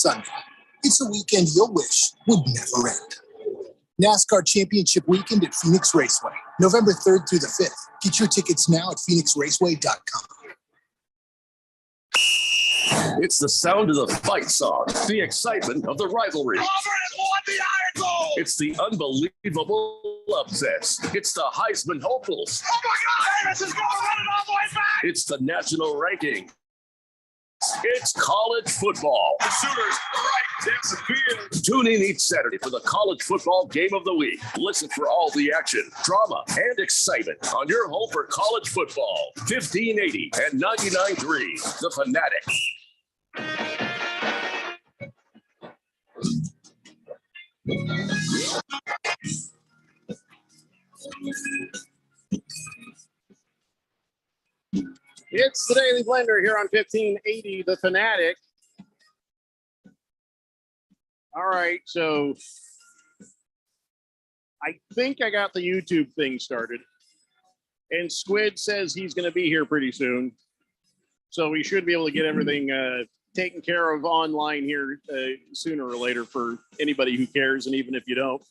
Sunday. It's a weekend you'll wish would never end. NASCAR Championship Weekend at Phoenix Raceway, November 3rd through the 5th. Get your tickets now at phoenixraceway.com. It's the sound of the fight song, the excitement of the rivalry. It's the unbelievable upsets. It's the Heisman hopefuls. Oh my God, Davis is going running all the way back. It's the national ranking. It's college football. The Sooners right down the field. Tune in each Saturday for the college football game of the week. Listen for all the action, drama, and excitement on your home for college football. 1580 and 99.3, The Fanatic. It's the Daily Blender here on 1580 The Fanatic. All right, so I think I got the YouTube thing started. And Squid says he's going to be here pretty soon. So we should be able to get everything taken care of online here sooner or later for anybody who cares, and even if you don't.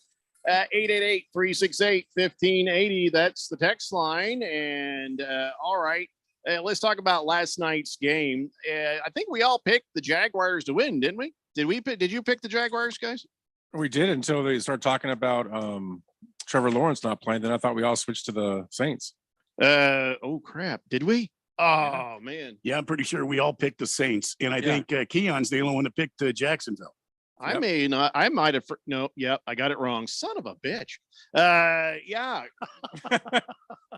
888-368-1580, that's the text line. And all right. Let's talk about last night's game. I think we all picked the Jaguars to win, didn't we? Did you pick the Jaguars, guys? We did until they started talking about Trevor Lawrence not playing. Then I thought we all switched to the Saints. Oh crap! Did we? Oh man. Yeah, I'm pretty sure we all picked the Saints, and I think Keon's the only one that picked Jacksonville. I may not. I might have. No. Yep. I got it wrong. Son of a bitch. Yeah.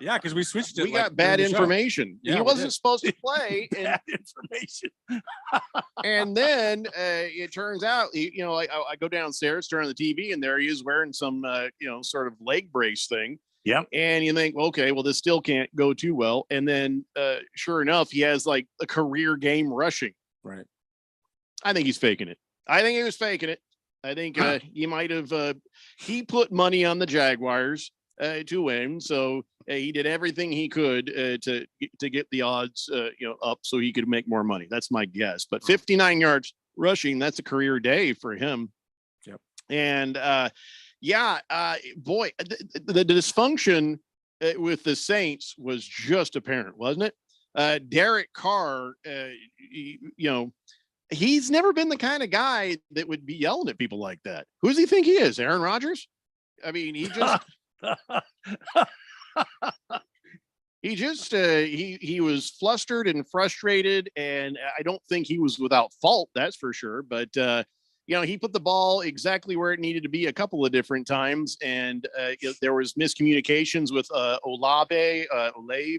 Yeah, because we switched it. We got bad information. Yeah, he wasn't supposed to play. And, Bad information. and then it turns out, I go downstairs, turn on the TV, and there he is wearing some, sort of leg brace thing. Yep. And you think, okay, well, this still can't go too well. And then, sure enough, he has like a career game rushing. Right. I think he's faking it. I think he was faking it. I think he might have. He put money on the Jaguars to win, so he did everything he could to get the odds, up so he could make more money. That's my guess. But 59 yards rushing, that's a career day for him. Yep. And boy, the dysfunction with the Saints was just apparent, wasn't it? Derek Carr, he's never been the kind of guy that would be yelling at people like that. Who does he think he is? Aaron Rodgers? I mean, he just he was flustered and frustrated, and I don't think he was without fault, that's for sure. But he put the ball exactly where it needed to be a couple of different times, and there was miscommunications with Olave,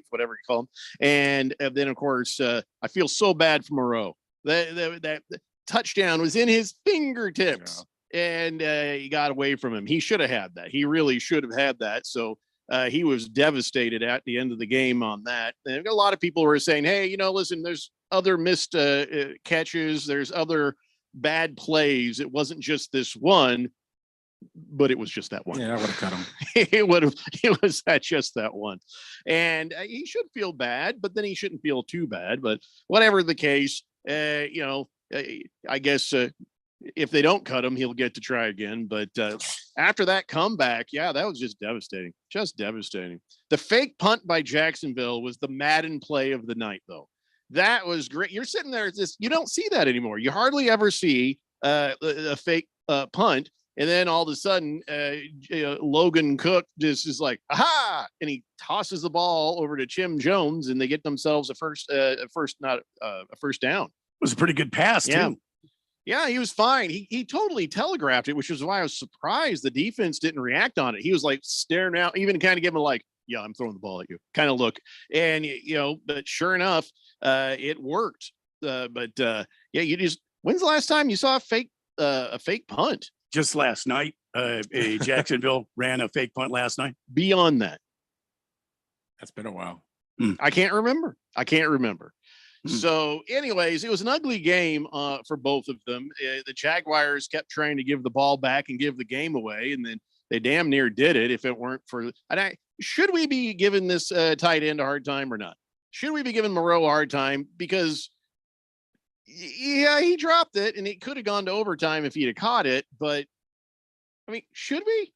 whatever you call him, and then of course I feel so bad for Moreau. That touchdown was in his fingertips, and he got away from him. He should have had that. He really should have had that. So he was devastated at the end of the game on that. And a lot of people were saying, hey, listen, there's other missed catches. There's other bad plays. It wasn't just this one, but it was just that one. Yeah, I would have cut him. It was just that one. And he should feel bad, but then he shouldn't feel too bad. But whatever the case, I guess if they don't cut him, he'll get to try again. But after that comeback, that was just devastating. Just devastating. The fake punt by Jacksonville was the Madden play of the night, though. That was great. You're sitting there, you don't see that anymore. You hardly ever see a fake punt. And then all of a sudden, Logan Cook just is like, aha! And he tosses the ball over to Jim Jones, and they get themselves a first down. It was a pretty good pass, too. Yeah, he was fine. He totally telegraphed it, which is why I was surprised the defense didn't react on it. He was like staring out, even kind of giving like, yeah, I'm throwing the ball at you kind of look. And, but sure enough, it worked. When's the last time you saw a fake punt? Just last night, Jacksonville ran a fake punt last night. Beyond that, That's been a while. I can't remember. So anyways, it was an ugly game for both of them. The Jaguars kept trying to give the ball back and give the game away, and then they damn near did it. If it weren't for, should we be giving this tight end a hard time or not? Should we be giving Moreau a hard time? Because Yeah, he dropped it, and it could have gone to overtime if he'd have caught it. But I mean, should we?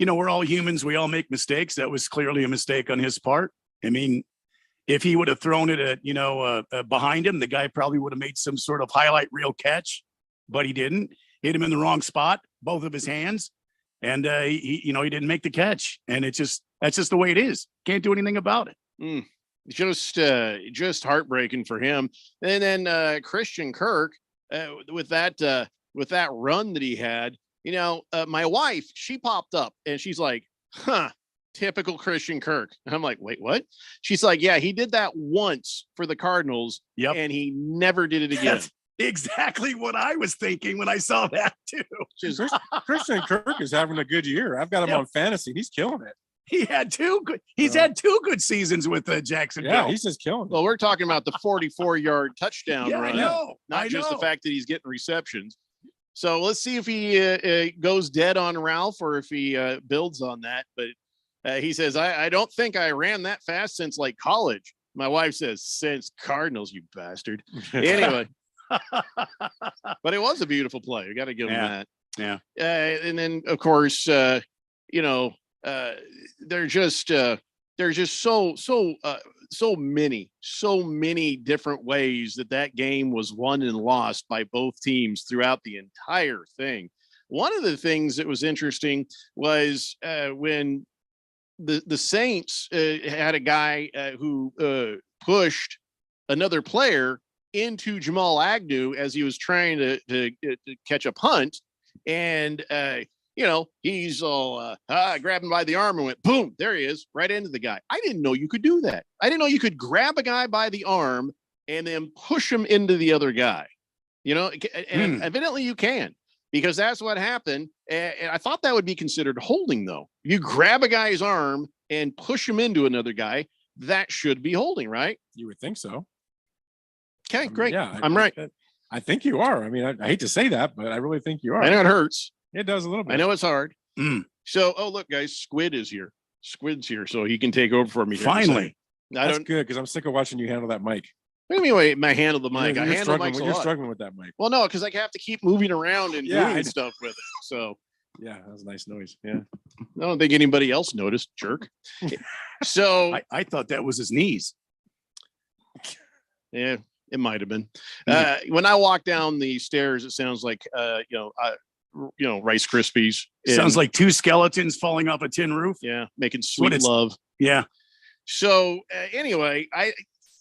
We're all humans. We all make mistakes. That was clearly a mistake on his part. I mean, if he would have thrown it at, behind him, the guy probably would have made some sort of highlight reel catch, but he didn't. Hit him in the wrong spot, both of his hands, and he didn't make the catch. And that's just the way it is. Can't do anything about it. Just heartbreaking for him. And then Christian Kirk with that run that he had. My wife, she popped up and she's like, typical Christian Kirk. And I'm like, wait, what? She's like, yeah, he did that once for the Cardinals. Yep. And he never did it again. That's exactly what I was thinking when I saw that too. Christian Kirk is having a good year. I've got him on fantasy. He's killing it. He's had two good seasons with Jacksonville. Yeah, he's just killing it. Well, we're talking about the 44-yard touchdown run. I know. Not just the fact that he's getting receptions. So let's see if he goes dead on Ralph or if he builds on that. But he says, I don't think I ran that fast since like college. My wife says, since Cardinals, you bastard. Anyway, but it was a beautiful play. You got to give him that. Yeah. And then, of course, they're just so many different ways that game was won and lost by both teams throughout the entire thing. One of the things that was interesting was when the Saints had a guy who pushed another player into Jamal Agnew as he was trying to catch a punt, and he's all grabbed him by the arm and went boom, there he is, right into the guy. I didn't know you could do that. I didn't know you could grab a guy by the arm and then push him into the other guy. And evidently you can, because that's what happened. And I thought that would be considered holding, though. You grab a guy's arm and push him into another guy, that should be holding, right? You would think so. Okay, great. Yeah, I'm right. I think you are. I mean, I hate to say that, but I really think you are. I know it hurts. It does a little bit. I know it's hard. So, look, guys, Squid is here. Squid's here, so he can take over for me. Finally. That's good, because I'm sick of watching you handle that mic. What do you mean I handle the mic? You're struggling with that mic. Well, no, because I have to keep moving around and doing stuff with it. So yeah, that was a nice noise. Yeah. I don't think anybody else noticed, jerk. So I thought that was his knees. Yeah, it might have been. When I walk down the stairs, it sounds like Rice Krispies. Sounds like two skeletons falling off a tin roof. Yeah, making sweet love. Yeah. So anyway,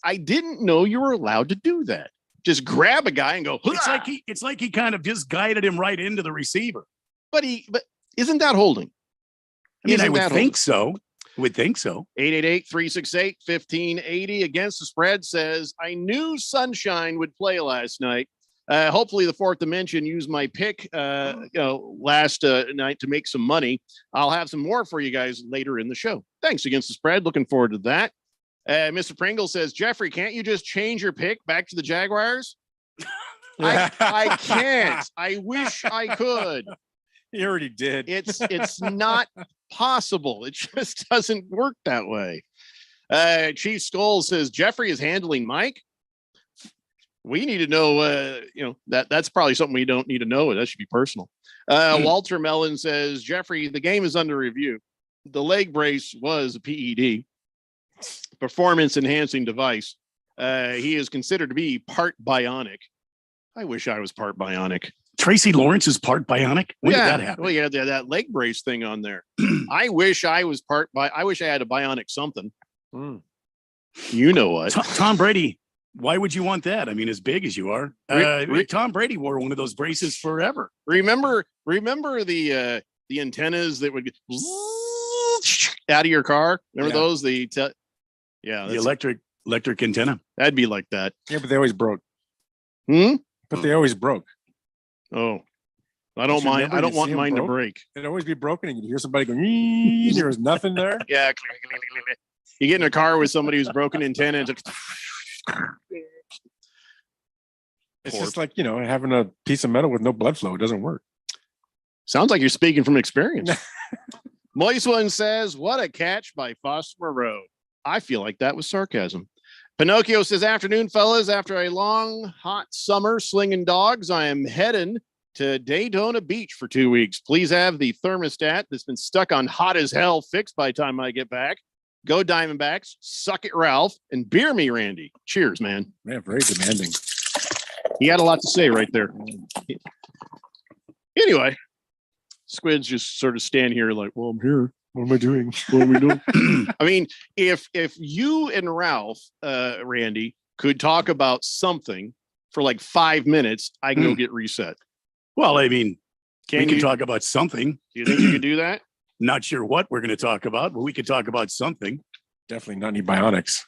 I didn't know you were allowed to do that. Just grab a guy and go. It's like he kind of just guided him right into the receiver. But isn't that holding? I would think so. 888-368-1580 against the spread says, I knew Sunshine would play last night. Hopefully the fourth dimension used my pick last night to make some money. I'll have some more for you guys later in the show. Thanks against the spread. Looking forward to that. Mr. Pringle says, Jeffrey, can't you just change your pick back to the Jaguars? I can't. I wish I could. He already did. It's not possible. It just doesn't work that way. Chief Skull says Jeffrey is handling Mike. We need to know, that's probably something we don't need to know. That should be personal. Walter Mellon says, Jeffrey, the game is under review. The leg brace was a PED, performance enhancing device. He is considered to be part bionic. I wish I was part bionic. Tracy Lawrence is part bionic. When did that happen? Well, yeah, that leg brace thing on there. I wish I was I wish I had a bionic something. You know what? Tom Brady. Why would you want that? I mean, as big as you are, Tom Brady wore one of those braces forever. Remember the antennas that would get out of your car? Remember those? The electric antenna. That'd be like that. Yeah, but they always broke. But they always broke. Oh, I don't mind. I don't want mine to break. It'd always be broken, and you'd hear somebody going. There was nothing there. Yeah, you get in a car with somebody who's broken antenna. And it's just like having a piece of metal with no blood flow. It doesn't work. Sounds like you're speaking from experience. Moist One says, "What a catch by Foster Moreau." I feel like that was sarcasm. Pinocchio says, afternoon, fellas. After a long, hot summer slinging dogs, I am heading to Daytona Beach for 2 weeks. Please have the thermostat that's been stuck on hot as hell fixed by the time I get back. Go Diamondbacks, suck it, Ralph, and beer me, Randy. Cheers, man. Yeah, very demanding. He had a lot to say right there. Anyway, Squids just sort of stand here like, well, I'm here. What am I doing? What are we doing? I mean, if you and Ralph, Randy, could talk about something for like 5 minutes, I can go get reset. Well, I mean, we you can talk about something. Do you think you could do that? Not sure what we're going to talk about, but we could talk about something. Definitely not any bionics.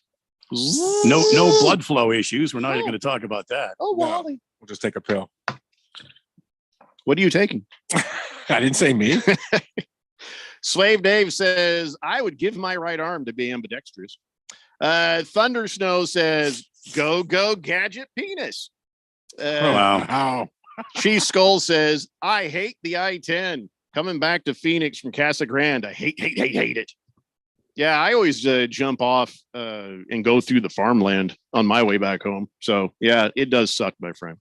No blood flow issues. We're not going to talk about that. Oh, No. Wally. We'll just take a pill. What are you taking? I didn't say me. Slave Dave says, I would give my right arm to be ambidextrous. Thunder Snow says, go gadget penis. Wow. Chief Skull says, I hate the I-10 coming back to Phoenix from Casa Grande. I hate it. Yeah, I always jump off and go through the farmland on my way back home. So yeah, it does suck, my friend.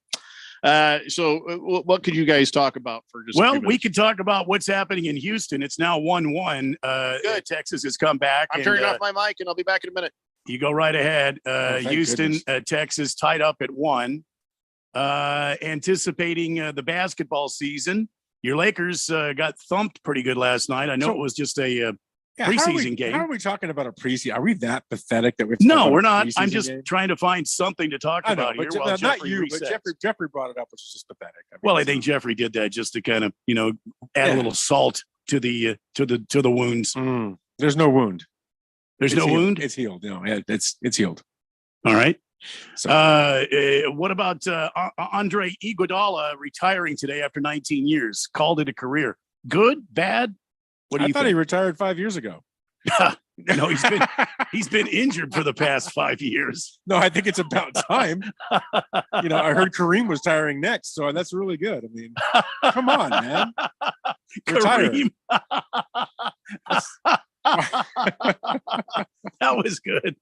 So what could you guys talk about for just? Well, we could talk about what's happening in Houston. It's now 1-1. Good. Texas has come back. I'm turning off my mic and I'll be back in a minute. You go right ahead. thank Houston, goodness. Texas tied up at 1. Anticipating the basketball season. Your Lakers got thumped pretty good last night. I know So- it was just a Yeah, preseason game. How are we talking about a preseason? Are we that pathetic that we have to talk no, about we're a not. I'm preseason just game? trying to find something to talk I know, about here. but While not Jeffrey you, resets. but Jeffrey brought it up, which is just pathetic. I mean, Well, I it's- think Jeffrey did that just to kind of, add a Yeah. little salt to the wounds. there's no wound. There's It's no healed. wound. It's healed. No, it's healed. All right. So What about Andre Iguodala retiring today after 19 years? Called it a career. Good, bad? What do I you thought he think? retired 5 years ago. No, he's been injured for the past 5 years. No, I think it's about time. I heard Kareem was tiring next, so that's really good. I mean, come on, man. Retire. Kareem. That was good.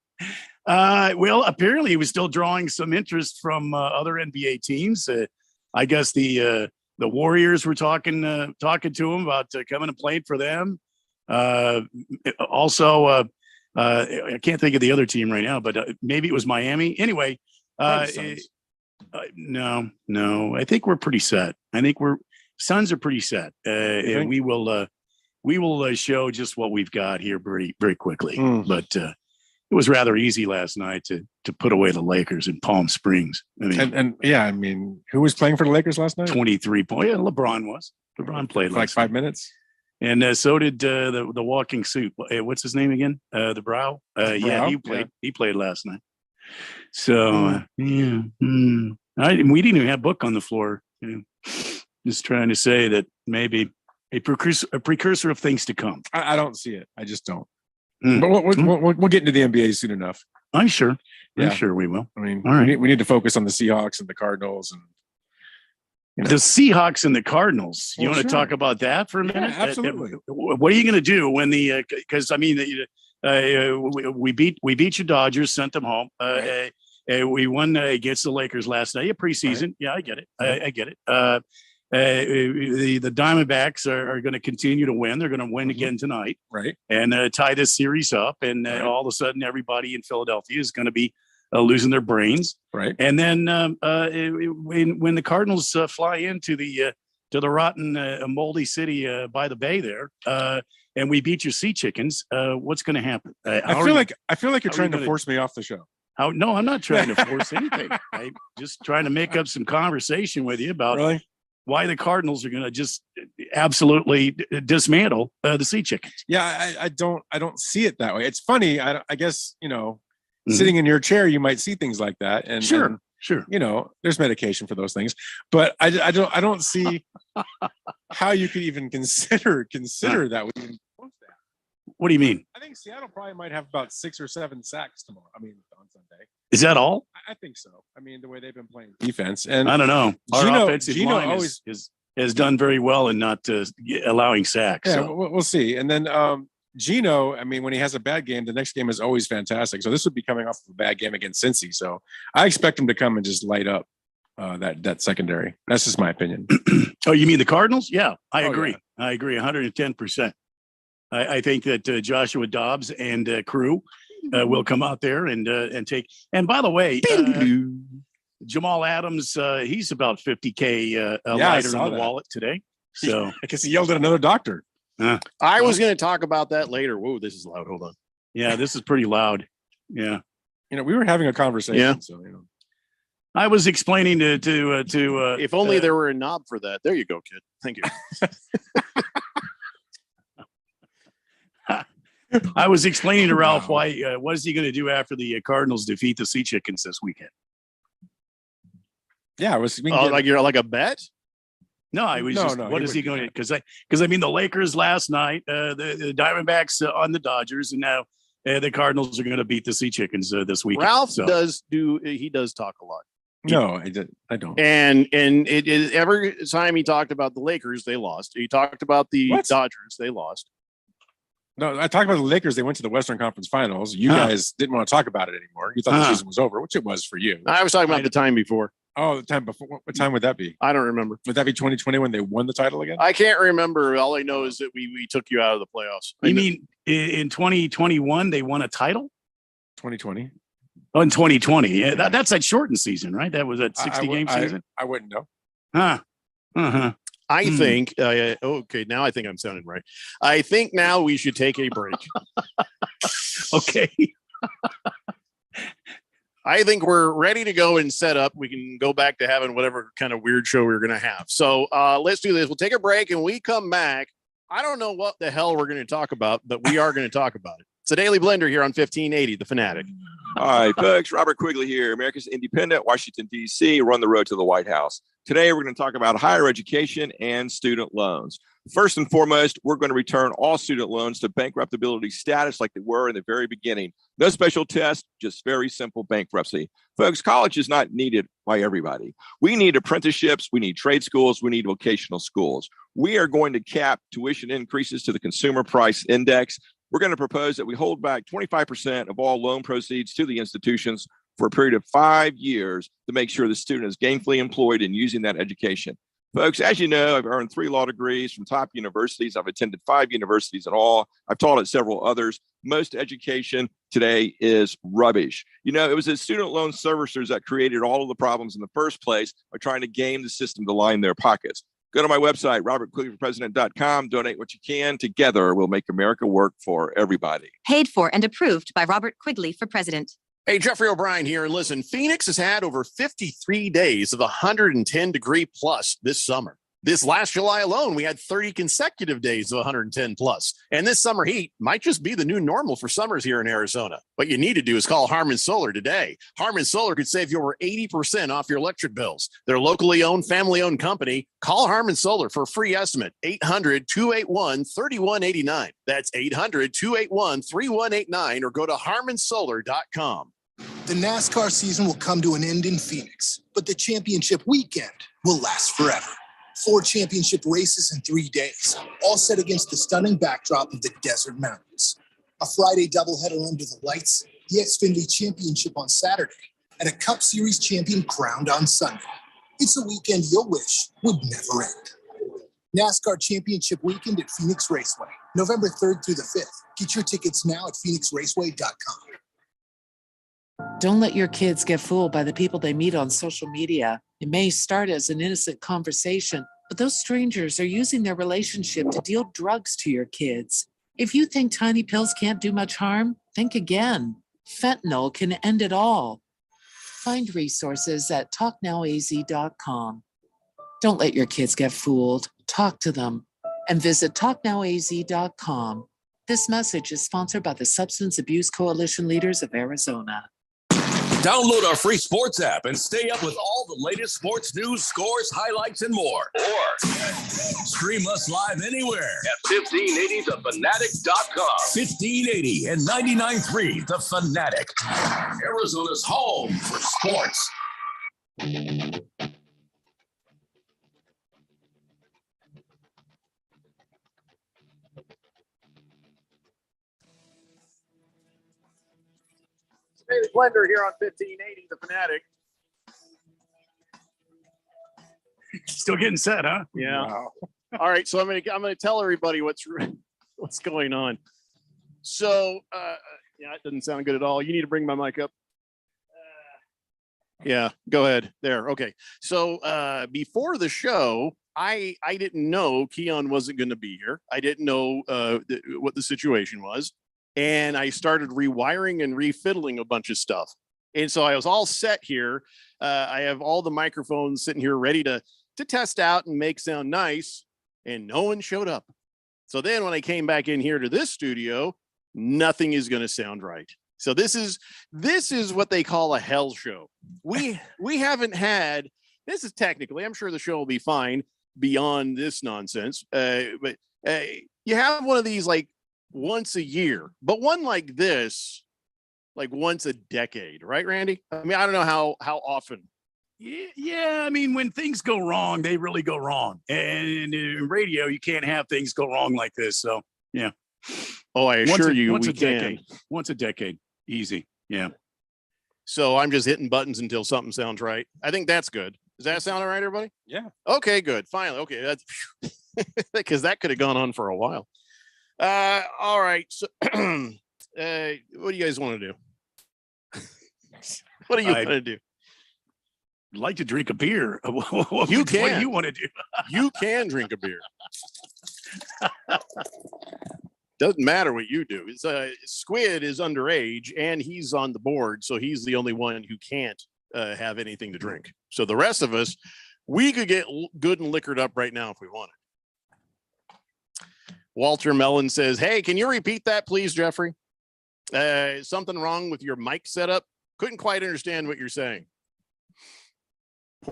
Well, apparently he was still drawing some interest from other NBA teams. I guess the Warriors were talking to him about coming and playing for them. Also, I can't think of the other team right now, but maybe it was Miami. Anyway, no, I think we're pretty set. I think Suns are pretty set. And we will show just what we've got here very, very quickly. But it was rather easy last night to put away the Lakers in Palm Springs. I mean, and yeah, I mean, who was playing for the Lakers last night? 23 points. Yeah, LeBron was. LeBron played For like last 5 night. minutes. And so did the walking suit. What's his name again? The Brow. Yeah, he played. yeah. He played last night. So yeah, we didn't even have Book on the floor. Just trying to say that maybe a precursor of things to come. I don't see it. I just don't. Mm. But we'll get into the NBA soon enough. I'm sure. Yeah. I'm sure we will. I mean, All right. we need to focus on the Seahawks and the Cardinals and The Seahawks and the Cardinals. You Well, want to sure. talk about that for a Yeah, minute? absolutely. What are you going to do when because I mean, we beat your Dodgers, sent them home. Right. We won against the Lakers last night. Preseason. Right. Yeah, I get it. Right. I get it. The Diamondbacks are going to continue to win. They're going to win again tonight right. and tie this series up. And Right. all of a sudden, everybody in Philadelphia is going to be losing their brains. Right. And then when the Cardinals fly into the rotten, moldy city by the bay there, and we beat your Sea Chickens, what's going to happen? I feel like you're how are you trying to gonna- force me off the show. No, I'm not trying to force anything. I'm just trying to make up some conversation with you about Really? why the Cardinals are going to just absolutely dismantle the Sea Chickens. Yeah, I don't see it that way. It's funny. I guess Mhm. sitting in your chair, you might see things like that. And Sure. there's medication for those things, but I don't see how you could even consider that. We even close to that. What do you mean? I think Seattle probably might have about 6 or 7 sacks tomorrow. I mean, on Sunday. Is that all? I think so. I mean, the way they've been playing defense, and I don't know. Our Gino- offensive Gino line has done very well in not allowing sacks. yeah, So. we'll see. And then Gino, I mean, when he has a bad game, the next game is always fantastic. So this would be coming off of a bad game against Cincy. So I expect him to come and just light up that secondary. That's just my opinion. Oh, you mean the Cardinals? Yeah, I Oh, agree. yeah. I agree 110%. I think that Joshua Dobbs and crew will come out there and take. And by the way, Jamal Adams, he's about 50K lighter in the wallet today. So I guess he yelled at another doctor. I was going to talk about that later. Whoa, this is loud. Hold on. Yeah, this is pretty loud. Yeah. We were having a conversation. Yeah. So, I was explaining to If only there were a knob for that. There you go, kid. Thank you. I was explaining to Ralph why what is he going to do after the Cardinals defeat the Sea Chickens this weekend? Yeah, like you're like a bet? No, I was just, what is he going to? Because I mean, the Lakers last night, the Diamondbacks on the Dodgers, and now the Cardinals are going to beat the Sea Chickens this weekend. Ralph does talk a lot. No, I don't. And it is every time he talked about the Lakers, they lost. He talked about the Dodgers, they lost. No, I talked about the Lakers. They went to the Western Conference Finals. You guys didn't want to talk about it anymore. You thought the season was over, which it was for you. I was talking about the time before. Oh, the time before. What time would that be? I don't remember. Would that be 2020 when they won the title again? I can't remember. All I know is that we took you out of the playoffs. You mean in 2021 they won a title? 2020. Oh, in 2020. Yeah, that's that shortened season, right? That was a 60-game season. I wouldn't know. I think. Okay, now I think I'm sounding right. I think now we should take a break. Okay. I think we're ready to go and set up. We can go back to having whatever kind of weird show we're going to have. So let's do this. We'll take a break and we come back. I don't know what the hell we're going to talk about, but we are going to talk about it. It's a Daily Blender here on 1580, The Fanatic. Hi, folks. Robert Quigley here, America's Independent, Washington, D.C., run the road to the White House. Today, we're going to talk about higher education and student loans. First and foremost, we're going to return all student loans to bankruptability status like they were in the very beginning. No special test, just very simple bankruptcy. Folks, college is not needed by everybody. We need apprenticeships, we need trade schools, we need vocational schools. We are going to cap tuition increases to the Consumer Price Index. We're going to propose that we hold back 25% of all loan proceeds to the institutions for a period of 5 years to make sure the student is gainfully employed in using that education. Folks, as you know, I've earned 3 law degrees from top universities. I've attended 5 universities in all. I've taught at several others. Most education today is rubbish. It was the student loan servicers that created all of the problems in the first place by trying to game the system to line their pockets. Go to my website, robertquigleyforpresident.com. Donate what you can. Together, we'll make America work for everybody. Paid for and approved by Robert Quigley for president. Hey, Jeffrey O'Brien here. And listen, Phoenix has had over 53 days of 110 degree plus this summer. This last July alone, we had 30 consecutive days of 110 plus. And this summer heat might just be the new normal for summers here in Arizona. What you need to do is call Harmon Solar today. Harmon Solar could save you over 80% off your electric bills. They're locally owned, family-owned company. Call Harmon Solar for a free estimate. 800-281-3189. That's 800-281-3189 or go to harmonsolar.com. The NASCAR season will come to an end in Phoenix, but the championship weekend will last forever. 4 championship races in 3 days, all set against the stunning backdrop of the desert mountains. A Friday doubleheader under the lights, the Xfinity Championship on Saturday, and a Cup Series champion crowned on Sunday. It's a weekend you'll wish would never end. NASCAR Championship Weekend at Phoenix Raceway, November 3rd through the 5th. Get your tickets now at phoenixraceway.com. Don't let your kids get fooled by the people they meet on social media. It may start as an innocent conversation, but those strangers are using their relationship to deal drugs to your kids. If you think tiny pills can't do much harm, think again. Fentanyl can end it all. Find resources at talknowaz.com. Don't let your kids get fooled. Talk to them and visit talknowaz.com. This message is sponsored by the Substance Abuse Coalition Leaders of Arizona. Download our free sports app and stay up with all the latest sports news, scores, highlights, and more. Or stream us live anywhere at 1580thefanatic.com. 1580 and 99.3 The Fanatic, Arizona's home for sports. Splendor here on 1580, The Fanatic. Still getting set, huh? Yeah. Wow. All right, so I'm gonna tell everybody what's going on. So yeah, it doesn't sound good at all. You need to bring my mic up. Yeah, go ahead. There. Okay. So before the show, I didn't know Keon wasn't going to be here. I didn't know what the situation was, and I started rewiring and refiddling a bunch of stuff. And so I was all set here. I have all the microphones sitting here ready to test out and make sound nice, and no one showed up. So then when I came back in here to this studio, nothing is going to sound right. So this is what they call a hell show. We haven't had, this is technically, I'm sure the show will be fine beyond this nonsense. But you have one of these like once a year, but one like this, like once a decade, right, Randy? I mean, I don't know how often. Yeah. I mean, when things go wrong, they really go wrong. And in radio, you can't have things go wrong like this. So, yeah. Oh, I assure you, once we a decade. can. Once a decade. Easy. Yeah. So I'm just hitting buttons until something sounds right. I think that's good. Does that sound all right, everybody? Yeah. Okay, good. Finally. Okay. That's because that could have gone on for a while. All right. So what do you guys want to do? What do you want to do? Like to drink a beer. You What do can. you want to do? You can drink a beer. Doesn't matter what you do. It's Squid is underage and he's on the board, so he's the only one who can't have anything to drink. So the rest of us, we could get good and liquored up right now if we wanted. Walter Mellon says, "Hey, can you repeat that, please, Jeffrey? Something wrong with your mic setup? Couldn't quite understand what you're saying."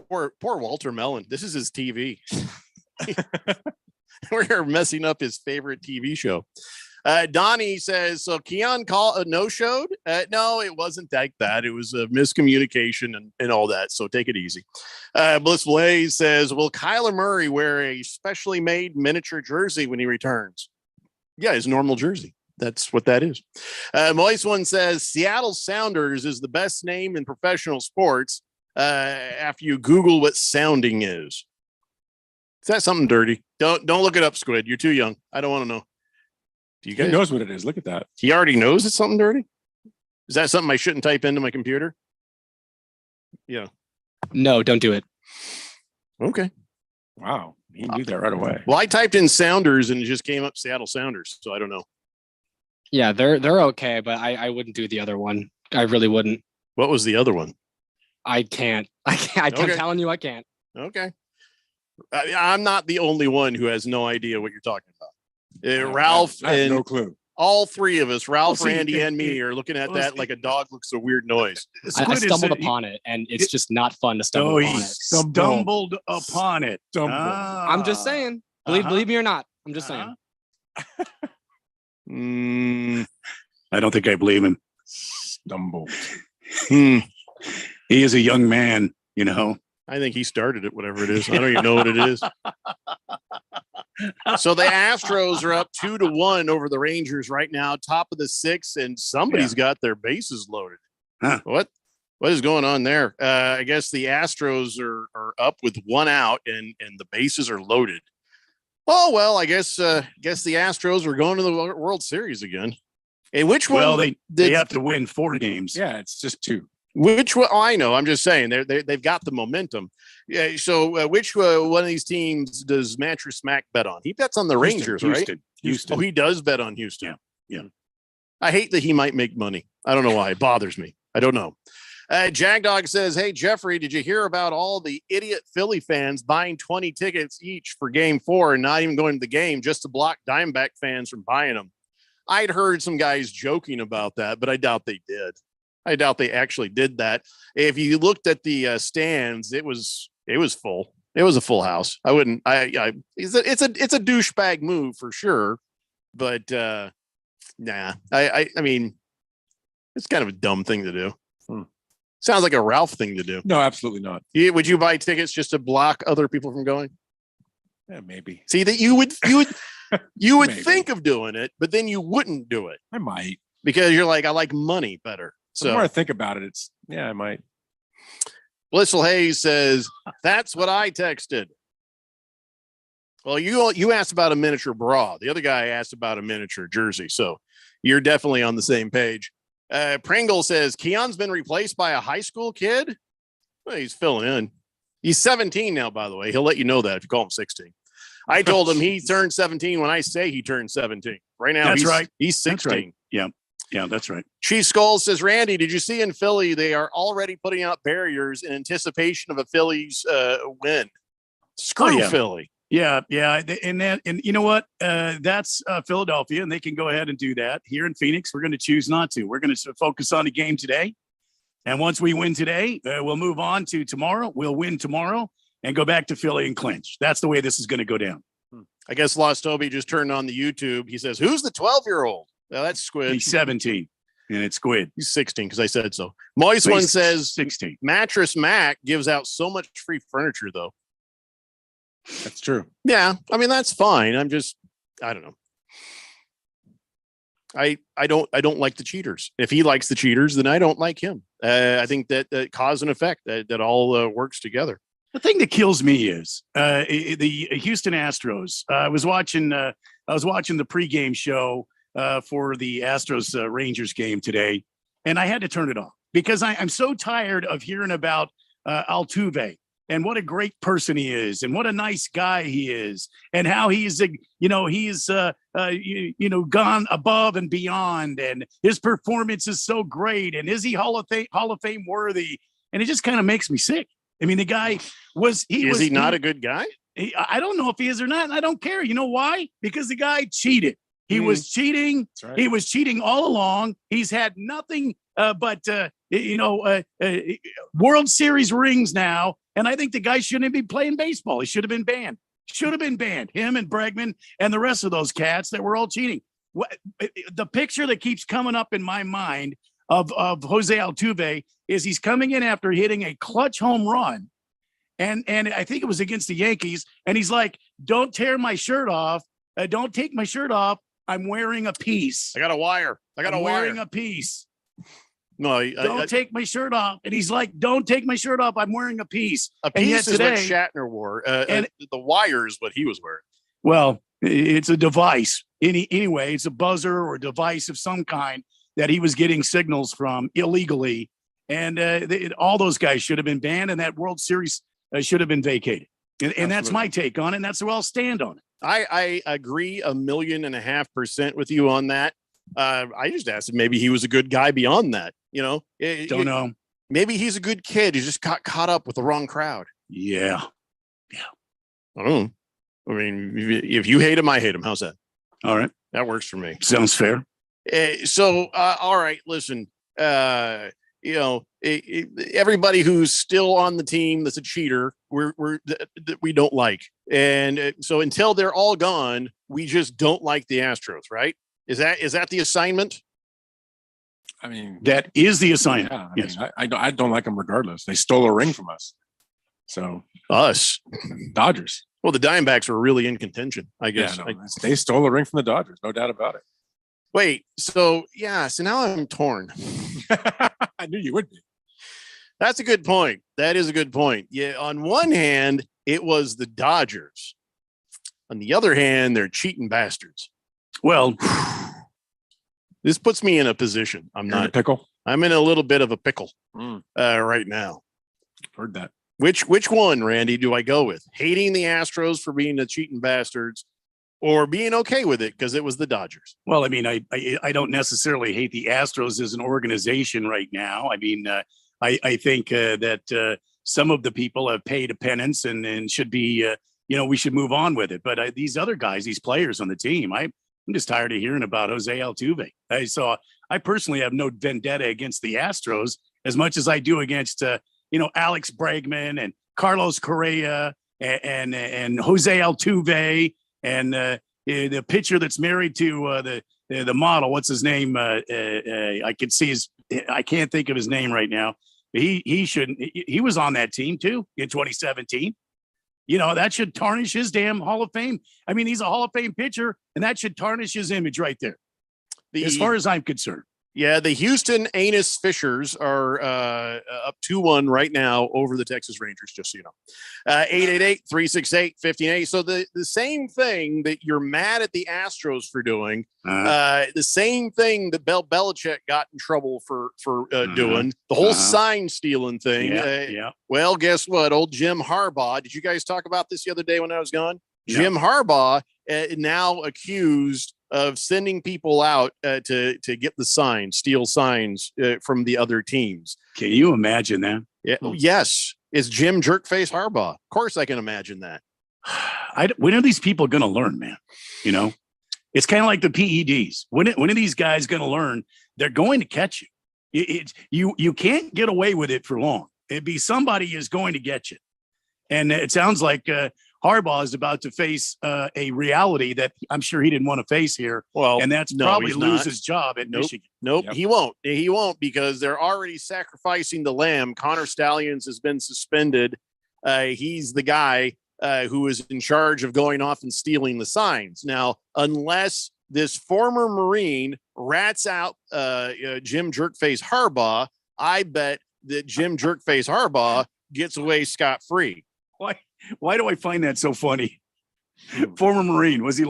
Poor Walter Mellon. This is his TV. We're messing up his favorite TV show. Donnie says, so Keon no-showed? No, it wasn't like that. It was a miscommunication and all that. So take it easy. Blissful Hayes says, will Kyler Murray wear a specially made miniature jersey when he returns? Yeah, his normal jersey. That's what that is. Moist One says, Seattle Sounders is the best name in professional sports after you Google what sounding is. Is that something dirty? Don't look it up, Squid. You're too young. I don't want to know. Do you guys? He knows what it is. Look at that. He already knows it's something dirty? Is that something I shouldn't type into my computer? Yeah. No, don't do it. Okay. Wow. He knew that right away. Well, I typed in Sounders and it just came up Seattle Sounders. So I don't know. Yeah, they're okay, but I wouldn't do the other one. I really wouldn't. What was the other one? I can't. I'm telling you, I can't. Okay. I'm not the only one who has no idea what you're talking about. Ralph I have and no clue. all three of us, Ralph, Well, see, Randy, and me, are looking at that like a dog looks at a weird noise. I stumbled upon it, and it's just not fun to stumble Oh, upon he it. stumbled upon it. Stumbled. I'm just saying. Believe me or not, I'm just saying. I don't think I believe him. Stumbled. He is a young man, you know. I think he started it, whatever it is. I don't even know what it is. So the Astros are up 2-1 over the Rangers right now, top of the sixth, and somebody's got their bases loaded. Huh. What is going on there? I guess the Astros are up with one out and the bases are loaded. Oh, well, I guess the Astros are going to the World Series again. And which one? Well, they have to win 4 games. Yeah, it's just 2. Which one? Oh, I know. I'm just saying they've got the momentum. Yeah. So which one of these teams does Mattress Mac bet on? He bets on the Rangers, right? Houston. Oh, he does bet on Houston. Yeah. I hate that he might make money. I don't know why. It bothers me. I don't know. Jagdog says, hey, Jeffrey, did you hear about all the idiot Philly fans buying 20 tickets each for game 4 and not even going to the game just to block Diamondback fans from buying them? I'd heard some guys joking about that, but I doubt they did. I doubt they actually did that. If you looked at the stands, it was full. It was a full house. I wouldn't. It's a douchebag move for sure, but nah. I mean, it's kind of a dumb thing to do. Sounds like a Ralph thing to do. No, absolutely not. Would you buy tickets just to block other people from going? Yeah, maybe. See that you would Maybe. think of doing it, but then you wouldn't do it I might. because you're like, I like money better. The more So I think about it, I might. Blissful Hayes says, that's what I texted. Well, you asked about a miniature bra. The other guy asked about a miniature jersey. So you're definitely on the same page. Pringle says, Keon's been replaced by a high school kid. Well, he's filling in. He's 17 now, by the way. He'll let you know that if you call him 16. I told him he turned 17 when I say he turned 17. Right now, That's right. He's 16. That's right. Yeah, that's right. Chief Skull says, Randy, did you see in Philly, they are already putting out barriers in anticipation of a Phillies win. Screw Philly. Yeah. And you know what? That's Philadelphia, and they can go ahead and do that. Here in Phoenix, we're going to choose not to. We're going to focus on the game today. And once we win today, we'll move on to tomorrow. We'll win tomorrow and go back to Philly and clinch. That's the way this is going to go down. I guess Lost Toby just turned on the YouTube. He says, who's the 12-year-old? Well, that's Squid. He's 17, and it's Squid. He's 16 because I said so. Moist one says 16. Mattress Mac gives out so much free furniture, though. That's true. Yeah, I mean that's fine. I don't know. I don't like the cheaters. If he likes the cheaters, then I don't like him. I think that cause and effect that all works together. The thing that kills me is the Houston Astros. I was watching the pregame show for the Astros Rangers game today, and I had to turn it off because I'm so tired of hearing about Altuve and what a great person he is and what a nice guy he is and how he's gone above and beyond and his performance is so great and is he Hall of Fame worthy? And it just kind of makes me sick. I mean, the guy was he not a good guy? I don't know if he is or not. And I don't care. You know why? Because the guy cheated. He was cheating. Right. He was cheating all along. He's had nothing but World Series rings now. And I think the guy shouldn't be playing baseball. He should have been banned. Him and Bregman and the rest of those cats that were all cheating. The picture that keeps coming up in my mind of Jose Altuve is he's coming in after hitting a clutch home run. And I think it was against the Yankees. And he's like, don't tear my shirt off. Don't take my shirt off. I'm wearing a piece. I got a wire. Wearing a piece. No, don't take my shirt off. And he's like, don't take my shirt off. I'm wearing a piece. A piece is what Shatner wore. And the wire is what he was wearing. Well, it's a device. Anyway, it's a buzzer or a device of some kind that he was getting signals from illegally. And all those guys should have been banned. And that World Series should have been vacated. And that's my take on it. And that's where I'll stand on it. I agree 1.5% with you on that. I just asked if maybe he was a good guy beyond that. Don't know. Maybe he's a good kid. He just got caught up with the wrong crowd. Yeah. I don't know. I mean, if you hate him, I hate him. How's that? All right. That works for me. Sounds fair. All right. Listen, everybody who's still on the team that's a cheater, we don't like. And so until they're all gone, we just don't like the Astros, right? Is that the assignment? I mean, that is the assignment. Yeah, yes. I don't like them regardless. They stole a ring from us. So us, Dodgers. Well, the Diamondbacks were really in contention, I guess. Yeah, they stole a ring from the Dodgers, no doubt about it. Wait, so now I'm torn. I knew you would be. That's a good point. That is a good point. Yeah, on one hand, it was the Dodgers. On the other hand, they're cheating bastards. Well, this puts me in a position. In a pickle. I'm in a little bit of a pickle right now. Heard that. Which one, Randy, do I go with? Hating the Astros for being the cheating bastards, or being okay with it because it was the Dodgers? Well, I mean, I don't necessarily hate the Astros as an organization right now. I mean, I think that some of the people have paid a penance and should be, we should move on with it. But these other guys, these players on the team, I'm just tired of hearing about Jose Altuve. I personally have no vendetta against the Astros as much as I do against, Alex Bregman and Carlos Correa and Jose Altuve and the pitcher that's married to the model. What's his name? I can't think of his name right now. He shouldn't. He was on that team too in 2017. That should tarnish his damn Hall of Fame. I mean, he's a Hall of Fame pitcher, and that should tarnish his image right there. As far as I'm concerned. Yeah, the Houston Anus Fishers are up 2-1 right now over the Texas Rangers, just so you know. 888-368-1580. So the same thing that you're mad at the Astros for doing, the same thing that Belichick got in trouble for doing, the whole sign stealing thing. Yeah. Well, guess what? Old Jim Harbaugh. Did you guys talk about this the other day when I was gone? No. Jim Harbaugh now accused of sending people out to get the signs, steal signs from the other teams. Can you imagine that? Yeah. Yes. It's Jim Jerkface Harbaugh. Of course I can imagine that. When are these people going to learn, man? You know, it's kind of like the PEDs. When are these guys going to learn? They're going to catch you. You can't get away with it for long. Somebody is going to get you. And it sounds like Harbaugh is about to face a reality that I'm sure he didn't want to face here. Well, and that's probably lose his job at Michigan. Nope, yep. He won't. He won't, because they're already sacrificing the lamb. Connor Stallions has been suspended. He's the guy who is in charge of going off and stealing the signs. Now, unless this former Marine rats out Jim Jerkface Harbaugh, I bet that Jim Jerkface Harbaugh gets away scot-free. Why do I find that so funny? Former Marine, was he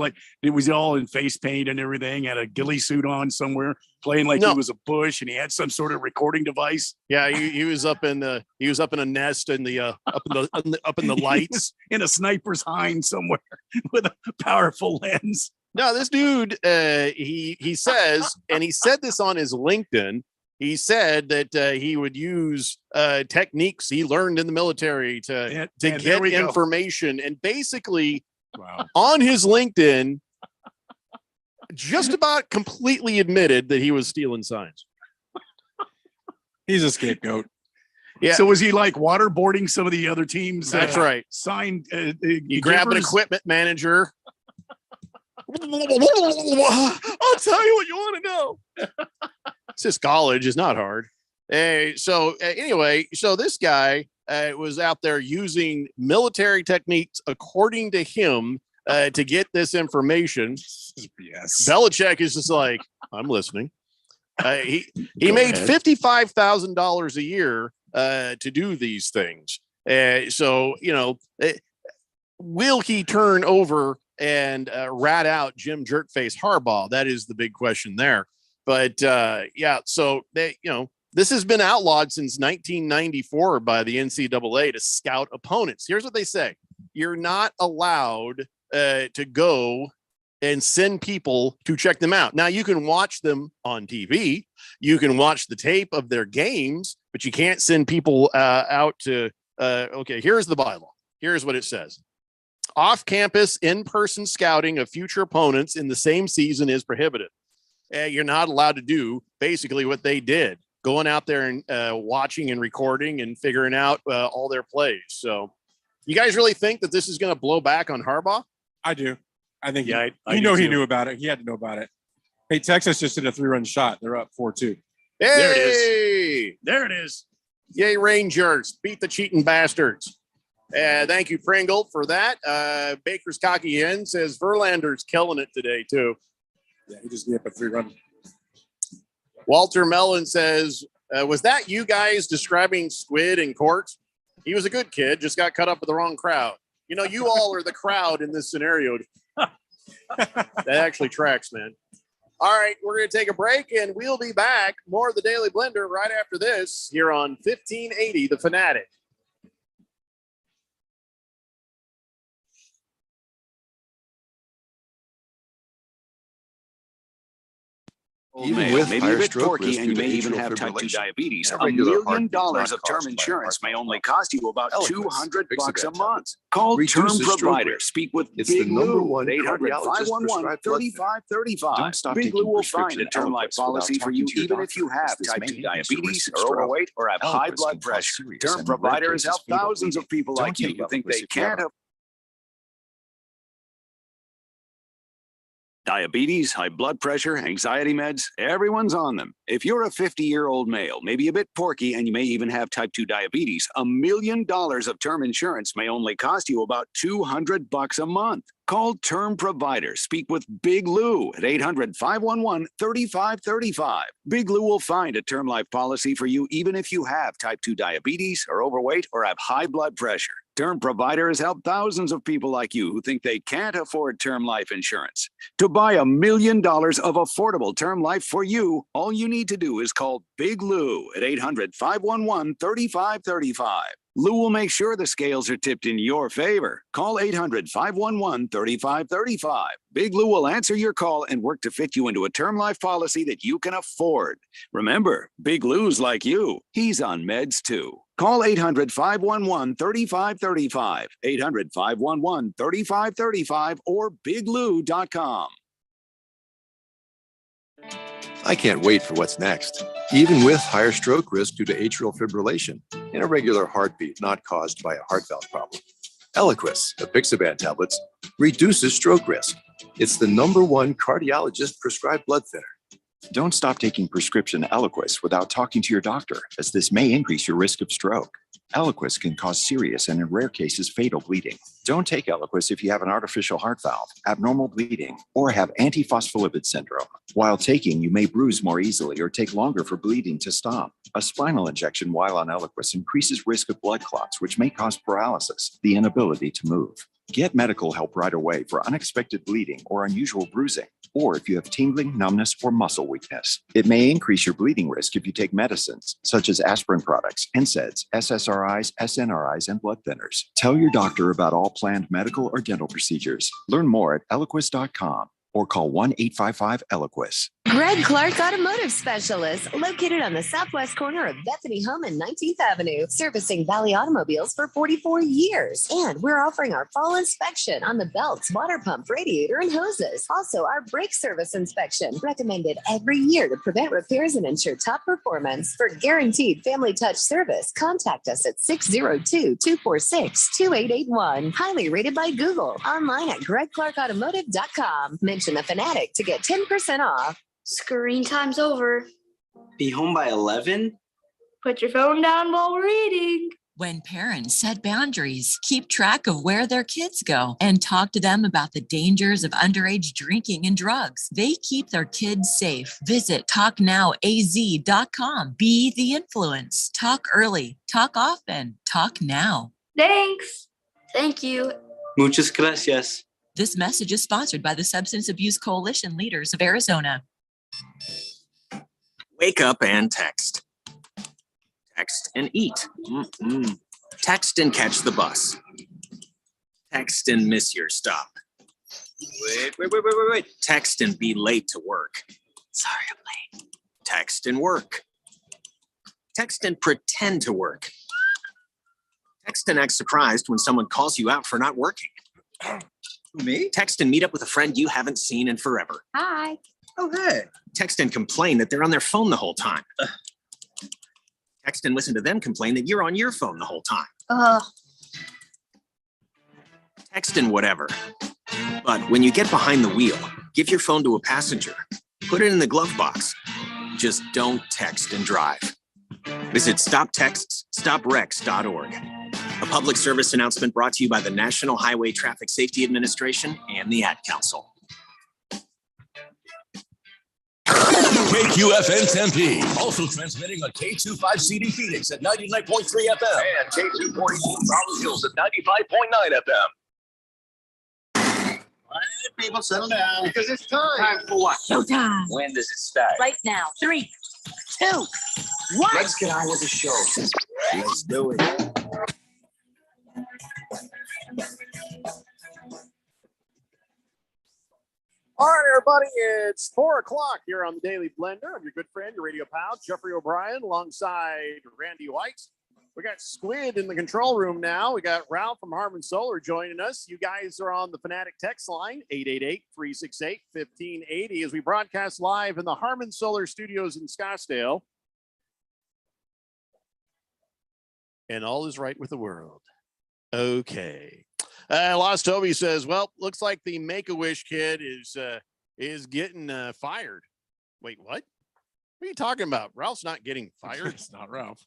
all in face paint and everything, had a ghillie suit on somewhere, playing like he was a Bush, and he had some sort of recording device? Yeah, he was up in a nest in the up in the lights in a sniper's hind somewhere with a powerful lens. No, this dude, he says, and he said this on his LinkedIn. He said that he would use techniques he learned in the military to get information. And basically, on his LinkedIn, just about completely admitted that he was stealing signs. He's a scapegoat. Yeah. So was he like waterboarding some of the other teams? That's right. Signed. You grab an equipment manager. I'll tell you what you want to know. It's just college. It's not hard. Anyway, so this guy was out there using military techniques, according to him, to get this information. Yes. Belichick is just like, I'm listening. He made $55,000 a year to do these things. So, you know, will he turn over and rat out Jim Jerkface Harbaugh? That is the big question there. But so this has been outlawed since 1994 by the NCAA to scout opponents. Here's what they say: you're not allowed to go and send people to check them out. Now, you can watch them on TV, you can watch the tape of their games, but you can't send people out to. Okay, here's the bylaw. Here's what it says: off-campus, in-person scouting of future opponents in the same season is prohibited. You're not allowed to do basically what they did, going out there and watching and recording and figuring out all their plays. So you guys really think that this is going to blow back on Harbaugh? I do. I think I he knew about it. He had to know about it. Hey, Texas just did a 3-run shot. They're up 4-2. Hey! There it is. Yay, Rangers. Beat the cheating bastards. Thank you, Pringle, for that. Baker's Cocky Inn says Verlander's killing it today, too. Yeah, he just gave up a 3-run. Walter Mellon says, was that you guys describing Squid in court? He was a good kid, just got cut up with the wrong crowd. You know, you all are the crowd in this scenario. That actually tracks, man. All right, we're going to take a break, and we'll be back. More of the Daily Blender right after this here on 1580 The Fanatic. Even with maybe a bit porky, and you may even have type 2 diabetes. $1 million of term insurance may only cost you about $200 a month. Call Term Provider. Speak with Big Lou at 800-511-3535. Big Lou will find a term life policy for you, even if you have type 2 diabetes, are overweight, or have high blood pressure. Term Provider has helped thousands of people like you who think they can't have diabetes, high blood pressure, anxiety meds, everyone's on them. If you're a 50-year-old male, maybe a bit porky, and you may even have type 2 diabetes, $1 million of term insurance may only cost you about $200 a month. Call Term Provider. Speak with Big Lou at 800-511-3535. Big Lou will find a term life policy for you even if you have type 2 diabetes, are overweight, or have high blood pressure. Term Provider has helped thousands of people like you who think they can't afford term life insurance. To buy $1 million of affordable term life for you, all you need to do is call Big Lou at 800-511-3535. Lou will make sure the scales are tipped in your favor. Call 800-511-3535. Big Lou will answer your call and work to fit you into a term life policy that you can afford. Remember, Big Lou's like you. He's on meds too. Call 800-511-3535, 800-511-3535, or biglou.com. I can't wait for what's next, even with higher stroke risk due to atrial fibrillation, an irregular heartbeat not caused by a heart valve problem. Eliquis, apixaban tablets, reduces stroke risk. It's the #1 cardiologist prescribed blood thinner. Don't stop taking prescription Eliquis without talking to your doctor, as this may increase your risk of stroke. Eliquis can cause serious and in rare cases fatal bleeding. Don't take Eliquis if you have an artificial heart valve, abnormal bleeding, or have antiphospholipid syndrome. While taking, you may bruise more easily or take longer for bleeding to stop. A spinal injection while on Eliquis increases risk of blood clots, which may cause paralysis, the inability to move. Get medical help right away for unexpected bleeding or unusual bruising, or if you have tingling, numbness, or muscle weakness. It may increase your bleeding risk if you take medicines, such as aspirin products, NSAIDs, SSRIs, SNRIs, and blood thinners. Tell your doctor about all planned medical or dental procedures. Learn more at Eliquis.com or call 1-855-ELIQUIS. Greg Clark Automotive Specialist, located on the southwest corner of Bethany Home and 19th Avenue, servicing Valley automobiles for 44 years. And we're offering our fall inspection on the belts, water pump, radiator, and hoses. Also, our brake service inspection, recommended every year to prevent repairs and ensure top performance. For guaranteed family touch service, contact us at 602-246-2881. Highly rated by Google. Online at gregclarkautomotive.com. Mention the Fanatic to get 10% off. Screen time's over. Be home by 11? Put your phone down while reading. When parents set boundaries, keep track of where their kids go, and talk to them about the dangers of underage drinking and drugs. They keep their kids safe. Visit TalkNowAZ.com. Be the influence. Talk early. Talk often. Talk now. Thanks. Thank you. Muchas gracias. This message is sponsored by the Substance Abuse Coalition Leaders of Arizona. Wake up and text. Text and eat. Text and catch the bus. Text and miss your stop. Wait. Text and be late to work. Sorry, I'm late. Text and work. Text and pretend to work. Text and act surprised when someone calls you out for not working. Me? Text and meet up with a friend you haven't seen in forever. Hi. Oh, hey. Text and complain that they're on their phone the whole time. Text and listen to them complain that you're on your phone the whole time. Text and whatever. But when you get behind the wheel, give your phone to a passenger. Put it in the glove box. Just don't text and drive. Visit StopTextsStopWrecks.org. A public service announcement brought to you by the National Highway Traffic Safety Administration and the Ad Council. KQFN Tempe, also transmitting on K25CD Phoenix at 99.3 FM and K240 Rolling Hills at 95.9 FM. All right, people, settle down because it's time. Time for what? Showtime. When does it start? Right now. 3, 2, 1. Let's get on with the show. Let's do it. All right, everybody, it's 4 o'clock here on the Daily Blender. I'm your good friend, your radio pal, Jeffrey O'Brien, alongside Randy White. We got Squid in the control room now. We got Ralph from Harmon Solar joining us. You guys are on the Fanatic text line, 888-368-1580, as we broadcast live in the Harmon Solar Studios in Scottsdale. And all is right with the world. Okay. Lost Toby says, well, looks like the Make-A-Wish kid is getting fired. Wait, what? What are you talking about? Ralph's not getting fired. It's not Ralph.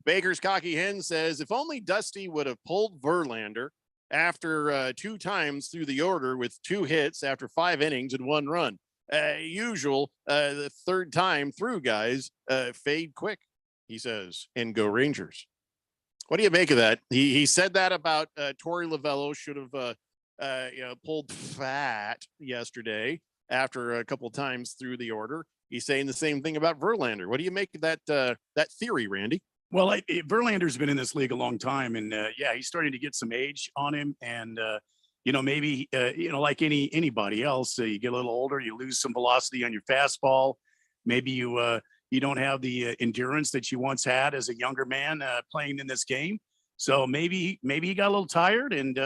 Baker's Cocky Hen says, if only Dusty would have pulled Verlander after 2 times through the order with 2 hits after 5 innings and 1 run. The 3rd time through, guys, fade quick, he says, and go Rangers. What do you make of that? He said that about Torey Lovullo should have pulled fat yesterday after a couple times through the order. He's saying the same thing about Verlander. What do you make of that theory, Randy? Well, Verlander's been in this league a long time, and he's starting to get some age on him. And maybe like anybody else, you get a little older, you lose some velocity on your fastball. Maybe you don't have the endurance that you once had as a younger man playing in this game. So maybe he got a little tired, and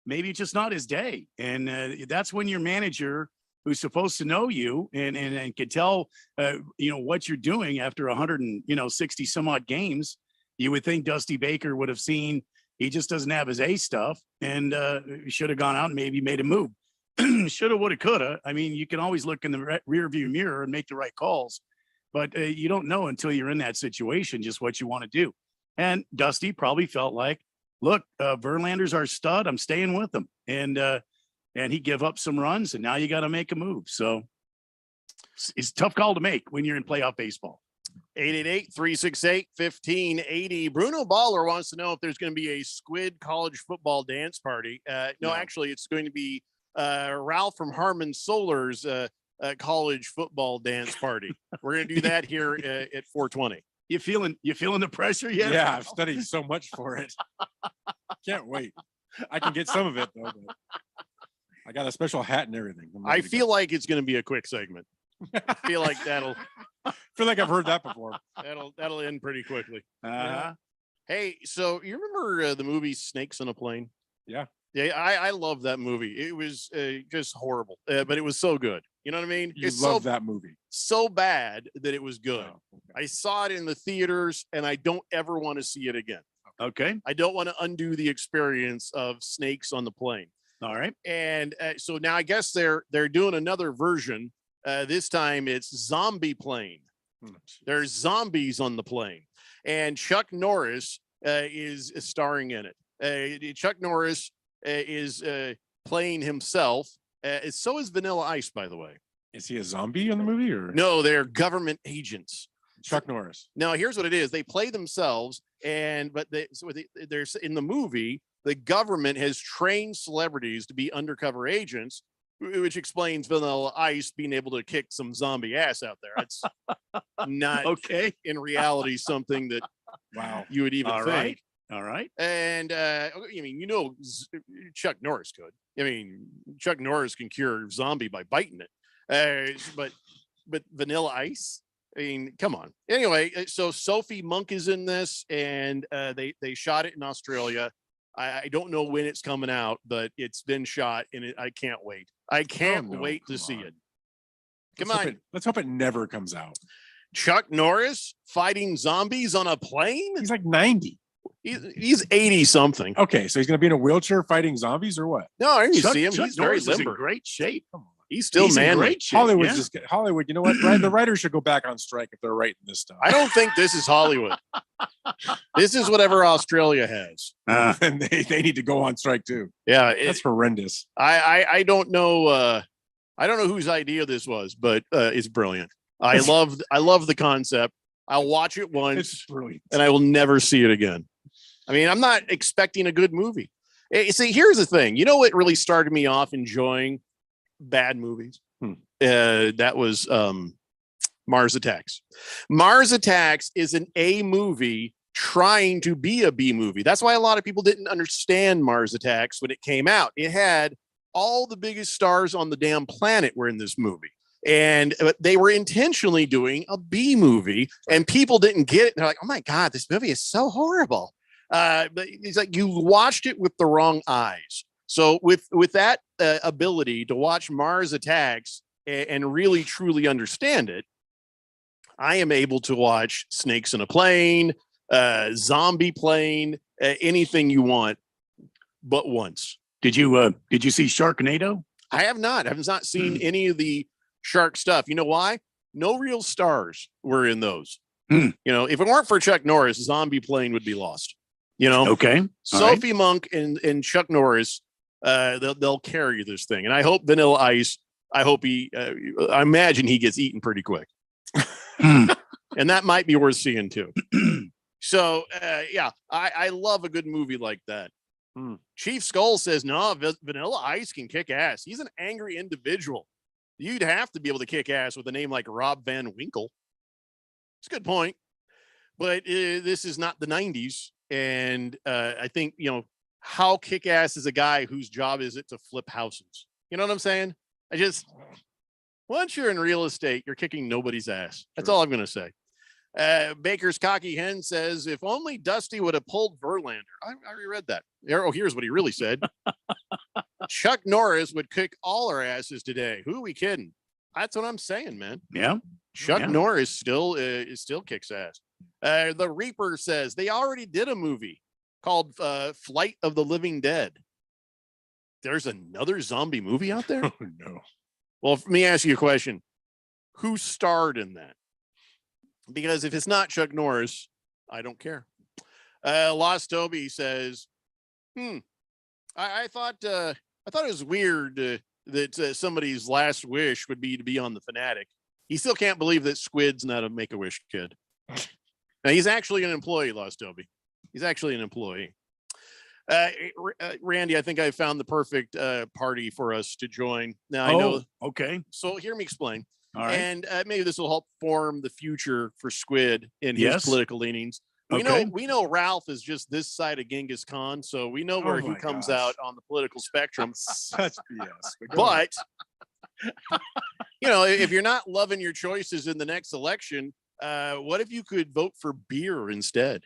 maybe it's just not his day. And that's when your manager, who's supposed to know you and can tell, what you're doing after 160 some odd games, you would think Dusty Baker would have seen he just doesn't have his A stuff and should have gone out and maybe made a move. Shoulda, woulda, coulda. I mean, you can always look in the rear view mirror and make the right calls, but you don't know until you're in that situation just what you want to do. And Dusty probably felt like, look, Verlander's our stud. I'm staying with him. And he give up some runs, and now you got to make a move. So it's a tough call to make when you're in playoff baseball. 888-368-1580. Bruno Baller wants to know if there's going to be a Squid college football dance party. No, actually, it's going to be Ralph from Harmon Solar's college football dance party. We're going to do that here at 420. You feeling the pressure yet? Yeah, I've studied so much for it. Can't wait. I can get some of it though. But I got a special hat and everything. I feel like it's going to be a quick segment. I feel like I feel like I've heard that before. That'll end pretty quickly. Uh-huh. Hey, so you remember the movie Snakes on a Plane? Yeah. Yeah, I love that movie. It was just horrible, but it was so good. You know what I mean? You love that movie. So bad that it was good. Oh, okay. I saw it in the theaters, and I don't ever want to see it again. Okay. I don't want to undo the experience of Snakes on the Plane. All right. And so now I guess they're doing another version. This time it's Zombie Plane. There's zombies on the plane, and Chuck Norris is starring in it. Chuck Norris is playing himself. So is Vanilla Ice, by the way. Is he a zombie in the movie, or no? They're government agents. Chuck Norris. Now, here's what it is: they play themselves, but there's in the movie, the government has trained celebrities to be undercover agents, which explains Vanilla Ice being able to kick some zombie ass out there. It's not okay in reality something that you would even think. All right. And I mean, Chuck Norris could. I mean, Chuck Norris can cure zombie by biting it. But Vanilla Ice, I mean, come on. Anyway, so Sophie Monk is in this, and they shot it in Australia. I don't know when it's coming out, but it's been shot, and I can't wait. I can't wait to see it. Let's hope it never comes out. Chuck Norris fighting zombies on a plane? He's like 90. He's 80 something. Okay, so he's going to be in a wheelchair fighting zombies or what? No, I can Chuck, see him. Chuck He's very Norris is in limber. great shape. He's still in manly. great shape. Hollywood. You know what? The writers should go back on strike if they're writing this stuff. I don't think this is Hollywood. This is whatever Australia has. And they need to go on strike too. Yeah, that's horrendous. I don't know. I don't know whose idea this was, but it's brilliant. I love the concept. I'll watch it once. It's brilliant, and I will never see it again. I mean, I'm not expecting a good movie. See, here's the thing. You know what really started me off enjoying bad movies? That was Mars Attacks. Mars Attacks is an A movie trying to be a B movie. That's why a lot of people didn't understand Mars Attacks when it came out. It had all the biggest stars on the damn planet were in this movie. And they were intentionally doing a B movie, and people didn't get it. They're like, oh my God, this movie is so horrible. But it's like you watched it with the wrong eyes. So with that ability to watch Mars Attacks and really truly understand it, I am able to watch Snakes in a Plane, Zombie Plane, anything you want, but once. Did you see Sharknado? I have not. I have not seen any of the shark stuff. You know why? No real stars were in those. You know, if it weren't for Chuck Norris, Zombie Plane would be lost. You know, Okay. All right. Sophie Monk and Chuck Norris, they'll carry this thing, and I hope Vanilla Ice. I hope I imagine he gets eaten pretty quick, and that might be worth seeing too. So yeah, I love a good movie like that. Chief Skull says no, Vanilla Ice can kick ass. He's an angry individual. You'd have to be able to kick ass with a name like Rob Van Winkle. It's a good point, but this is not the 90s. And I think, how kick ass is a guy whose job is it to flip houses? You know what I'm saying? Once you're in real estate, you're kicking nobody's ass. That's all I'm going to say. Baker's Cocky Hen says, if only Dusty would have pulled Verlander. I reread that. Here's what he really said. Chuck Norris would kick all our asses today. Who are we kidding? That's what I'm saying, man. Yeah. Chuck Norris still kicks ass. The Reaper says they already did a movie called Flight of the Living Dead. There's another zombie movie out there? Oh, no. Well, let me ask you a question. Who starred in that? Because if it's not Chuck Norris, I don't care. Lost Toby says, I thought it was weird that somebody's last wish would be to be on the Fanatic. He still can't believe that Squid's not a Make-A-Wish kid. Now, he's actually an employee, Lost Toby. He's actually an employee. Randy, I think I found the perfect party for us to join. Now, I know. Okay. So hear me explain. All right. And maybe this will help form the future for Squid in his political leanings. We know Ralph is just this side of Genghis Khan, so we know where he comes out on the political spectrum. Such BS. But if you're not loving your choices in the next election, what if you could vote for beer instead?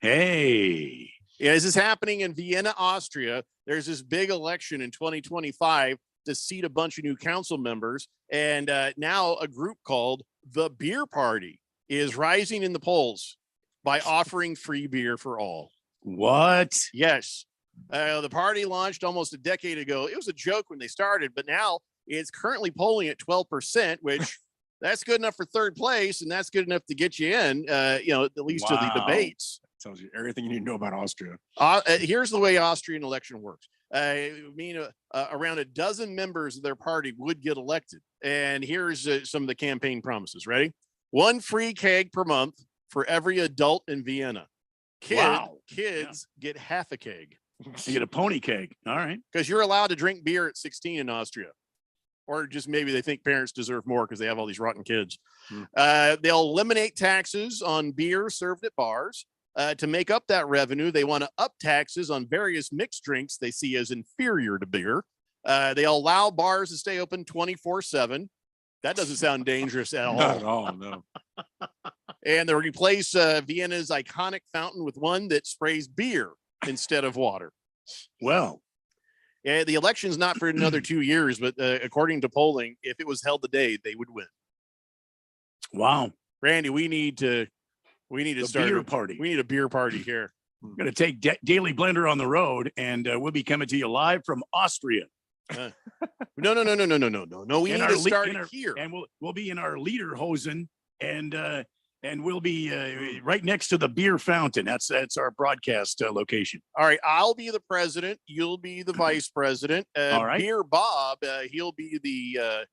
Hey. Yeah, this is happening in Vienna, Austria. There's this big election in 2025 to seat a bunch of new council members. And now a group called the Beer Party is rising in the polls by offering free beer for all. What? Yes. The party launched almost a decade ago. It was a joke when they started, but now it's currently polling at 12%, which that's good enough for third place. And that's good enough to get you in, at least to the debates. Tells you everything you need to know about Austria. Here's the way Austrian election works. Around a dozen members of their party would get elected. And here's some of the campaign promises. Ready? 1 free keg per month for every adult in Vienna. Kids get half a keg. You get a pony keg. All right. Because you're allowed to drink beer at 16 in Austria. Or just maybe they think parents deserve more because they have all these rotten kids. They'll eliminate taxes on beer served at bars. To make up that revenue, they want to up taxes on various mixed drinks they see as inferior to beer. They'll allow bars to stay open 24/7. That doesn't sound dangerous at all. Not at all, no. And they'll replace Vienna's iconic fountain with one that sprays beer instead of water. Well, yeah, the election's not for another 2 years, but according to polling, if it was held today, they would win. Wow. Randy, we need to start beer party. We need a beer party here. We're going to take Daily Blender on the road, and we'll be coming to you live from Austria. No. We need to start here, and we'll be in our lederhosen, and we'll be right next to the beer fountain. That's our broadcast location. All right, I'll be the president. You'll be the vice president. All right, Beer Bob. He'll be the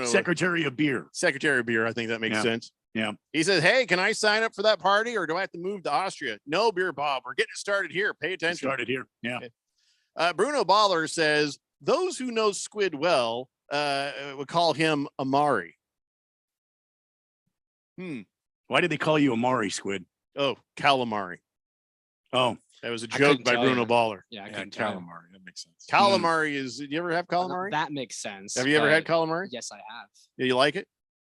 Secretary of Beer. Secretary of Beer. I think that makes sense. Yeah. He says, hey, can I sign up for that party or do I have to move to Austria? No, Beer Bob. We're getting started here. Pay attention. Started here. Yeah. Okay. Bruno Baller says, those who know Squid well would call him Amari. Why did they call you Amari, Squid? Oh, calamari. Oh. That was a joke by Bruno Baller. Yeah, I couldn't calamari. That makes sense. Calamari is, did you ever have calamari? That makes sense. Have you ever had calamari? Yes, I have. Yeah, you like it?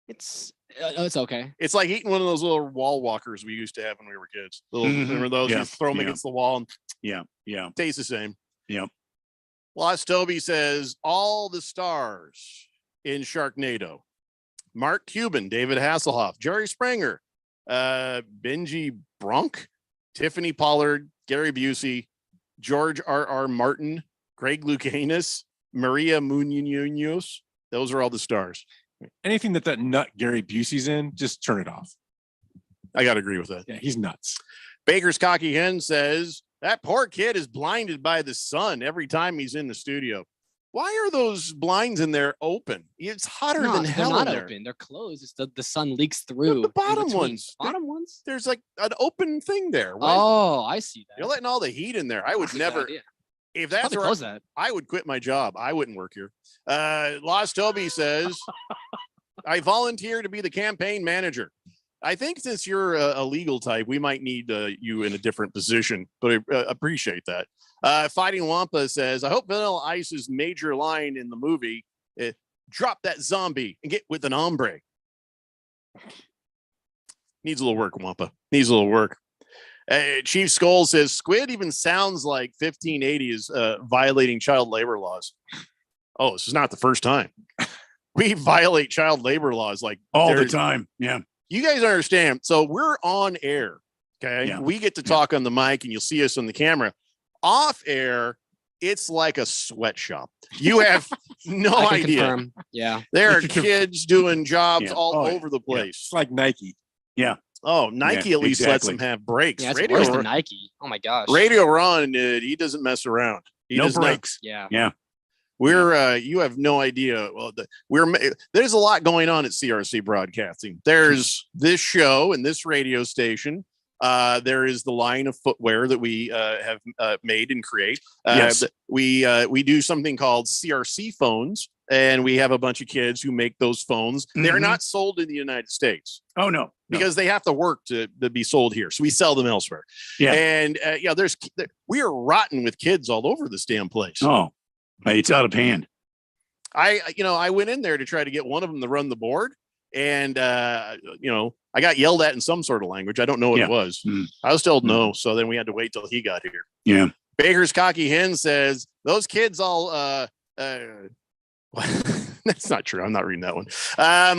It's okay. It's like eating one of those little wall walkers we used to have when we were kids. Remember those? Yeah. You throw them against the wall and yeah. Tastes the same. Yeah. Lost Toby says all the stars in Sharknado. Mark Cuban, David Hasselhoff, Jerry Springer, Benji Bronk, Tiffany Pollard, Gary Busey, George R.R. Martin, Greg Louganis, Maria Munoz. Those are all the stars. Anything that nut Gary Busey's in, just turn it off. I got to agree with that. Yeah, he's nuts. Baker's Cocky Hen says that poor kid is blinded by the sun every time he's in the studio. Why are those blinds in there open? It's hotter than hell they're not in there. open. They're closed. It's the sun leaks through. The bottom ones. Bottom ones? There's like an open thing there. Why- Oh, I see that. You're letting all the heat in there. I would That's a good never. idea. If that's Probably where close that. I would quit my job. I wouldn't work here. Lost Toby says, I volunteer to be the campaign manager. I think since you're a legal type, we might need you in a different position, but I appreciate that. Fighting Wampa says, I hope Vanilla Ice's major line in the movie, drop that zombie and get with an hombre. Needs a little work, Wampa. Needs a little work. Chief Skull says, Squid even sounds like 1580 is violating child labor laws. Oh, this is not the first time. We violate child labor laws like all the time. Yeah. You guys understand. So we're on air. Okay. Yeah. We get to talk on the mic and you'll see us on the camera. Off air, it's like a sweatshop. You have no I can idea. confirm. Yeah. There are kids doing jobs all Oh, over the place. It's like Nike. Yeah. Oh, Nike Yeah, at least lets exactly. them have breaks. Yeah, it's Radio, worse than Nike. Oh my gosh. Radio Ron, he doesn't mess around. He No does not. breaks. Yeah. Yeah. We're you have no idea. Well, there's a lot going on at CRC Broadcasting. There's this show and this radio station. There is the line of footwear that we have made and create. Yes. We do something called CRC phones, and we have a bunch of kids who make those phones. They're Mhm. not sold in the United States Oh, no. because they have to work to be sold here. So we sell them elsewhere. Yeah. And we are rotten with kids all over this damn place. Oh, it's out of hand. I went in there to try to get one of them to run the board, and I got yelled at in some sort of language. I don't know what it was. Mm. I was told no, so then we had to wait till he got here. Yeah. Baker's Cocky Hen says those kids all that's not true. I'm not reading that one.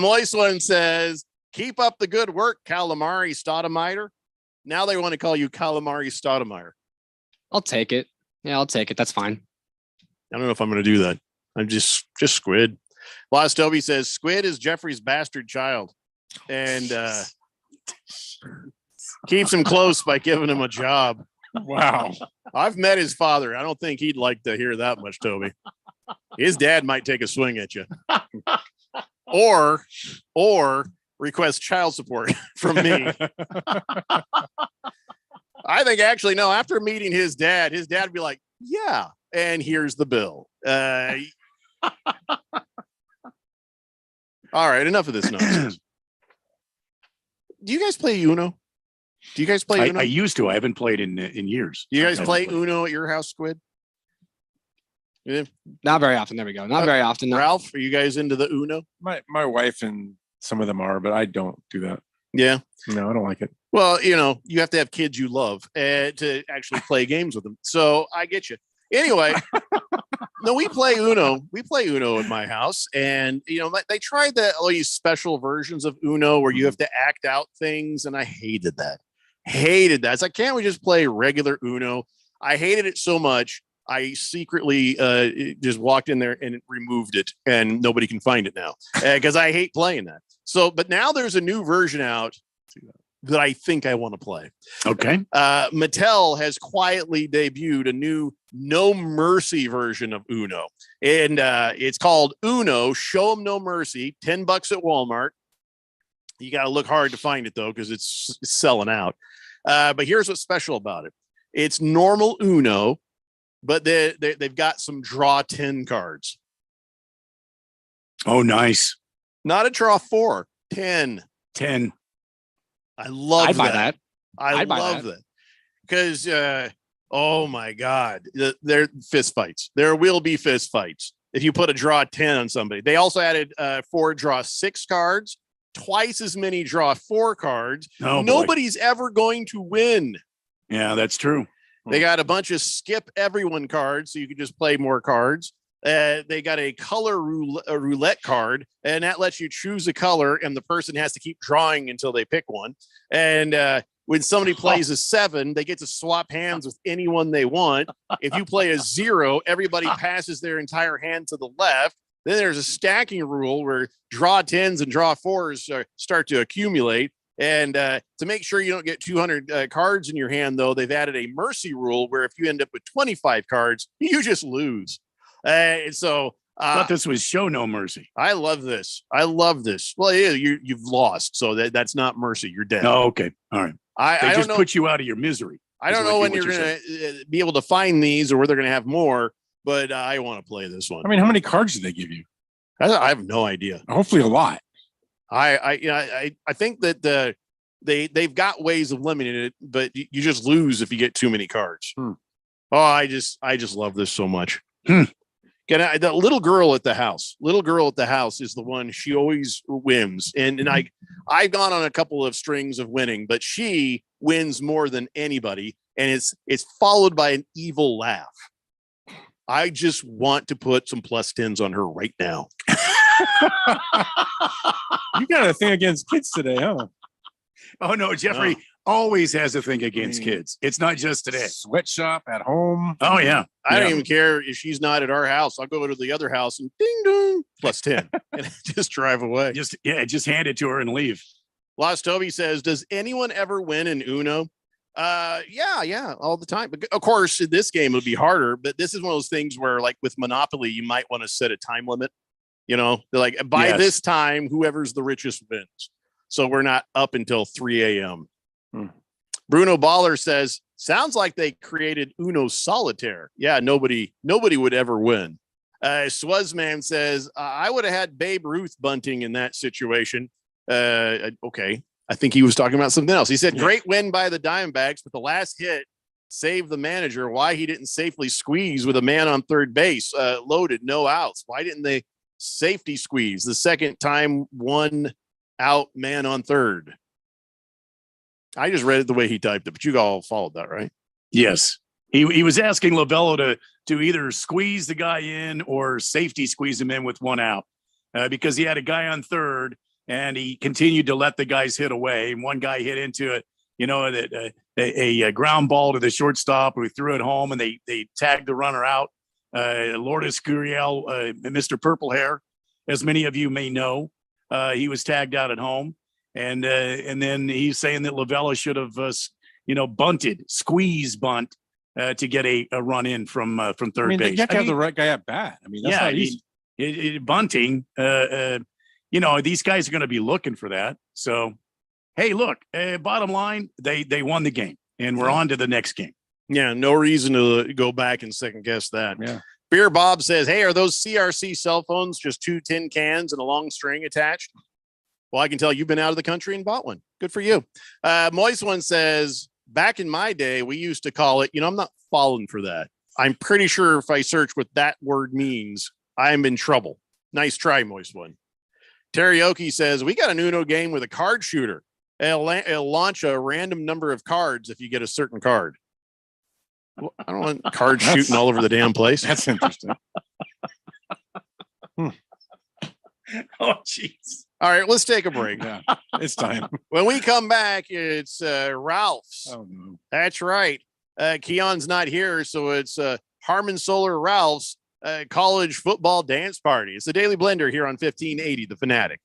Moist One says, keep up the good work, Calamari Stoudemire. Now they want to call you Calamari Stoudemire. I'll take it. Yeah, I'll take it. That's fine. I don't know if I'm going to do that. I'm just Squid. Lost Toby says Squid is Jeffrey's bastard child and keeps him close by giving him a job. Wow. I've met his father. I don't think he'd like to hear that much, Toby. His dad might take a swing at you or request child support from me. I think actually, no, after meeting his dad would be like, yeah, and here's the bill. All right, enough of this nonsense. Do you guys play Uno? Do you guys play Uno? I used to. I haven't played in years. Do you guys play Uno at your house, Squid? Yeah. Not very often. There we go. Not very often. No. Ralph, are you guys into the Uno? My wife and some of them are, but I don't do that. Yeah. No, I don't like it. Well, you have to have kids you love to actually play games with them. So I get you. Anyway, no, we play Uno. We play Uno in my house, and they tried all these special versions of Uno where you have to act out things, and I hated that. It's like, can't we just play regular Uno? I hated it so much. I secretly just walked in there and removed it, and nobody can find it now because I hate playing that. So, but now there's a new version out that I think I want to play. Okay. Mattel has quietly debuted a new No Mercy version of Uno, and it's called Uno Show 'em No Mercy. $10 at Walmart. You got to look hard to find it though, because it's selling out. But here's what's special about it: it's normal Uno, but they've got some draw 10 cards. Oh, nice. Not a draw 4, 10. 10. I love I'd that. buy that. I I'd buy love that. that. Because, oh my God, there fist fights. There will be fist fights if you put a draw 10 on somebody. They also added 4 draw 6 cards, twice as many draw 4 cards. Oh, boy. Nobody's ever going to win. Yeah, that's true. They got a bunch of skip everyone cards, so you can just play more cards. They got a color roulette card, and that lets you choose a color, and the person has to keep drawing until they pick one. And when somebody plays a 7, they get to swap hands with anyone they want. If you play a 0, everybody passes their entire hand to the left. Then there's a stacking rule where draw 10s and draw 4s start to accumulate. And to make sure you don't get 200 cards in your hand, though, they've added a mercy rule where if you end up with 25 cards, you just lose. So thought this was show no mercy. I love this. I love this. Well, yeah, you've lost, so that's not mercy. You're dead. Oh, okay, all right. I just don't know, put you out of your misery. I don't know when you're going to be able to find these or where they're going to have more, but I want to play this one. I mean, how many cards did they give you? I have no idea. Hopefully a lot. I think that they've got ways of limiting it, but you just lose if you get too many cards. Oh, I just love this so much. The little girl at the house is the one. She always wins, and I've gone on a couple of strings of winning, but she wins more than anybody, and it's followed by an evil laugh. I just want to put some +10s on her right now. You got a thing against kids today, huh? Oh no, Jeffrey always has a thing against kids. It's not just today. Sweatshop at home. Oh yeah. I don't even care if she's not at our house. I'll go to the other house and ding dong +10 and just drive away. Just hand it to her and leave. Lost Toby says, does anyone ever win in Uno? Yeah, all the time. But of course, in this game, it would be harder. But this is one of those things where, like with Monopoly, you might want to set a time limit. You know, they're like, by this time, whoever's the richest wins. So we're not up until 3 a.m. Bruno Baller says, sounds like they created Uno Solitaire. Yeah, nobody would ever win. Swazman says, I would have had Babe Ruth bunting in that situation. Okay. I think he was talking about something else. He said, great win by the Diamondbacks, but the last hit saved the manager. Why he didn't safely squeeze with a man on third base, loaded, no outs? Why didn't they safety squeeze the second time, 1 out, man on third? I just read it the way he typed it, but you all followed that, right? Yes. He was asking Lovello to either squeeze the guy in or safety squeeze him in with 1 out because he had a guy on third and he continued to let the guys hit away. And one guy hit into it, a ground ball to the shortstop who threw it home, and they tagged the runner out. Lourdes Gurriel, Mr. Purple Hair, as many of you may know, he was tagged out at home. And then he's saying that Lovello should have, bunted, squeeze bunt to get a run in from third base. You have to have the right guy at bat. I mean, that's not easy. Bunting, these guys are going to be looking for that. So, hey, look, bottom line, they won the game, and we're on to the next game. Yeah, no reason to go back and second guess that. Yeah. Beer Bob says, hey, are those CRC cell phones just 2 tin cans and a long string attached? Well, I can tell you've been out of the country and bought one. Good for you. Moist One says, back in my day, we used to call it, I'm not falling for that. I'm pretty sure if I search what that word means, I'm in trouble. Nice try, Moist One. Teriyaki says, we got an Uno game with a card shooter. It'll launch a random number of cards if you get a certain card. Well, I don't want cards shooting all over the damn place. That's interesting. Oh, jeez. All right, let's take a break. Yeah, it's time. When we come back, it's Ralph's. Oh, no. That's right. Keon's not here, so it's Harmon Solar Ralph's college football dance party. It's the Daily Blender here on 1580, The Fanatic.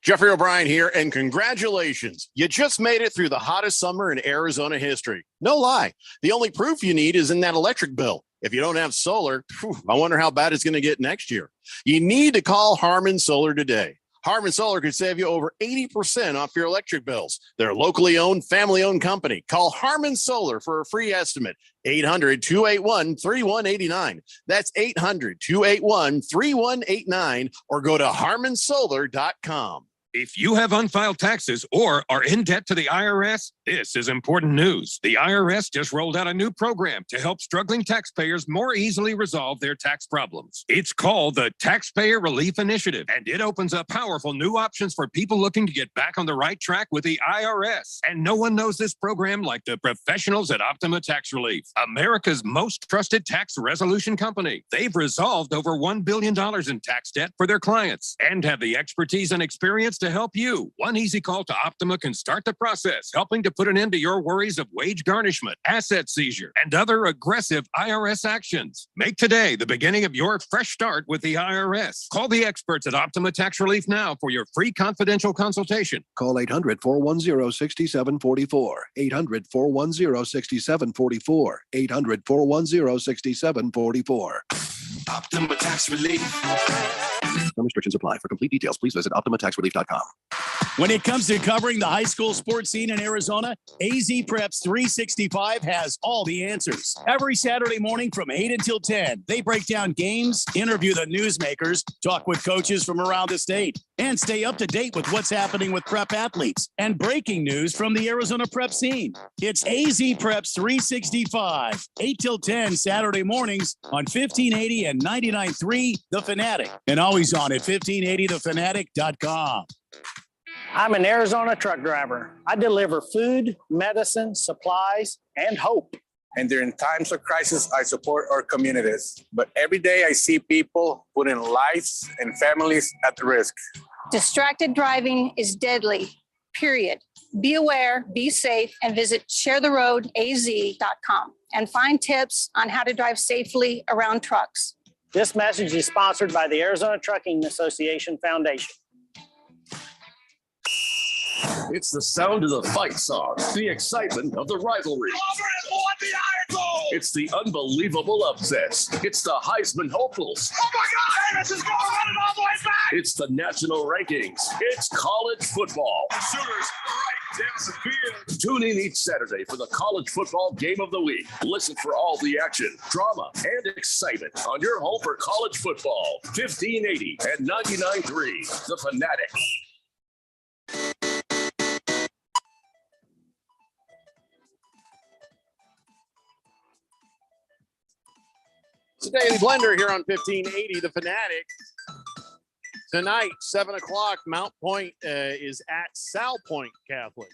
Jeffrey O'Brien here, and congratulations. You just made it through the hottest summer in Arizona history. No lie. The only proof you need is in that electric bill. If you don't have solar, I wonder how bad it's going to get next year. You need to call Harmon Solar today. Harmon Solar could save you over 80% off your electric bills. They're a locally owned, family-owned company. Call Harmon Solar for a free estimate. 800-281-3189. That's 800-281-3189, or go to harmonsolar.com. If you have unfiled taxes or are in debt to the IRS, this is important news. The IRS just rolled out a new program to help struggling taxpayers more easily resolve their tax problems. It's called the Taxpayer Relief Initiative, and it opens up powerful new options for people looking to get back on the right track with the IRS. And no one knows this program like the professionals at Optima Tax Relief, America's most trusted tax resolution company. They've resolved over $1 billion in tax debt for their clients and have the expertise and experience to help you. One easy call to Optima can start the process, helping to put an end to your worries of wage garnishment, asset seizure, and other aggressive IRS actions. Make today the beginning of your fresh start with the IRS. Call the experts at Optima Tax Relief now for your free confidential consultation. Call 800-410-6744. 800-410-6744. 800-410-6744. Optima Tax Relief. Some restrictions apply. For complete details, please visit OptimaTaxRelief.com. When it comes to covering the high school sports scene in Arizona, AZ Preps 365 has all the answers. Every Saturday morning from 8 until 10, they break down games, interview the newsmakers, talk with coaches from around the state, and stay up to date with what's happening with prep athletes and breaking news from the Arizona prep scene. It's AZ Preps 365, 8 till 10 Saturday mornings on 1580 and 99.3 The Fanatic, and always on at 1580thefanatic.com. I'm an Arizona truck driver. I deliver food, medicine, supplies, and hope. And during times of crisis, I support our communities. But every day I see people putting lives and families at risk. Distracted driving is deadly, period. Be aware, be safe, and visit sharetheroadaz.com and find tips on how to drive safely around trucks. This message is sponsored by the Arizona Trucking Association Foundation. It's the sound of the fight song, the excitement of the rivalry. It's the unbelievable upsets. It's the Heisman hopefuls. Oh my God, Davis is going running all the way back. It's the national rankings. It's college football. The Sooners right down the field. Tune in each Saturday for the college football game of the week. Listen for all the action, drama, and excitement on your home for college football. 1580 and 99.3 The Fanatic. It's a Daily Blender here on 1580 The Fanatic. Tonight, 7 o'clock, Mount Point is at Sal Point Catholic.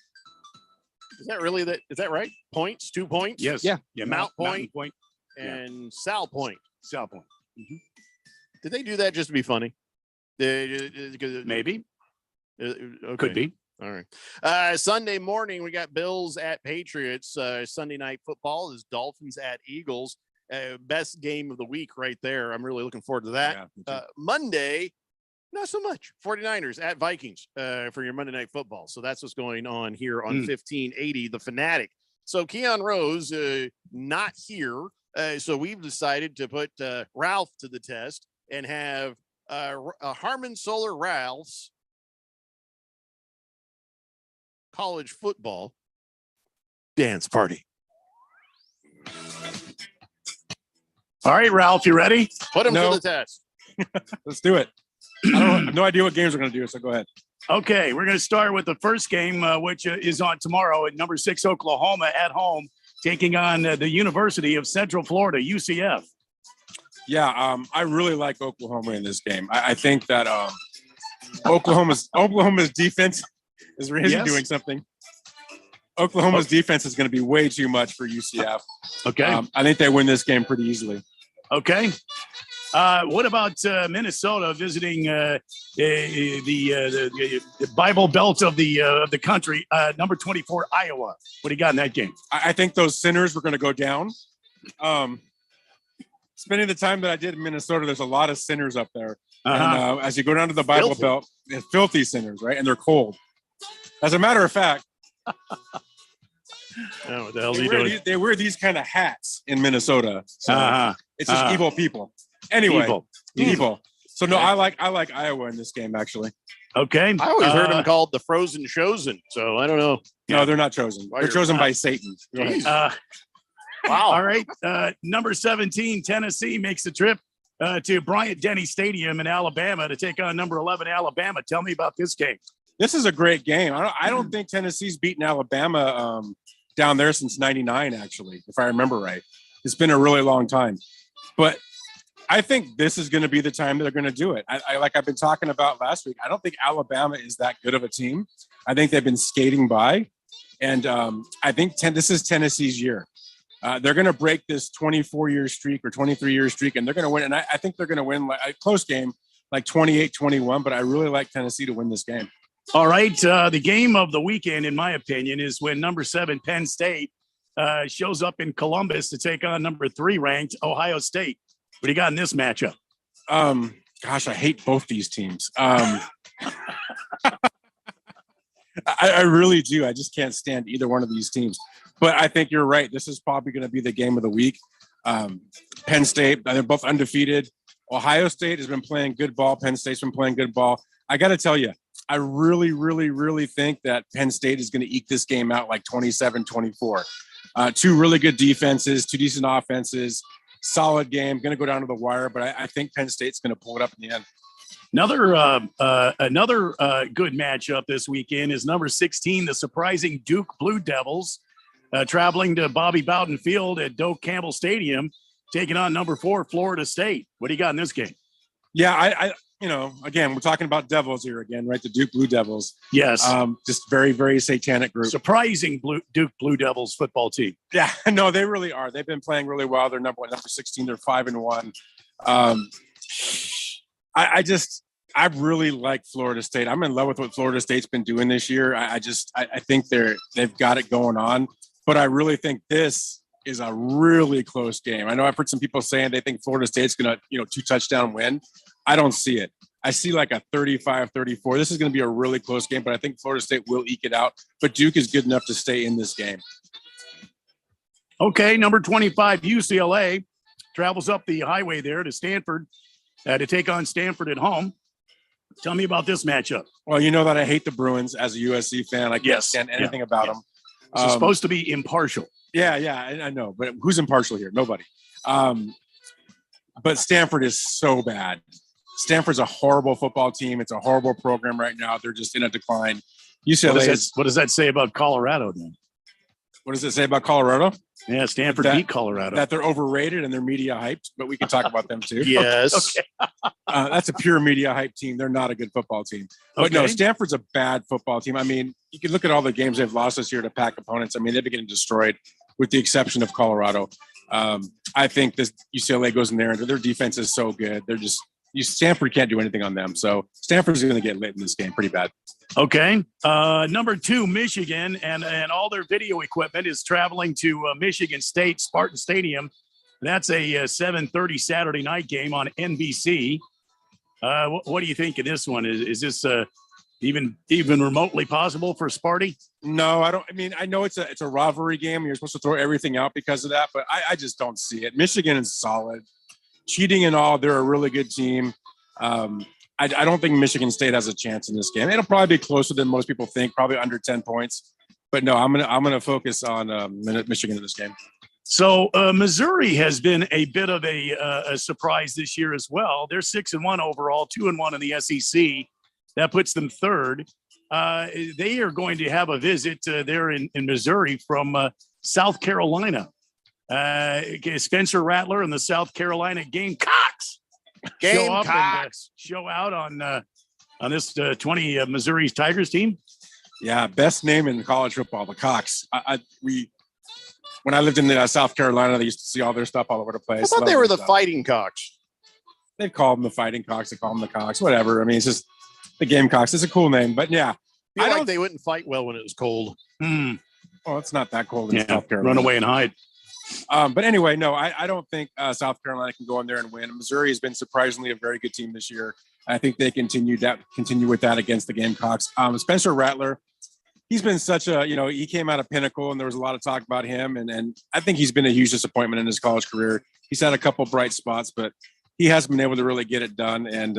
Is that really that? Is that right? Points, 2 points? Yes. Yeah. Mount Point and Sal Point. Sal Point. Did they do that just to be funny? Maybe. Okay. Could be. All right. Sunday morning, we got Bills at Patriots. Sunday night football is Dolphins at Eagles. Best game of the week right there. I'm really looking forward to that. Yeah, Monday, not so much. 49ers at Vikings for your Monday night football. So that's what's going on here on 1580 The Fanatic. So Keon Rose not here. So we've decided to put Ralph to the test and have Harmon Solar Ralph's college football dance party. All right, Ralph, you ready? Put him to the test. Let's do it. I have no idea what games we're going to do, so go ahead. Okay, we're going to start with the first game, which is on tomorrow at number 6 Oklahoma at home, taking on the University of Central Florida, UCF. Yeah, I really like Oklahoma in this game. I think that Oklahoma's defense is really doing something. Oklahoma's defense is going to be way too much for UCF. Okay. I think they win this game pretty easily. Okay. What about Minnesota visiting the Bible Belt of the country, number 24 Iowa? What do you got in that game? I think those sinners were going to go down. Spending the time that I did in Minnesota, there's a lot of sinners up there. And, as you go down to the Bible Belt, it's filthy sinners, right? And they're cold. As a matter of fact, oh, what the hell are you doing? They wear these kind of hats in Minnesota. So it's just evil people. Anyway, evil. So no, I like Iowa in this game actually. Okay. I always heard them called the Frozen Chosen. So I don't know. No, they're not chosen. They're chosen by Satan. Wow. All right. Number 17, Tennessee makes the trip to Bryant-Denny Stadium in Alabama to take on number 11 Alabama. Tell me about this game. This is a great game. I don't think Tennessee's beaten Alabama down there since '99, actually, if I remember right. It's been a really long time. But I think this is going to be the time that they're going to do it. I like I've been talking about last week, I don't think Alabama is that good of a team. I think they've been skating by. And I think this is Tennessee's year. They're going to break this 24-year streak or 23-year streak, and they're going to win. And I think they're going to win a close game, like 28-21. But I really like Tennessee to win this game. All right. The game of the weekend, in my opinion, is when number 7 Penn State shows up in Columbus to take on number 3 ranked Ohio State. What do you got in this matchup? Gosh, I hate both these teams. I really do. I just can't stand either one of these teams. But I think you're right. This is probably going to be the game of the week. Penn State, they're both undefeated. Ohio State has been playing good ball. Penn State's been playing good ball. I got to tell you, I really, really, really think that Penn State is going to eke this game out like 27-24. 2 really good defenses, 2 decent offenses, solid game, going to go down to the wire, but I think Penn State's going to pull it up in the end. Another good matchup this weekend is number 16, the surprising Duke Blue Devils, traveling to Bobby Bowden Field at Doak Campbell Stadium, taking on number 4 Florida State. What do you got in this game? Yeah, I again, we're talking about Devils here again, right? The Duke Blue Devils. Yes. Just very, very satanic group. Surprising Duke Blue Devils football team. Yeah, no, they really are. They've been playing really well. They're number 16. They're 5-1. I really like Florida State. I'm in love with what Florida State's been doing this year. I think they've got it going on, but I really think this is a really close game. I know I've heard some people saying they think Florida State's going to, 2-touchdown win. I don't see it. I see like a 35-34. This is going to be a really close game, but I think Florida State will eke it out. But Duke is good enough to stay in this game. Okay, number 25 UCLA travels up the highway there to Stanford to take on Stanford at home. Tell me about this matchup. Well, you know that I hate the Bruins as a USC fan. I can't stand anything about them. It's supposed to be impartial. Yeah, I know. But who's impartial here? Nobody. But Stanford is so bad. Stanford's a horrible football team. It's a horrible program right now. They're just in a decline. UCLA what does that say about Colorado then? What does it say about Colorado? Yeah, Stanford beat Colorado. That they're overrated and they're media hyped, but we can talk about them too. Yes. Okay. That's a pure media hype team. They're not a good football team. But no, Stanford's a bad football team. I mean, you can look at all the games they've lost this year to Pac opponents. I mean, they've been getting destroyed with the exception of Colorado. I think this UCLA goes in there and their defense is so good. They're just Stanford can't do anything on them. So Stanford's going to get lit in this game pretty bad. Okay. Number 2, Michigan, and all their video equipment is traveling to Michigan State, Spartan Stadium. That's a 7:30 Saturday night game on NBC. What do you think of this one? Is this even remotely possible for Sparty? No, I don't. I mean, I know it's a rivalry game. You're supposed to throw everything out because of that, but I just don't see it. Michigan is solid. Cheating and all, they're a really good team. I don't think Michigan State has a chance in this game. It'll probably be closer than most people think, probably under 10 points. But no, I'm gonna focus on Michigan in this game. So Missouri has been a bit of a surprise this year as well. They're 6-1 overall, 2-1 in the SEC. That puts them 3rd. They are going to have a visit there in Missouri from South Carolina. Spencer Rattler and the South Carolina Gamecocks show out on this 20 Missouri's Tigers team. Yeah, best name in college football, the Cocks. When I lived in South Carolina, they used to see all their stuff all over the place. I thought they were the Fighting Cocks. They call them the Fighting Cocks. They call them the Cocks. Whatever. I mean, it's just the Gamecocks. It's a cool name, but yeah, I don't. They wouldn't fight well when it was cold. Well, it's not that cold in South Carolina. Run away and hide. But anyway, no, I don't think South Carolina can go in there and win. Missouri has been surprisingly a very good team this year. I think they continue with that against the Gamecocks. Spencer Rattler, he's been such a, he came out of Pinnacle and there was a lot of talk about him. And I think he's been a huge disappointment in his college career. He's had a couple bright spots, but he hasn't been able to really get it done. And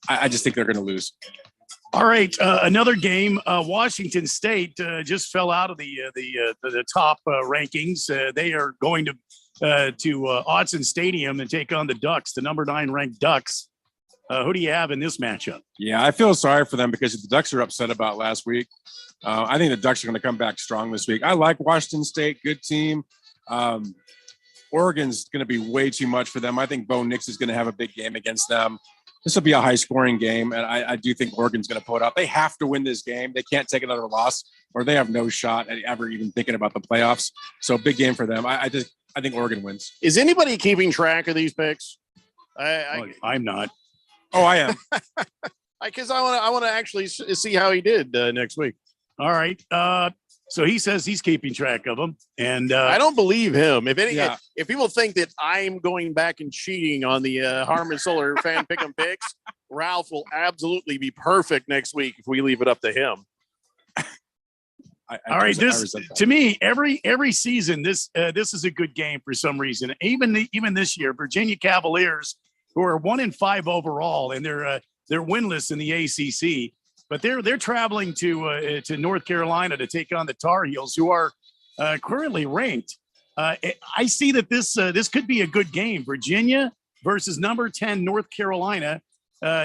I just think they're going to lose. All right, another game. Washington State just fell out of the top rankings. They are going to Autzen Stadium and take on the Ducks, the number 9 ranked Ducks. Who do you have in this matchup? Yeah, I feel sorry for them because the Ducks are upset about last week. I think the Ducks are going to come back strong this week. I like Washington State, good team. Oregon's going to be way too much for them. I think Bo Nix is going to have a big game against them. This will be a high-scoring game, and I do think Oregon's going to pull it out. They have to win this game. They can't take another loss, or they have no shot at ever even thinking about the playoffs. So, big game for them. I think Oregon wins. Is anybody keeping track of these picks? I'm not. Oh, I am. Because I want to actually see how he did next week. All right. So he says he's keeping track of them, and I don't believe him. If people think that I'm going back and cheating on the Harmon Solar fan pick'em picks, Ralph will absolutely be perfect next week if we leave it up to him. All right, to me, every season, this is a good game for some reason. Even this year, Virginia Cavaliers, who are 1-5 overall, and they're winless in the ACC, but they're traveling to North Carolina to take on the Tar Heels, who are currently ranked. I see that this could be a good game. Virginia versus number 10 North Carolina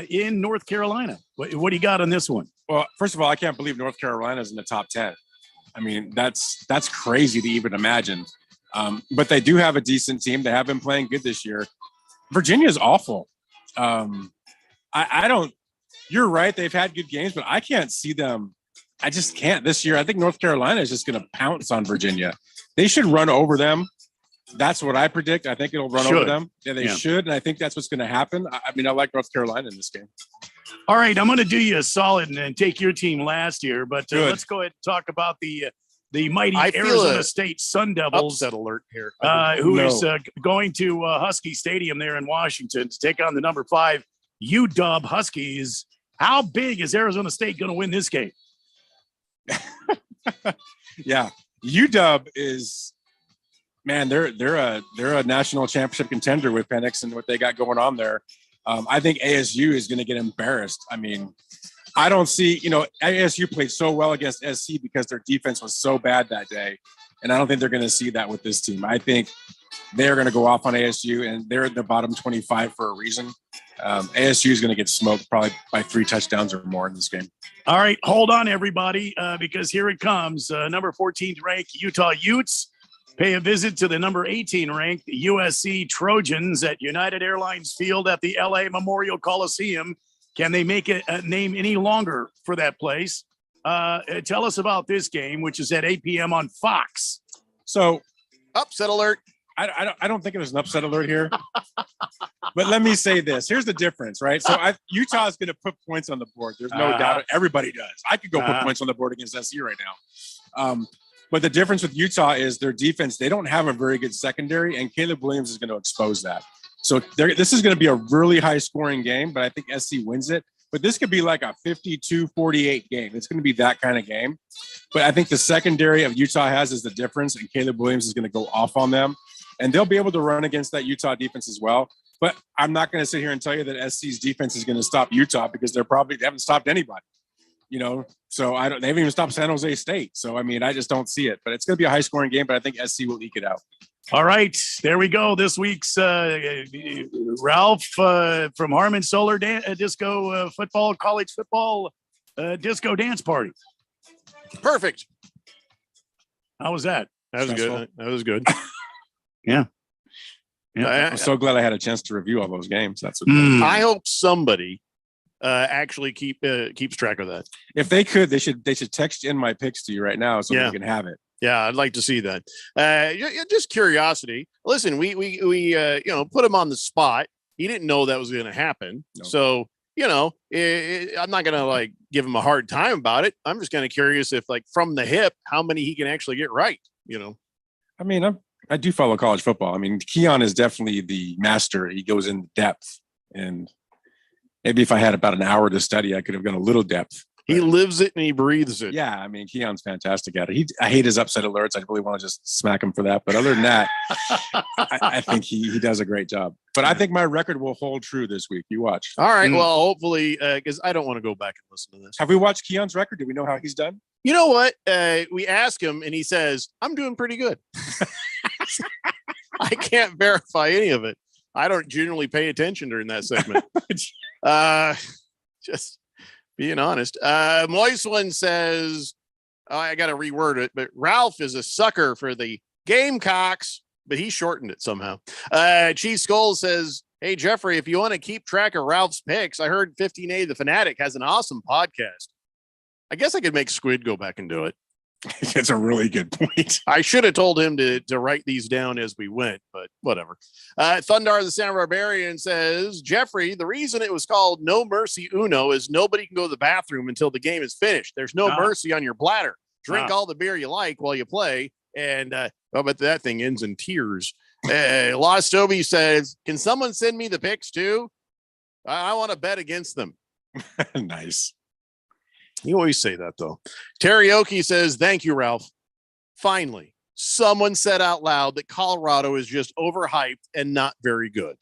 in North Carolina. What do you got on this one? Well, first of all, I can't believe North Carolina's in the top 10. I mean, that's crazy to even imagine. But they do have a decent team. They have been playing good this year. Virginia is awful. I don't. You're right. They've had good games, but I can't see them. I just can't this year. I think North Carolina is just going to pounce on Virginia. They should run over them. That's what I predict. I think it'll run over them. Yeah, they should. And I think that's what's going to happen. I mean, I like North Carolina in this game. All right. I'm going to do you a solid and take your team last year, but let's go ahead and talk about the mighty Arizona State Sun Devils. Upset alert here. Who is going to Husky Stadium there in Washington to take on the number 5 UW Huskies. How big is Arizona State going to win this game? Yeah, UW is, man, they're a national championship contender with Penix and what they got going on there. I think ASU is going to get embarrassed. I mean, I don't see, ASU played so well against SC because their defense was so bad that day, and I don't think they're going to see that with this team. I think they're going to go off on ASU, and they're at the bottom 25 for a reason. ASU is going to get smoked probably by 3 touchdowns or more in this game. All right, hold on, everybody, because here it comes. Number 14 ranked Utah Utes pay a visit to the number 18 ranked USC Trojans at United Airlines Field at the LA Memorial Coliseum. Can they make a name any longer for that place? Tell us about this game, which is at 8 p.m. on Fox. So, upset alert. I don't think it was an upset alert here. But let me say this. Here's the difference, right? So Utah is going to put points on the board. There's no doubt. Everybody does. I could go put points on the board against SC right now. But the difference with Utah is their defense. They don't have a very good secondary, and Caleb Williams is going to expose that. So this is going to be a really high-scoring game, but I think SC wins it. But this could be like a 52-48 game. It's going to be that kind of game. But I think the secondary of Utah is the difference, and Caleb Williams is going to go off on them. And they'll be able to run against that Utah defense as well. But I'm not going to sit here and tell you that SC's defense is going to stop Utah because they haven't stopped anybody. So they haven't even stopped San Jose State. So, I mean, I just don't see it. But it's going to be a high-scoring game, but I think SC will eke it out. All right, there we go. This week's Ralph from Harmon Solar Disco Football, College Football Disco Dance Party. Perfect. How was that? That was good. That was good. Yeah. I'm so glad I had a chance to review all those games. That's what I hope somebody actually keeps track of that. If they could, they should text in my picks to you right now so we can have it. Yeah, I'd like to see that. Just curiosity. Listen, we put him on the spot. He didn't know that was going to happen. No. So, I'm not going to give him a hard time about it. I'm just kind of curious if from the hip, how many he can actually get right, I mean, I do follow college football. I mean, Keon is definitely the master. He goes in depth, and maybe if I had about an hour to study, I could have gone a little depth. He lives it and he breathes it. Yeah, I mean, Keon's fantastic at it. I hate his upset alerts. I really want to just smack him for that. But other than that, I think he does a great job. But I think my record will hold true this week. You watch. All right. Well, hopefully, because I don't want to go back and listen to this. Have we watched Keon's record? Do we know how he's done? You know what? We ask him, and he says, "I'm doing pretty good." I can't verify any of it. I don't generally pay attention during that segment. Just being honest. Moist One says, I got to reword it, but Ralph is a sucker for the Gamecocks, but he shortened it somehow. Chief Skull says, hey, Jeffrey, if you want to keep track of Ralph's picks, I heard 15A The Fanatic has an awesome podcast. I guess I could make Squid go back and do it. It's a really good point. I should have told him to write these down as we went, but whatever. Thundar the Santa Barbarian says, Jeffrey, the reason it was called No Mercy Uno is nobody can go to the bathroom until the game is finished. There's no mercy on your bladder. Drink all the beer you like while you play. And but that thing ends in tears. Lost Toby says, can someone send me the picks too? I want to bet against them. Nice. You always say that, though. Teriyaki says, thank you, Ralph. Finally, someone said out loud that Colorado is just overhyped and not very good.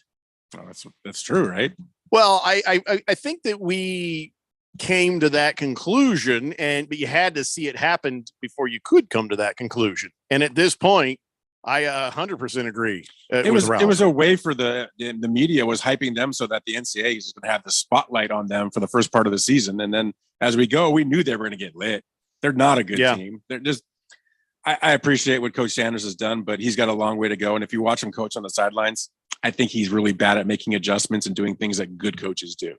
Oh, that's true, right? Well, I think that we came to that conclusion, but you had to see it happen before you could come to that conclusion. And at this point, I 100% agree. It was a way for the media was hyping them so that the NCAA is going to have the spotlight on them for the first part of the season, and then as we go, we knew they were going to get lit. They're not a good team. They're just. I appreciate what Coach Sanders has done, but he's got a long way to go. And if you watch him coach on the sidelines, I think he's really bad at making adjustments and doing things that good coaches do.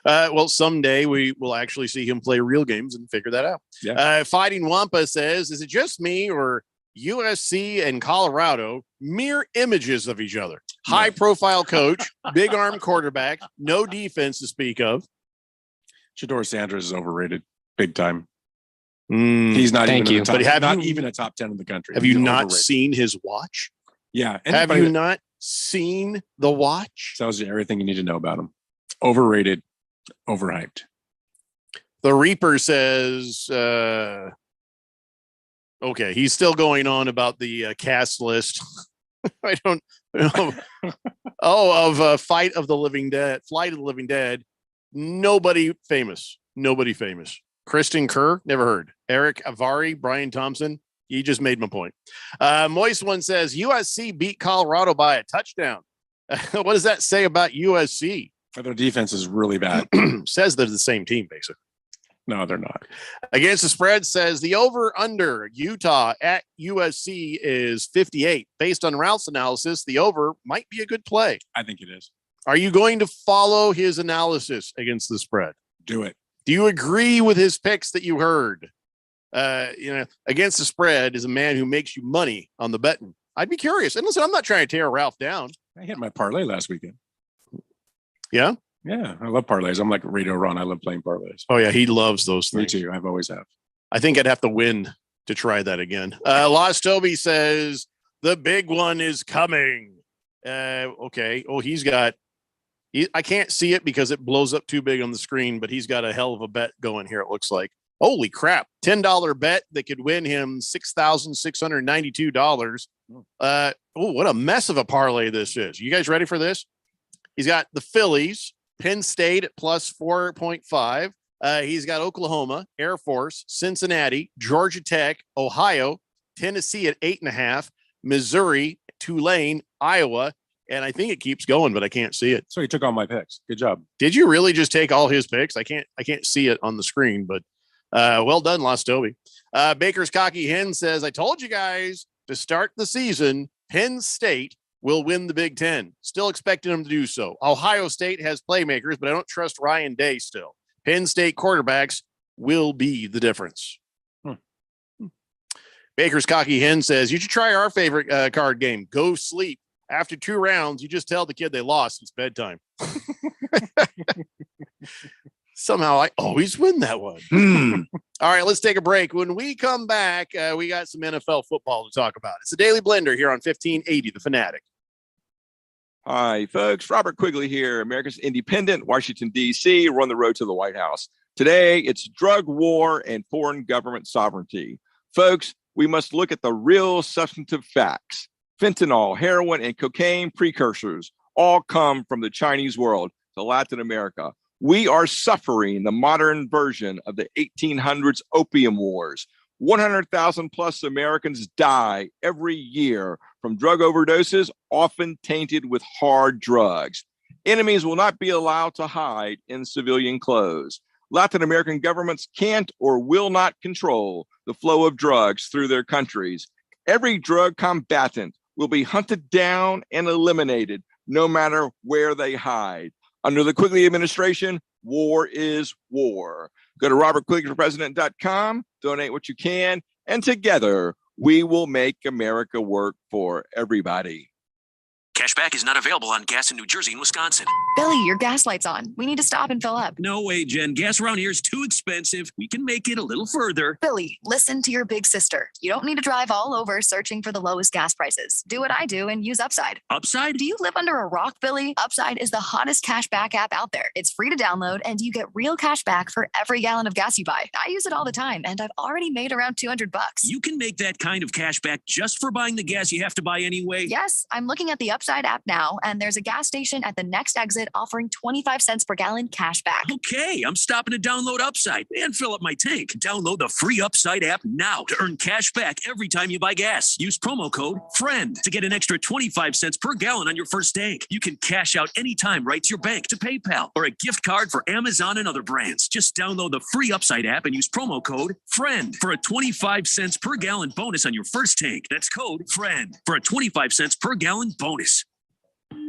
Well, someday we will actually see him play real games and figure that out. Yeah. Fighting Wampa says, is it just me or USC and Colorado mirror images of each other? High profile coach, big arm quarterback, no defense to speak of. Shedeur Sanders is overrated big time. He's not even a top 10 in the country. Have you not seen his watch? Yeah. Have you not seen the watch? Tells you everything you need to know about him. Overrated, overhyped. The Reaper says, okay, he's still going on about the cast list. I don't know. Flight of the Living Dead. Nobody famous. Kristen Kerr, never heard. Eric Avari, Brian Thompson. You just made my point. Moist One says USC beat Colorado by a touchdown. What does that say about USC? Their defense is really bad. Says they're the same team, basically. No, they're not. Against the spread says the over-under Utah at USC is 58. Based on Ralph's analysis, the over might be a good play. I think it is. Are you going to follow his analysis against the spread? Do it. Do you agree with his picks that you heard? Against the spread is a man who makes you money on the betting. I'd be curious. And listen, I'm not trying to tear Ralph down. I hit my parlay last weekend. Yeah? Yeah, I love parlays. I'm like Radio Ron. I love playing parlays. Oh, yeah, he loves those things. Me too. I've always have. I think I'd have to win to try that again. Lost Toby says, the big one is coming. Okay. Oh, I can't see it because it blows up too big on the screen, but he's got a hell of a bet going here, it looks like. Holy crap. $10 bet that could win him $6,692. What a mess of a parlay this is. You guys ready for this? He's got the Phillies, Penn State at plus 4.5. He's got Oklahoma, Air Force, Cincinnati, Georgia Tech, Ohio, Tennessee at 8.5, Missouri, Tulane, Iowa. And I think it keeps going, but I can't see it. So he took all my picks. Good job. Did you really just take all his picks? I can't see it on the screen, but well done, Lost Toby. Baker's Cocky Hen says, I told you guys to start the season, Penn State will win the Big Ten. Still expecting them to do so. Ohio State has playmakers, but I don't trust Ryan Day still. Penn State quarterbacks will be the difference. Baker's Cocky Hen says, you should try our favorite card game, Go Sleep. After 2 rounds, you just tell the kid they lost. It's bedtime. Somehow I always win that one. All right, let's take a break. When we come back, we got some NFL football to talk about. It's the Daily Blender here on 1580 The Fanatic. Hi, folks. Robert Quigley here, America's Independent, Washington, D.C. We're on the road to the White House. Today, it's drug war and foreign government sovereignty. Folks, we must look at the real substantive facts. Fentanyl, heroin, and cocaine precursors all come from the Chinese world to Latin America. We are suffering the modern version of the 1800s opium wars. 100,000 plus Americans die every year from drug overdoses, often tainted with hard drugs. Enemies will not be allowed to hide in civilian clothes. Latin American governments can't or will not control the flow of drugs through their countries. Every drug combatant will be hunted down and eliminated, no matter where they hide. Under the Quigley administration, War is war. Go to robertquigleyforpresident.com, donate what you can, and together we will make America work for everybody. Cashback is not available on gas in New Jersey and Wisconsin. Billy, your gas light's on. We need to stop and fill up. No way, Jen. Gas around here is too expensive. We can make it a little further. Billy, listen to your big sister. You don't need to drive all over searching for the lowest gas prices. Do what I do and use Upside. Upside? Do you live under a rock, Billy? Upside is the hottest cashback app out there. It's free to download and you get real cash back for every gallon of gas you buy. I use it all the time and I've already made around $200. You can make that kind of cash back just for buying the gas you have to buy anyway. Yes, I'm looking at the Upside app now, and there's a gas station at the next exit offering 25 cents per gallon cash back. Okay, I'm stopping to download Upside and fill up my tank. Download the free Upside app now to earn cash back every time you buy gas. Use promo code FRIEND to get an extra 25 cents per gallon on your first tank. You can cash out anytime right to your bank, to PayPal, or a gift card for Amazon and other brands. Just download the free Upside app and use promo code FRIEND for a 25 cents per gallon bonus on your first tank. That's code FRIEND for a 25 cents per gallon bonus.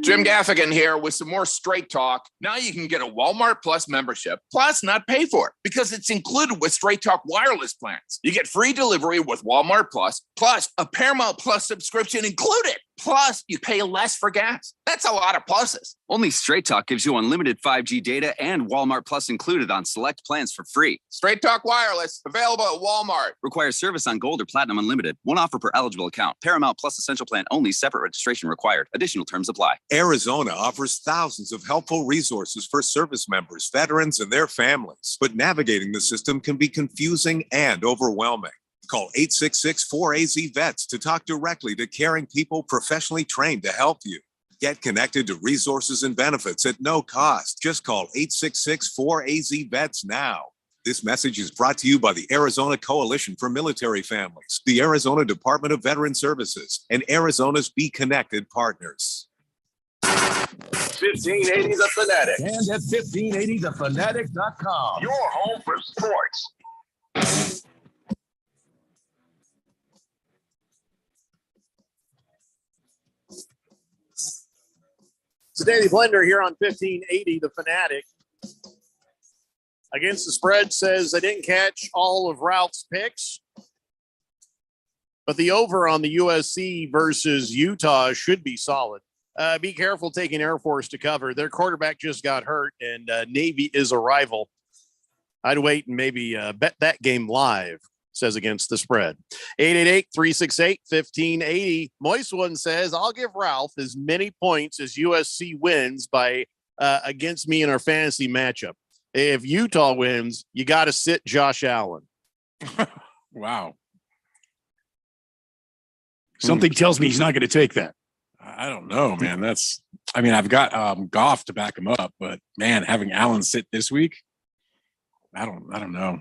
Jim Gaffigan here with some more Straight Talk. Now you can get a Walmart Plus membership, plus not pay for it because it's included with Straight Talk wireless plans. You get free delivery with Walmart Plus, plus a Paramount Plus subscription included. Plus, you pay less for gas. That's a lot of pluses. Only Straight Talk gives you unlimited 5G data and Walmart Plus included on select plans for free. Straight Talk Wireless, available at Walmart. Requires service on Gold or Platinum Unlimited. One offer per eligible account. Paramount Plus Essential Plan only. Separate registration required. Additional terms apply. Arizona offers thousands of helpful resources for service members, veterans, and their families. But navigating the system can be confusing and overwhelming. Call 866-4AZ-VETS to talk directly to caring people professionally trained to help you. Get connected to resources and benefits at no cost. Just call 866-4AZ-VETS now. This message is brought to you by the Arizona Coalition for Military Families, the Arizona Department of Veteran Services, and Arizona's Be Connected partners. 1580 The Fanatic. And at 1580thefanatic.com. Your home for sports. It's the Daily Blender here on 1580 The Fanatic. Against the Spread says I didn't catch all of Ralph's picks, but the over on the USC versus Utah should be solid. Be careful taking Air Force to cover. Their quarterback just got hurt, and Navy is a rival. I'd wait and maybe bet that game live, says Against the Spread. 888-368-1580. Moist One says, I'll give Ralph as many points as USC wins by against me in our fantasy matchup. If Utah wins, you got to sit Josh Allen. Wow. Something tells me he's not going to take that. I don't know, man. I've got Goff to back him up, but man, having Allen sit this week, I don't know.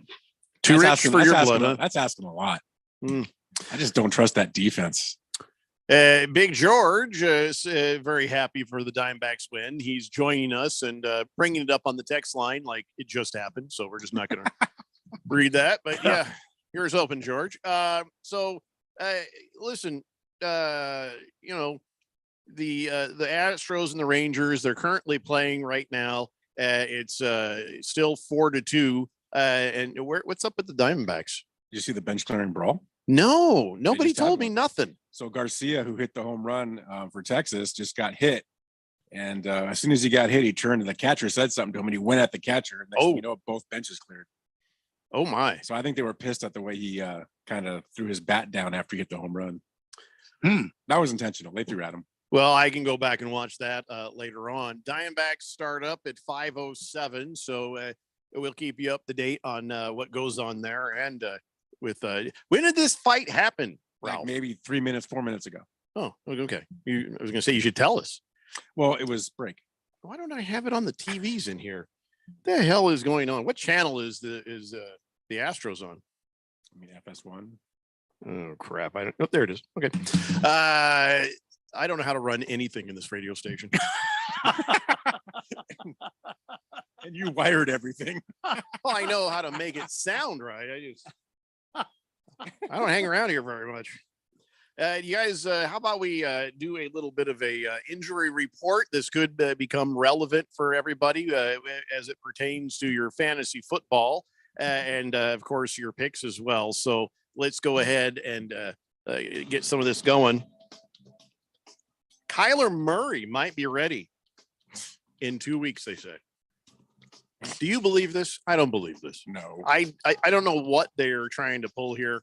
Too rich for your blood, huh? That's asking a lot. I just don't trust that defense. Big George is very happy for the Diamondbacks win. He's joining us and bringing it up on the text line like it just happened. So we're just not going to read that. But yeah, here's open, George. Listen, the Astros and the Rangers, they're currently playing right now. It's still 4-2. And what's up with the Diamondbacks? Did you see the bench clearing brawl? No, nobody told me nothing. So Garcia, who hit the home run for Texas, just got hit. And as soon as he got hit, he turned to the catcher, said something to him, and he went at the catcher. And next thing you know, both benches cleared. Oh, my. So I think they were pissed at the way he kind of threw his bat down after he hit the home run. That was intentional. They threw at him. Well, I can go back and watch that later on. Diamondbacks start up at 5:07. So we'll keep you up to date on what goes on there. And with when did this fight happen? Like maybe 4 minutes ago. Oh, okay. I was going to say you should tell us. Well, it was break. Why don't I have it on the TVs in here? What the hell is going on? What channel is the Astros on? I mean, FS1. Oh crap! I don't. Oh, there it is. Okay. I don't know how to run anything in this radio station. And you wired everything. Well, I know how to make it sound right. I don't hang around here very much. You guys, how about we do a little bit of a injury report? This could become relevant for everybody as it pertains to your fantasy football and, of course, your picks as well. So let's go ahead and get some of this going. Kyler Murray might be ready in 2 weeks, they say. Do you believe this? I don't believe this. No. I don't know what they're trying to pull here.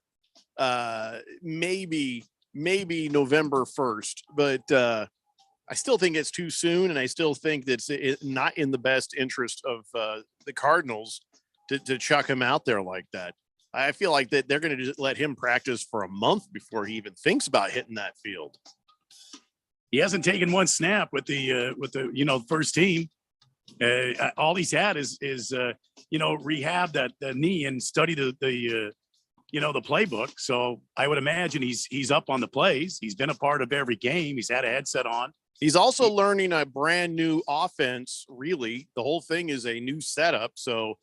Maybe November 1st, but I still think it's too soon, and I still think that's not in the best interest of the Cardinals to chuck him out there like that. I feel like that they're going to just let him practice for a month before he even thinks about hitting that field. He hasn't taken one snap with the first team. All he's had is rehab that knee and study the playbook. So I would imagine he's up on the plays. He's been a part of every game. He's had a headset on. He's also learning a brand new offense. Really, the whole thing is a new setup. So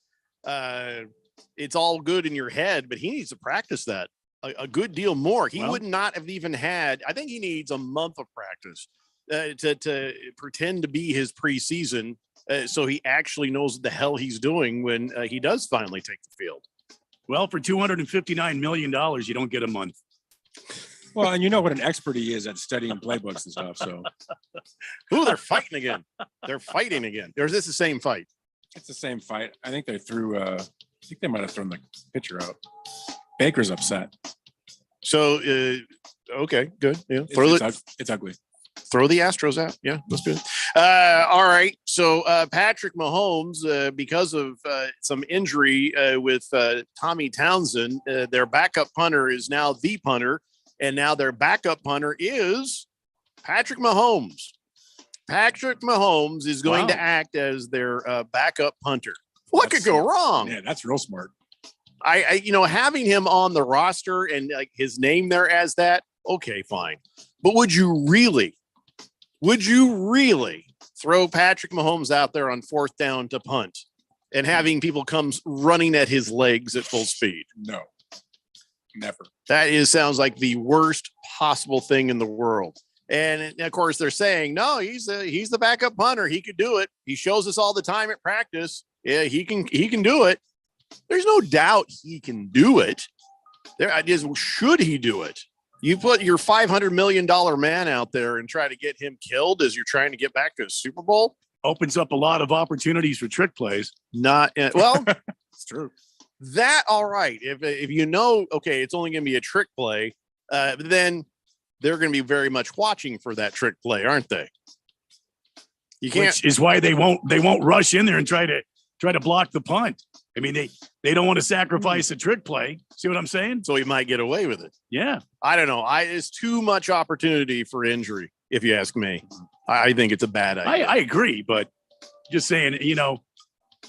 it's all good in your head, but he needs to practice that a good deal more. He would not have even had. I think he needs a month of practice to pretend to be his preseason, so he actually knows what the hell he's doing when he does finally take the field. Well, for $259 million, you don't get a month. Well, and you know what an expert he is at studying playbooks and stuff. So, ooh, they're fighting again. They're fighting again. Or is this the same fight? It's the same fight. I think they threw. I think they might have thrown the pitcher out. Baker's upset. So, okay, good. Yeah, it's ugly. Throw the Astros out. Yeah, that's good. All right. So Patrick Mahomes, because of some injury with Tommy Townsend, their backup punter is now the punter, and now their backup punter is Patrick Mahomes. Patrick Mahomes is going to act as their backup punter. What could go wrong? Yeah, that's real smart. I having him on the roster and like his name there as that, okay, fine. But would you really throw Patrick Mahomes out there on 4th down to punt and having people come running at his legs at full speed? No, never. That sounds like the worst possible thing in the world. And of course they're saying, no, he's the backup punter. He could do it. He shows us all the time at practice. Yeah, he can do it. There's no doubt he can do it. There is, should he do it? You put your $500 million man out there and try to get him killed as you're trying to get back to a Super Bowl. Opens up a lot of opportunities for trick plays. Well, it's true. That all right. If you know, okay, it's only going to be a trick play, then they're going to be very much watching for that trick play, aren't they? You can't. Which is why they won't rush in there and try to block the punt. I mean, they don't want to sacrifice a trick play. See what I'm saying? So he might get away with it. Yeah. I don't know. It's too much opportunity for injury, if you ask me. I think it's a bad idea. I agree, but just saying,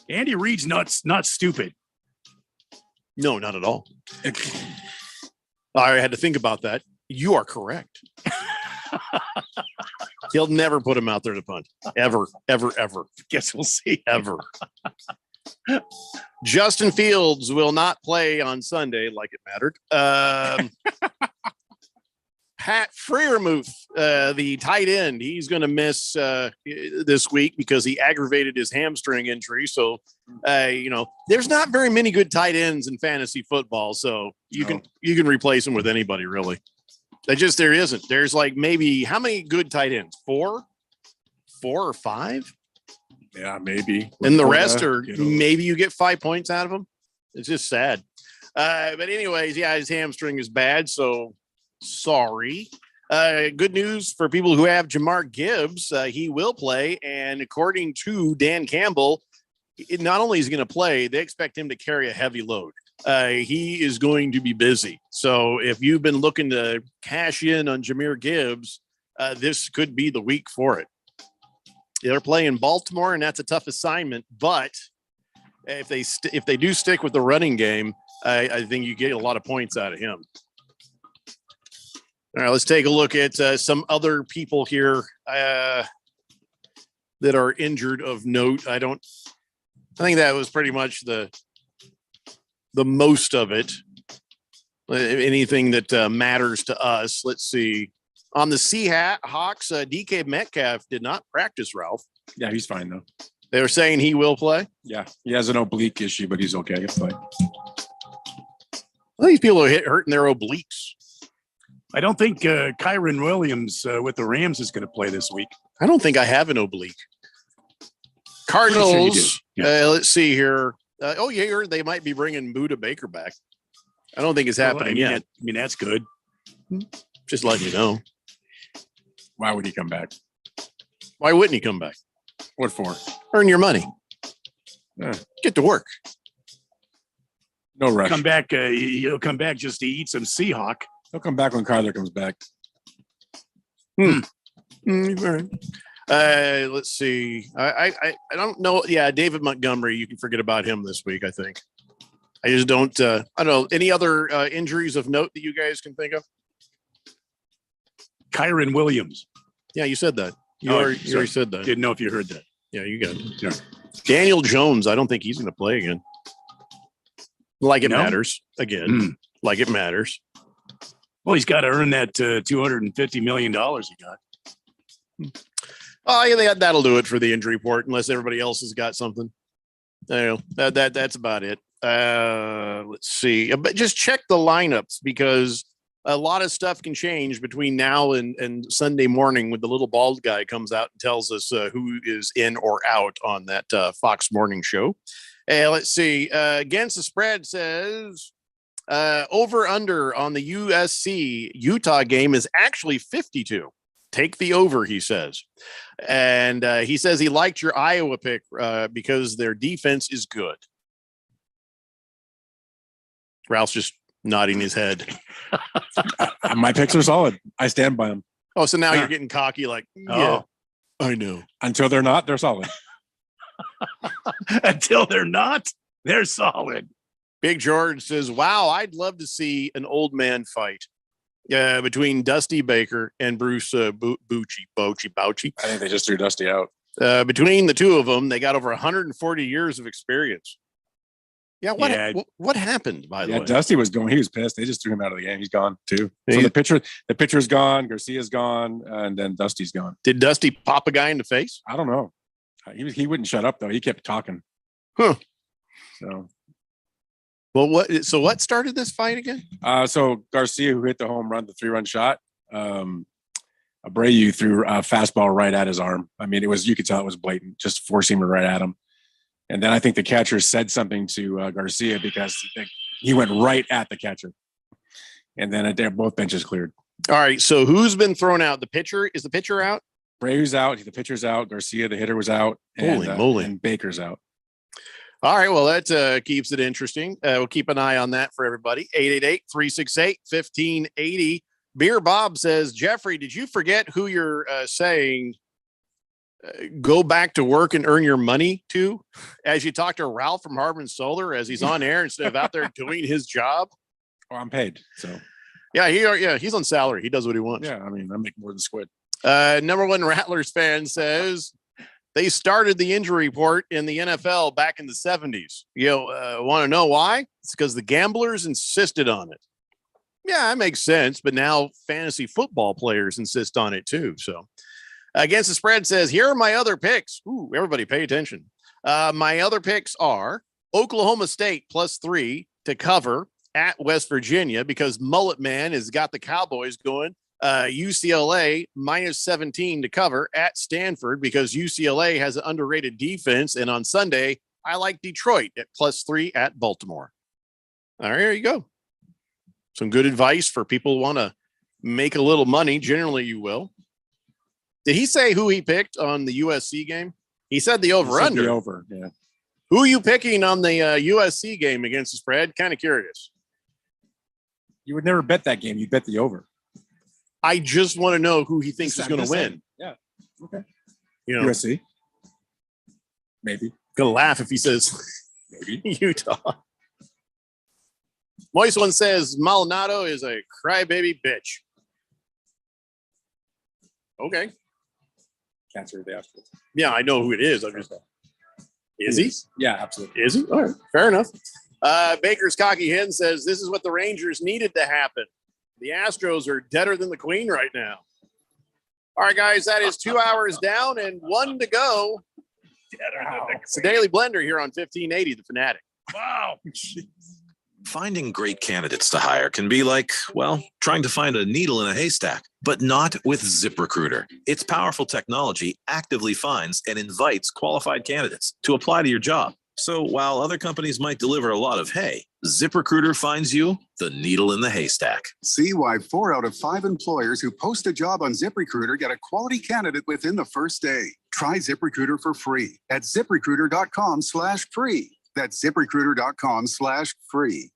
Andy Reid's not stupid. No, not at all. I had to think about that. You are correct. He'll never put him out there to punt. Ever, ever, ever. Guess we'll see. Ever. Justin Fields will not play on Sunday like it mattered. Pat Freiermuth, the tight end, he's going to miss this week because he aggravated his hamstring injury. So, there's not very many good tight ends in fantasy football. So you can replace them with anybody, really. There isn't. There's like maybe how many good tight ends? 4 or 5? Yeah, maybe. And the rest are maybe you get 5 points out of them. It's just sad. But anyways, yeah, his hamstring is bad. So sorry. Good news for people who have Jahmyr Gibbs. He will play. And according to Dan Campbell, not only is he going to play, they expect him to carry a heavy load. He is going to be busy. So if you've been looking to cash in on Jahmyr Gibbs, this could be the week for it. They're playing Baltimore, and that's a tough assignment. But if they do stick with the running game, I think you get a lot of points out of him. All right, let's take a look at some other people here that are injured of note. I think that was pretty much the most of it. anything that matters to us. Let's see. On the Seahawks, DK Metcalf did not practice, Ralph. Yeah, he's fine though. They were saying he will play. Yeah, he has an oblique issue, but he's okay. He'll play. Well, these people are hurting their obliques. I don't think Kyron Williams with the Rams is going to play this week. I don't think I have an oblique. Cardinals. Let's see here. They might be bringing Buda Baker back. I don't think it's happening yet. I mean, that's good. Just letting you know. Why would he come back? Why wouldn't he come back? What for? Earn your money. Get to work. No rush. Come back. He'll come back just to eat some Seahawk. He'll come back when Kyler comes back. Let's see. I don't know. Yeah, David Montgomery. You can forget about him this week, I think. I just don't. I don't know. Any other injuries of note that you guys can think of? Kyron Williams. Yeah, you said that. You already said that. Didn't know if you heard that. Yeah, you got it. Yeah. Daniel Jones. I don't think he's going to play again. Like it matters again. Like it matters. Well, he's got to earn that $250 million he got. Oh, yeah, that'll do it for the injury report, unless everybody else has got something. That's about it. Let's see. But just check the lineups, because a lot of stuff can change between now and Sunday morning when the little bald guy comes out and tells us who is in or out on that Fox morning show. Let's see. Against the spread says over under on the USC Utah game is actually 52. Take the over, he says. And he says he liked your Iowa pick because their defense is good. Ralph's just nodding his head. My picks are solid. I stand by them. Oh, so now you're getting cocky like, yeah, I know. Until they're not, they're solid. Until they're not, they're solid. Big George says, wow, I'd love to see an old man fight between Dusty Baker and Bruce Bouchy. I think they just threw Dusty out. Between the two of them, they got over 140 years of experience. Yeah, what happened, by the way? Dusty was going. He was pissed. They just threw him out of the game. He's gone too. So the pitcher's gone, Garcia's gone, and then Dusty's gone. Did Dusty pop a guy in the face? I don't know. He wouldn't shut up though. He kept talking. Huh. So what started this fight again? So Garcia, who hit the home run, the 3-run shot, Abreu threw a fastball right at his arm. I mean, you could tell it was blatant, just four-seamer right at him. And then I think the catcher said something to Garcia because he went right at the catcher. And then both benches cleared. All right. So who's been thrown out? The pitcher? Is the pitcher out? Abreu's out. The pitcher's out. Garcia, the hitter, was out. Holy moly. And Baker's out. All right. Well, that keeps it interesting. We'll keep an eye on that for everybody. 888-368-1580. Beer Bob says, Jeffrey, did you forget who you're saying go back to work and earn your money to, as you talk to Ralph from Harman Solar as he's on air instead of out there doing his job? Well, I'm paid. So he's on salary. He does what he wants. Yeah. I mean, I make more than Squid. Number one Rattlers fan says they started the injury report in the NFL back in the 70s. Want to know why? It's because the gamblers insisted on it. Yeah, that makes sense. But now fantasy football players insist on it too. So Against the Spread says, here are my other picks. Ooh, everybody pay attention. My other picks are Oklahoma State +3 to cover at West Virginia because Mullet Man has got the Cowboys going. UCLA -17 to cover at Stanford because UCLA has an underrated defense. And on Sunday, I like Detroit at +3 at Baltimore. All right, there you go. Some good advice for people who want to make a little money. Generally, you will. Did he say who he picked on the USC game? He said the over-under. The over, yeah. Who are you picking on the USC game against the Spread? Kind of curious. You would never bet that game. You'd bet the over. I just want to know who he thinks is going to win. Yeah. Okay. USC. Maybe. Gonna laugh if he says maybe Utah. Moist One says Maldonado is a crybaby bitch. Okay. Cancer the Astros. Yeah, I know who it is. Is he? Yeah, absolutely. Is he? All right. Fair enough. Baker's Cocky Hen says this is what the Rangers needed to happen. The Astros are deader than the Queen right now. All right, guys, that is 2 hours down and 1 to go. It's the Daily Blender here on 1580, The Fanatic. Wow. Finding great candidates to hire can be like, well, trying to find a needle in a haystack, but not with ZipRecruiter. Its powerful technology actively finds and invites qualified candidates to apply to your job. So while other companies might deliver a lot of hay, ZipRecruiter finds you the needle in the haystack. See why 4 out of 5 employers who post a job on ZipRecruiter get a quality candidate within the first day. Try ZipRecruiter for free at ZipRecruiter.com/free. That's ZipRecruiter.com/free.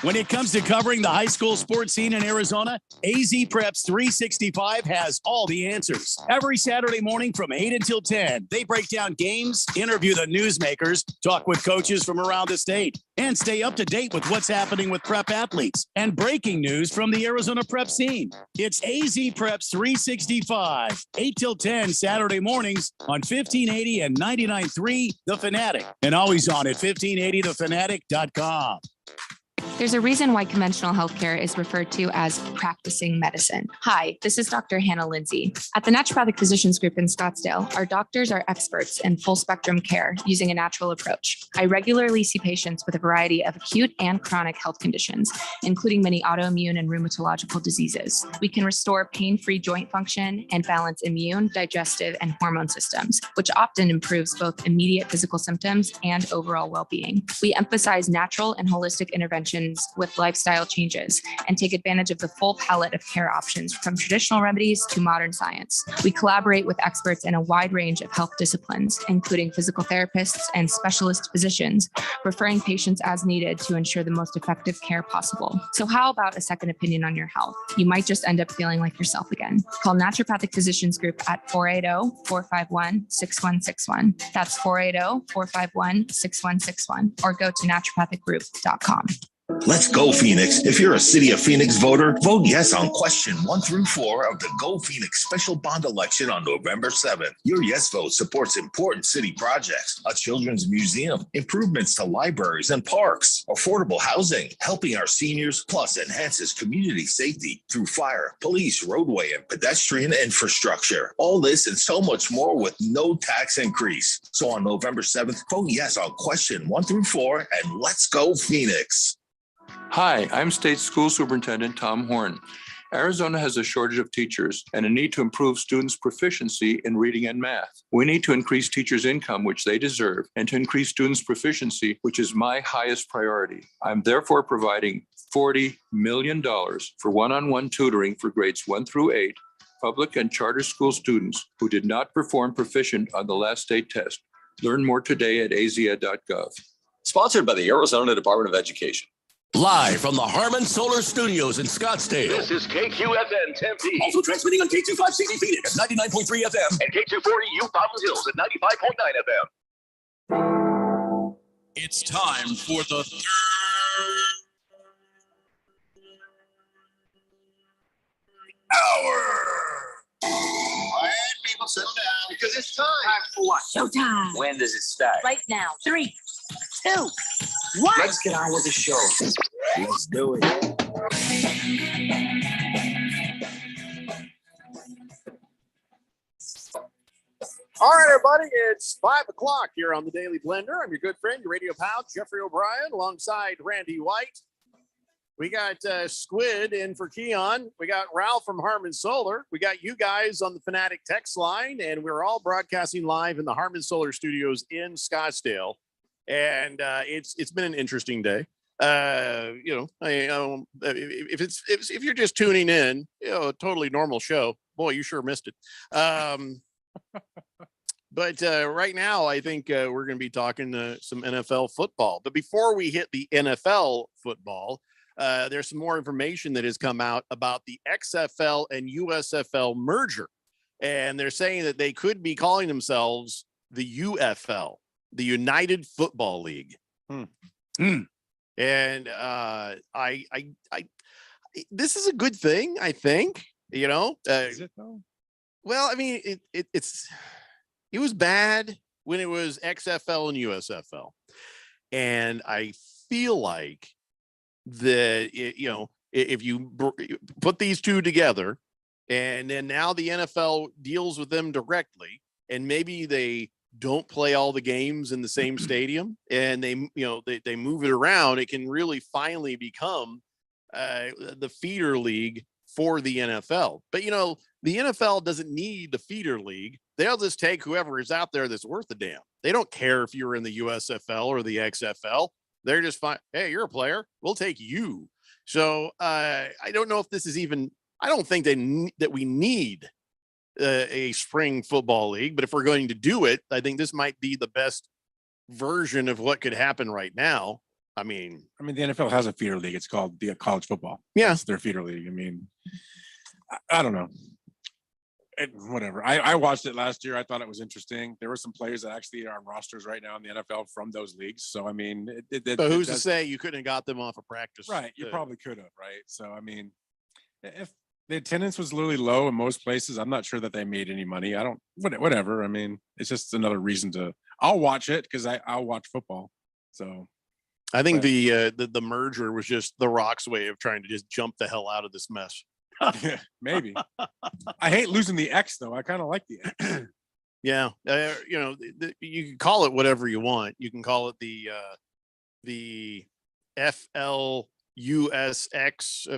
When it comes to covering the high school sports scene in Arizona, AZ Preps 365 has all the answers. Every Saturday morning from 8 until 10, they break down games, interview the newsmakers, talk with coaches from around the state, and stay up to date with what's happening with prep athletes and breaking news from the Arizona prep scene. It's AZ Preps 365, 8 till 10 Saturday mornings on 1580 and 99.3 The Fanatic, and always on at 1580thefanatic.com. There's a reason why conventional healthcare is referred to as practicing medicine. Hi, this is Dr. Hannah Lindsay. At the Naturopathic Physicians Group in Scottsdale, our doctors are experts in full spectrum care using a natural approach. I regularly see patients with a variety of acute and chronic health conditions, including many autoimmune and rheumatological diseases. We can restore pain-free joint function and balance immune, digestive, and hormone systems, which often improves both immediate physical symptoms and overall well-being. We emphasize natural and holistic interventions with lifestyle changes and take advantage of the full palette of care options from traditional remedies to modern science. We collaborate with experts in a wide range of health disciplines, including physical therapists and specialist physicians, referring patients as needed to ensure the most effective care possible. So how about a second opinion on your health? You might just end up feeling like yourself again. Call Naturopathic Physicians Group at 480-451-6161. That's 480-451-6161, or go to naturopathicgroup.com. Let's go, Phoenix. If you're a City of Phoenix voter, vote yes on question 1 through 4 of the Go Phoenix special bond election on November 7th. Your yes vote supports important city projects, a children's museum, improvements to libraries and parks, affordable housing, helping our seniors, plus enhances community safety through fire, police, roadway, and pedestrian infrastructure. All this and so much more with no tax increase. So on November 7th, vote yes on question 1 through 4, and let's go, Phoenix. Hi, I'm State School Superintendent Tom Horn. Arizona has a shortage of teachers and a need to improve students' proficiency in reading and math. We need to increase teachers' income, which they deserve, and to increase students' proficiency, which is my highest priority. I'm therefore providing $40 million for one-on-one tutoring for grades 1 through 8, public and charter school students who did not perform proficient on the last state test. Learn more today at azed.gov. Sponsored by the Arizona Department of Education. Live from the Harmon Solar Studios in Scottsdale. This is KQFN Tempe. Also transmitting on K25CD Phoenix at 99.3 FM. And K240 U Fountain Hills at 95.9 FM. It's time for the third hour. Quiet, people, settle down because it's time. For what? Showtime. When does it start? Right now. 3, 2, 1. Let's get on with the show. Let's do it. All right, everybody, it's 5 o'clock here on the Daily Blender. I'm your good friend, your radio pal, Jeffrey O'Brien, alongside Randy White. We got Squid in for Keon. We got Ralph from Harmon Solar. We got you guys on the Fanatic text line, and we're all broadcasting live in the Harmon Solar Studios in Scottsdale. And it's been an interesting day. If you're just tuning in, a totally normal show. Boy, you sure missed it. But right now, I think we're going to be talking some NFL football. But before we hit the NFL football, there's some more information that has come out about the XFL and USFL merger. And they're saying that they could be calling themselves the UFL, the United Football League. And this is a good thing, I think, Is it though? Well, I mean, it was bad when it was XFL and USFL. And I feel like that, if you put these two together and then now the NFL deals with them directly and maybe they don't play all the games in the same stadium and they move it around, it can really finally become the feeder league for the NFL. But, the NFL doesn't need the feeder league. They'll just take whoever is out there that's worth a damn. They don't care if you're in the USFL or the XFL. They're just fine. Hey, you're a player. We'll take you. So I don't know if this is even, I don't think that we need a spring football league, but if we're going to do it, I think this might be the best version of what could happen right now. I mean, the NFL has a feeder league. It's called the college football. Yeah. It's their feeder league. I don't know. Whatever. I watched it last year. I thought it was interesting. There were some players that actually are on rosters right now in the NFL from those leagues. So, but who's to say you couldn't have got them off a practice? Right. You probably could have. Right. So, if the attendance was really low in most places, I'm not sure that they made any money. Whatever. It's just another reason I'll watch it because I'll watch football. So I think the merger was just The Rock's way of trying to just jump the hell out of this mess. Yeah, maybe. I hate losing the X though. I kind of like the X. Yeah. You can call it whatever you want. You can call it the FLUSX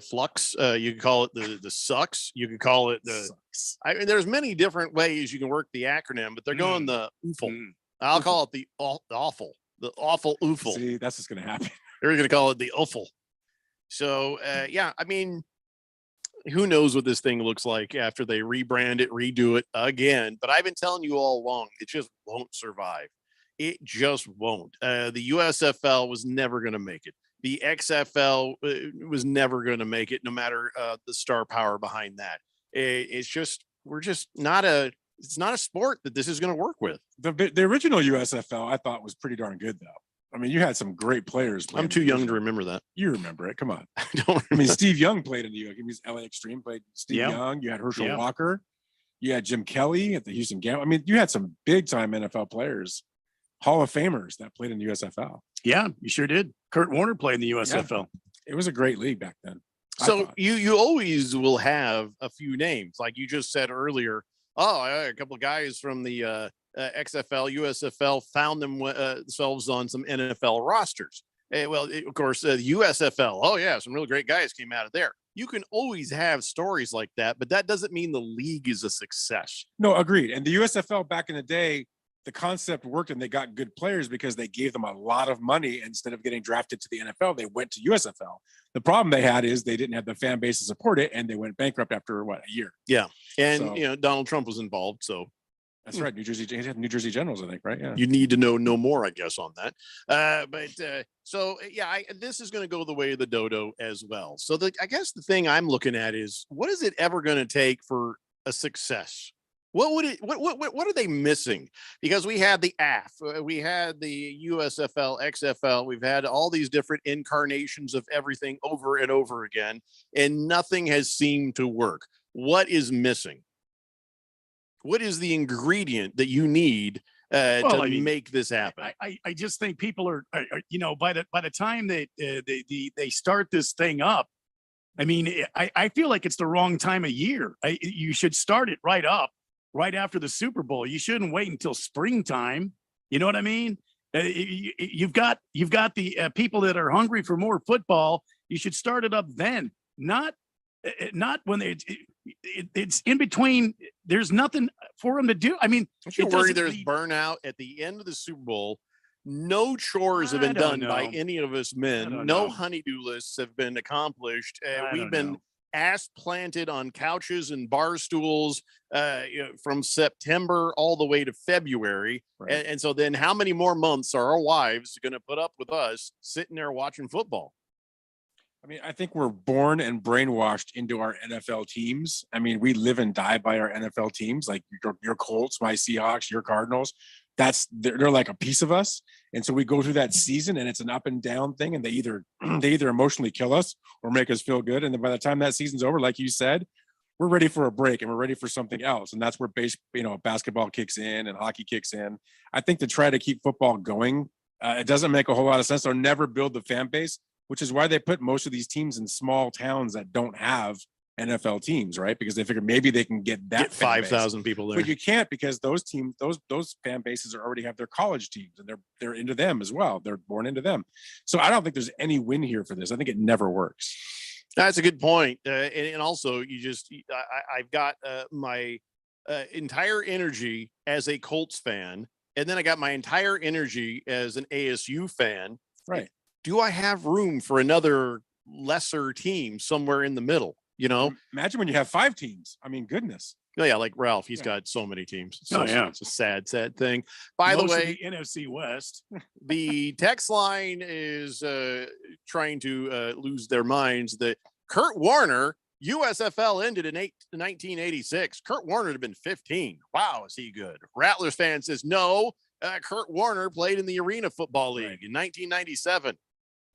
flux. You can call it the sucks. You can call it there's many different ways you can work the acronym, but they're going the oofle. I'll call it the awful oofle. See, that's what's going to happen. They're going to call it the oofle. So, who knows what this thing looks like after they rebrand it, redo it again. But I've been telling you all along, it just won't survive. It just won't. The USFL was never going to make it. The XFL was never going to make it, no matter the star power behind that. It's not a sport that this is going to work with. The original USFL, I thought, was pretty darn good, though. You had some great players. I'm too young to remember that. You remember it. Come on. I don't Steve Young played in the U.S. LA Extreme, played Steve Young. You had Herschel Walker. You had Jim Kelly at the Houston Gamma. You had some big-time NFL players, Hall of Famers that played in the USFL. Yeah, you sure did. Kurt Warner played in the USFL. Yeah. It was a great league back then. So you always will have a few names. Like you just said earlier, a couple of guys from the XFL, USFL found themselves on some NFL rosters. Of course, USFL. Oh yeah, some really great guys came out of there. You can always have stories like that, but that doesn't mean the league is a success. No, agreed. And the USFL back in the day, the concept worked and they got good players because they gave them a lot of money. Instead of getting drafted to the NFL, they went to USFL. The problem they had is they didn't have the fan base to support it, and they went bankrupt after a year. Yeah, and Donald Trump was involved, so. That's right. New Jersey Generals, I think, right? Yeah. You need to know more, I guess, on that. This is going to go the way of the dodo as well. So I guess the thing I'm looking at is, what is it ever going to take for a success? What are they missing? Because we had the AF, we had the USFL, XFL, we've had all these different incarnations of everything over and over again, and nothing has seemed to work. What is missing? What is the ingredient that you need to make this happen? I just think people are by the time they start this thing up, I feel like it's the wrong time of year. You should start it right after the Super Bowl. You shouldn't wait until springtime. You know what I mean? You've got the people that are hungry for more football. You should start it up then, not when it's in between. There's nothing for them to do. Don't you worry there's burnout at the end of the Super Bowl. No chores have been done by any of us men. No honey-do lists have been accomplished. We've been ass planted on couches and bar stools from September all the way to February. Right. And so then how many more months are our wives going to put up with us sitting there watching football? I think we're born and brainwashed into our NFL teams. We live and die by our NFL teams, like your Colts, my Seahawks, your Cardinals. They're like a piece of us. And so we go through that season and it's an up and down thing. And they either emotionally kill us or make us feel good. And then by the time that season's over, like you said, we're ready for a break and we're ready for something else. And that's where basketball kicks in and hockey kicks in. I think to try to keep football going It doesn't make a whole lot of sense. They'll never build the fan base, which is why they put most of these teams in small towns that don't have NFL teams, right? Because they figure maybe they can get 5,000 people there. But you can't, because those teams, those fan bases already have their college teams, and they're into them as well. They're born into them. So I don't think there's any win here for this. I think it never works. That's a good point. And also, I've got my entire energy as a Colts fan, and then I got my entire energy as an ASU fan. Right. Do I have room for another lesser team somewhere in the middle? You know, imagine when you have 5 teams. I mean, goodness. Oh, yeah, like Ralph, he's got so many teams. So, it's a sad thing. By Most the of way, the NFC West. the text line is trying to lose their minds that Kurt Warner, USFL ended in 1986. Kurt Warner had been 15. Wow, is he good? Rattlers fan says no. Kurt Warner played in the Arena Football League in 1997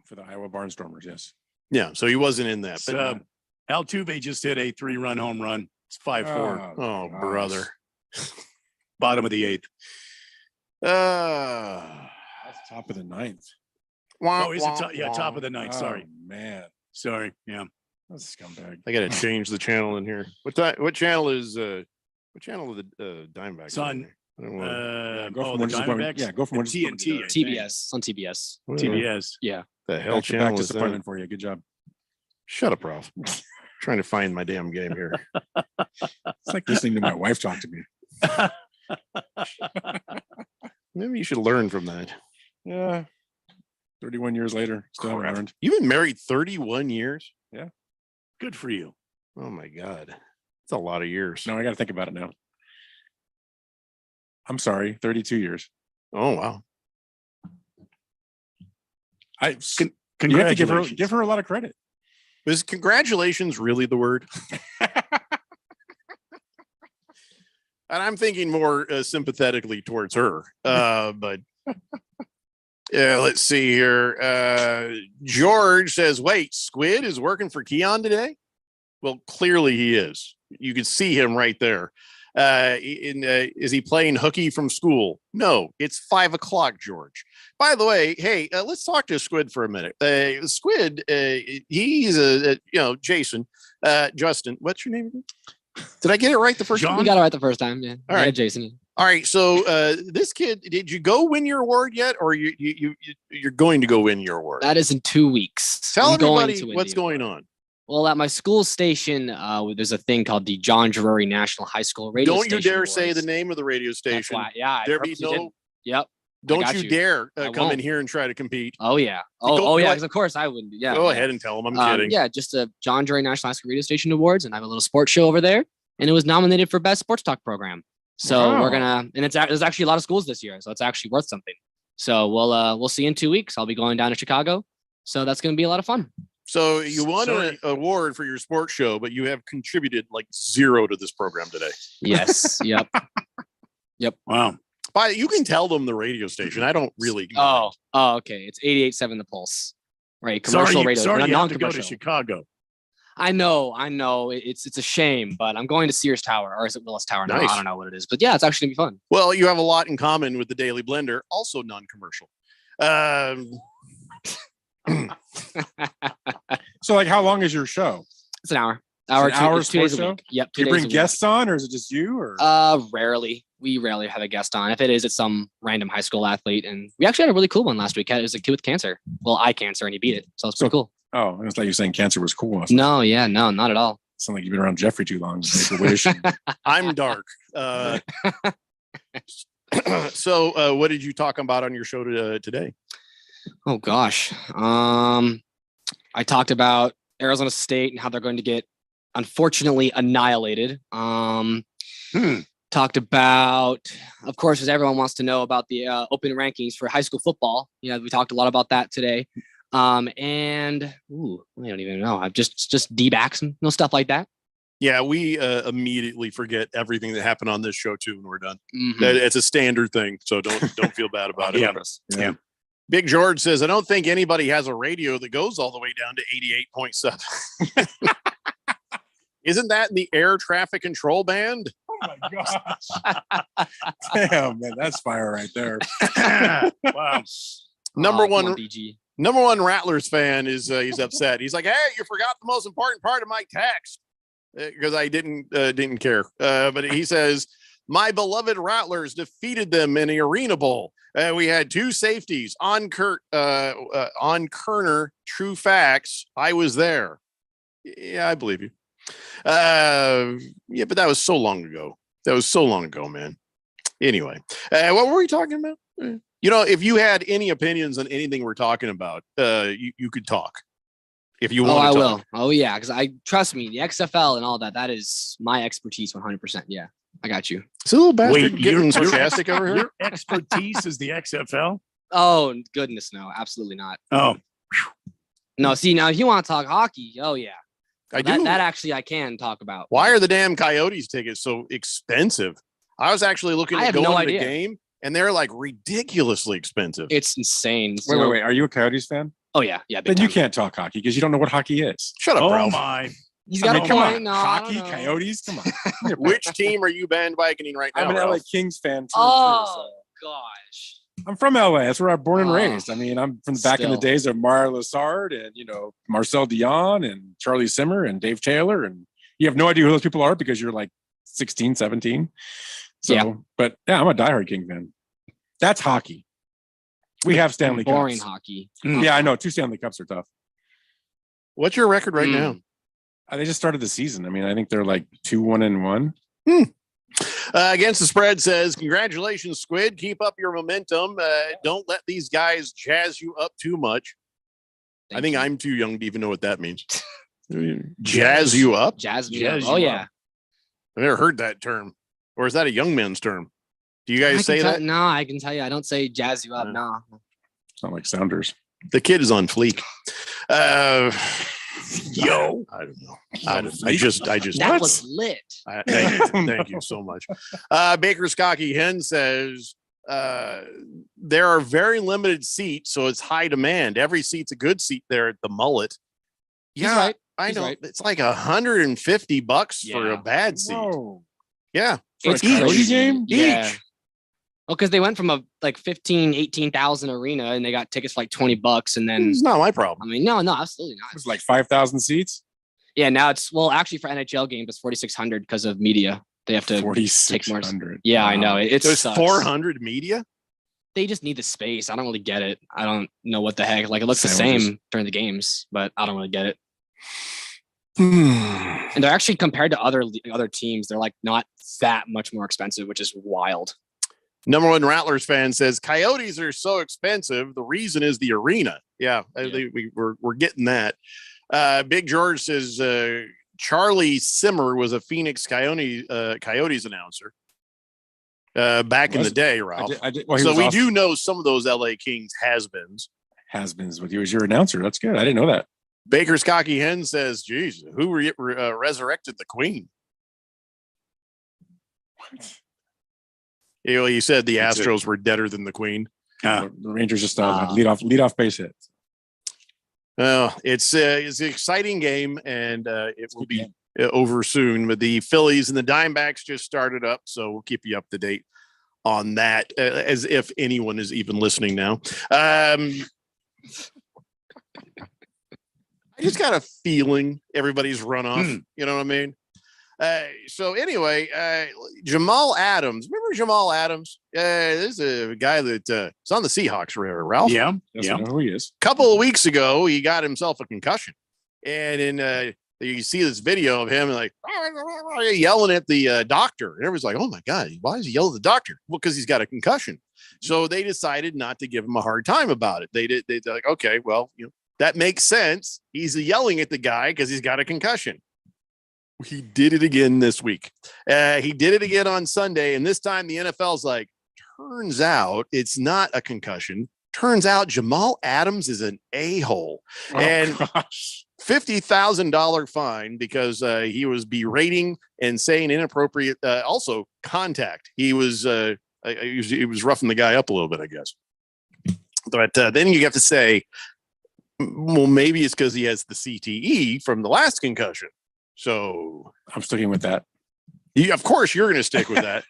for the Iowa Barnstormers. Yes. Yeah, so he wasn't in that. But Altuve just hit a 3-run home run. It's 5-4. Oh, brother. Bottom of the 8th. That's top of the 9th. Oh, is it? Yeah, top of the 9th. Sorry, man. Sorry. Yeah. That's a scumbag. I got to change the channel in here. What channel is the Diamondbacks? It's on. Go from one. Go from one. TNT. TBS on TBS. TBS. Yeah. The hell channel back is disappointment that? for you. Good job. Shut up, Ralph. Trying to find my damn game here. It's like listening to my wife talk to me. Maybe you should learn from that. Yeah. 31 years later, still haven't learned. You've been married 31 years? Yeah. Good for you. Oh my God. It's a lot of years. No, I got to think about it now. I'm sorry, 32 years. Oh, wow. You have to give her a lot of credit. Is congratulations really the word? And I'm thinking more sympathetically towards her. But yeah, let's see here. George says, wait, Squid is working for Keon today? Well, clearly he is. You can see him right there. Is he playing hooky from school? No, it's 5 o'clock, George. By the way, hey, let's talk to Squid for a minute. Squid, he's Jason, Justin. What's your name again? Did I get it right the first time? You got it right the first time. Yeah. All right, Jason. All right. So this kid, did you go win your award yet, or you're going to go win your award? That is in 2 weeks. Tell everybody what's going on. Well, at my school station, there's a thing called the John Drury National High School Radio Station. Don't you dare Awards. say the name of the radio station. That's why, yeah. There be no. Yep. Don't you dare come in here and try to compete. Oh yeah. Oh yeah. Because of course I would. Yeah. Go ahead and tell them. I'm kidding. Yeah, just a John Drury National High School Radio Station Awards, and I have a little sports show over there, and it was nominated for Best Sports Talk Program. So we're gonna, and there's actually a lot of schools this year, so it's actually worth something. So we'll see in 2 weeks. I'll be going down to Chicago, so that's gonna be a lot of fun. So you won an award for your sports show, but you have contributed like 0 to this program today. Yes. Yep. Yep. Wow. But you can tell them the radio station. I don't really. Oh, okay. It's 88.7 The Pulse, right? Commercial radio. Sorry, you have to go Non-commercial. to Chicago. I know. It's a shame, but I'm going to Sears Tower, or is it Willis Tower? Nice. No, I don't know what it is, but yeah, it's actually gonna be fun. Well, you have a lot in common with the Daily Blender, also non-commercial. So, like, how long is your show? It's an hour. It's an hour 2 days a show? week. Yep. Do you bring guests on, or is it just you? Or Rarely. We rarely have a guest on. If it is, it's some random high school athlete. And we actually had a really cool one last week. It was a kid with cancer. Well, eye cancer, and he beat it. So it's pretty cool. Oh, it's like you're saying cancer was cool. No, not at all. Sound like you've been around Jeffrey too long. Make a wish. I'm dark. So what did you talk about on your show today? Oh gosh. I talked about Arizona State and how they're going to get unfortunately annihilated. Talked about, of course, as everyone wants to know, about the open rankings for high school football. We talked a lot about that today. And I don't even know. I've just D-backs and stuff like that. Yeah, we immediately forget everything that happened on this show too when we're done. Mm-hmm. It's a standard thing, so don't feel bad about it. Yeah. Big George says, I don't think anybody has a radio that goes all the way down to 88.7. Isn't that in the air traffic control band? Oh my gosh. Damn, man, that's fire right there. Wow. Number Come one, on, BG. number one Rattlers fan is he's upset. He's like, "Hey, you forgot the most important part of my text," because I didn't care. But he says, "My beloved Rattlers defeated them in the Arena Bowl. We had two safeties on Kerner. True facts. I was there. Yeah, I believe you. Yeah, but that was so long ago. Man. Anyway, what were we talking about? If you had any opinions on anything we're talking about, you could talk. If you want, I to will. talk. Oh yeah, because I trust me, the XFL and all that. That is my expertise, 100%. Yeah, I got you. It's a little bastard getting sarcastic over here. Your expertise is the XFL. Oh goodness, no, absolutely not. Oh, no. See, now if you want to talk hockey, oh yeah, I that, do. That actually I can talk about. Why are the damn Coyotes tickets so expensive? I was actually looking I at have going no to the idea. game, and they're like ridiculously expensive. It's insane. Wait. Are you a Coyotes fan? Oh yeah. Big Then you time. can't talk hockey because you don't know what hockey is. Shut up, oh Ralph. my! He's got a come point. on. No, I Hockey, don't know. Coyotes, come on. Which team are you bandwagoning right now? I'm an LA Ralph? Kings fan too. Oh gosh. I'm from LA. That's where I'm born and Oh. raised. I mean, I'm from back in the Still. days of Mario Lassard and Marcel Dion and Charlie Simmer and Dave Taylor, and you have no idea who those people are because you're like 16, 17. So, Yeah. but yeah, I'm a diehard King fan. That's hockey. We have Stanley Boring Cups. hockey. Yeah, I know. 2 Stanley Cups are tough. What's your record right now? They just started the season. I mean, I think they're like 2-1-1. Against the Spread says, "Congratulations, Squid. Keep up your momentum. Don't let these guys jazz you up too much." I think I'm too young to even know what that means. Jazz you up? Jazz me Jazz up. Oh you yeah. up. I've never heard that term. Or is that a young man's term? Do you I guys can say tell- that? No, I can tell you, I don't say jazz you up. No. It's not like Sounders. The kid is on fleek. Yo, I don't know. I just That was lit. thank you so much. Baker's Cocky Hen says there are very limited seats, so it's high demand. Every seat's a good seat there at the Mullet. Yeah, right. I He's know. right. It's like $150 for a Yeah. bad seat. Whoa. Yeah, For It's a Coyote crazy. game? Yeah. Each. Well, because they went from a like 18,000 arena and they got tickets for like $20, and then It's not my problem. I mean, no, absolutely not. It was like 5,000 seats. Yeah, now it's actually for NHL games it's 4,600 because of media. They have to take more. 4,600. Yeah, I know. It There's sucks. 400 media. They just need the space. I don't really get it. I don't know what the heck. Like it looks the Sandwiches. same during the games, but I don't really get it. Hmm. And they're actually compared to other teams, they're like not that much more expensive, which is wild. Number one Rattlers fan says Coyotes are so expensive. The reason is the arena. Yeah, we're getting that. Big George says Charlie Simmer was a Phoenix Coyotes announcer back in the day, Ralph. So we do know some of those LA Kings has-beens. Has-beens with you as your announcer. That's good. I didn't know that. Baker's Cocky Hen says, geez, who resurrected the Queen? You said the That's Astros were deader than the Queen. The Rangers just lead off base hit. It's an exciting game, and it will be over soon. But the Phillies and the Diamondbacks just started up, so we'll keep you up to date on that, as if anyone is even listening now. I just got a feeling everybody's run off. You know what I mean? So anyway, Jamal Adams. Remember Jamal Adams? This is a guy that is on the Seahawks, Ralph. Yeah. I know who he is. A couple of weeks ago, he got himself a concussion. And in you see this video of him like yelling at the doctor. And everyone's like, oh my God, why is he yelling at the doctor? Well, because he's got a concussion. So they decided not to give him a hard time about it. They're like, okay, well, that makes sense. He's yelling at the guy because he's got a concussion. He did it again this week. He did it again on Sunday. And this time the NFL's like, turns out it's not a concussion. Turns out Jamal Adams is an a-hole. And $50,000 fine because he was berating and saying inappropriate, also contact. He was roughing the guy up a little bit, I guess. But then you have to say, well, maybe it's because he has the CTE from the last concussion. So I'm sticking with that. Of course, you're going to stick with that.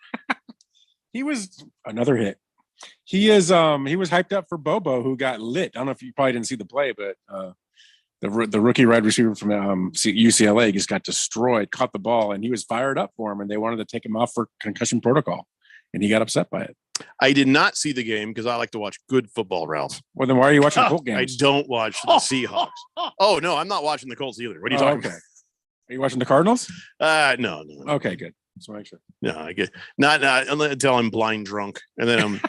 He was another hit. He is. He was hyped up for Bobo, who got lit. I don't know if you probably didn't see the play, but the rookie wide receiver from UCLA just got destroyed, caught the ball, and he was fired up for him, and they wanted to take him off for concussion protocol, and he got upset by it. I did not see the game because I like to watch good football, Ralph. Well, then why are you watching Colt games? I don't watch the Seahawks. Oh no, I'm not watching the Colts either. What are you talking about? Are you watching the Cardinals? No. Okay, good. Just make sure. No, I get not until I'm blind drunk, and then I'm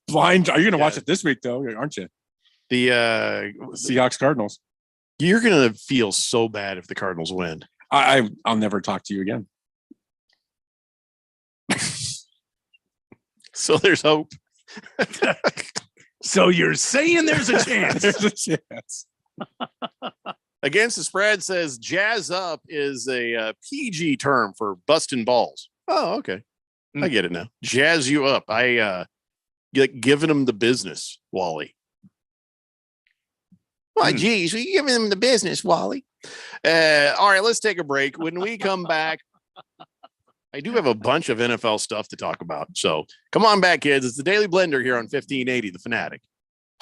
blind. Are you going to watch it this week though? Aren't you? The Seahawks Cardinals. You're going to feel so bad if the Cardinals win. I'll never talk to you again. So there's hope. So you're saying there's a chance. There's a chance. Against the Spread says jazz up is a PG term for busting balls. Oh, okay. I get it now. Jazz you up. I giving them the business, Wally. Why, geez, are you giving them the business, Wally? All right, let's take a break. When we come back, I do have a bunch of NFL stuff to talk about. So come on back, kids. It's the Daily Blender here on 1580, The Fanatic.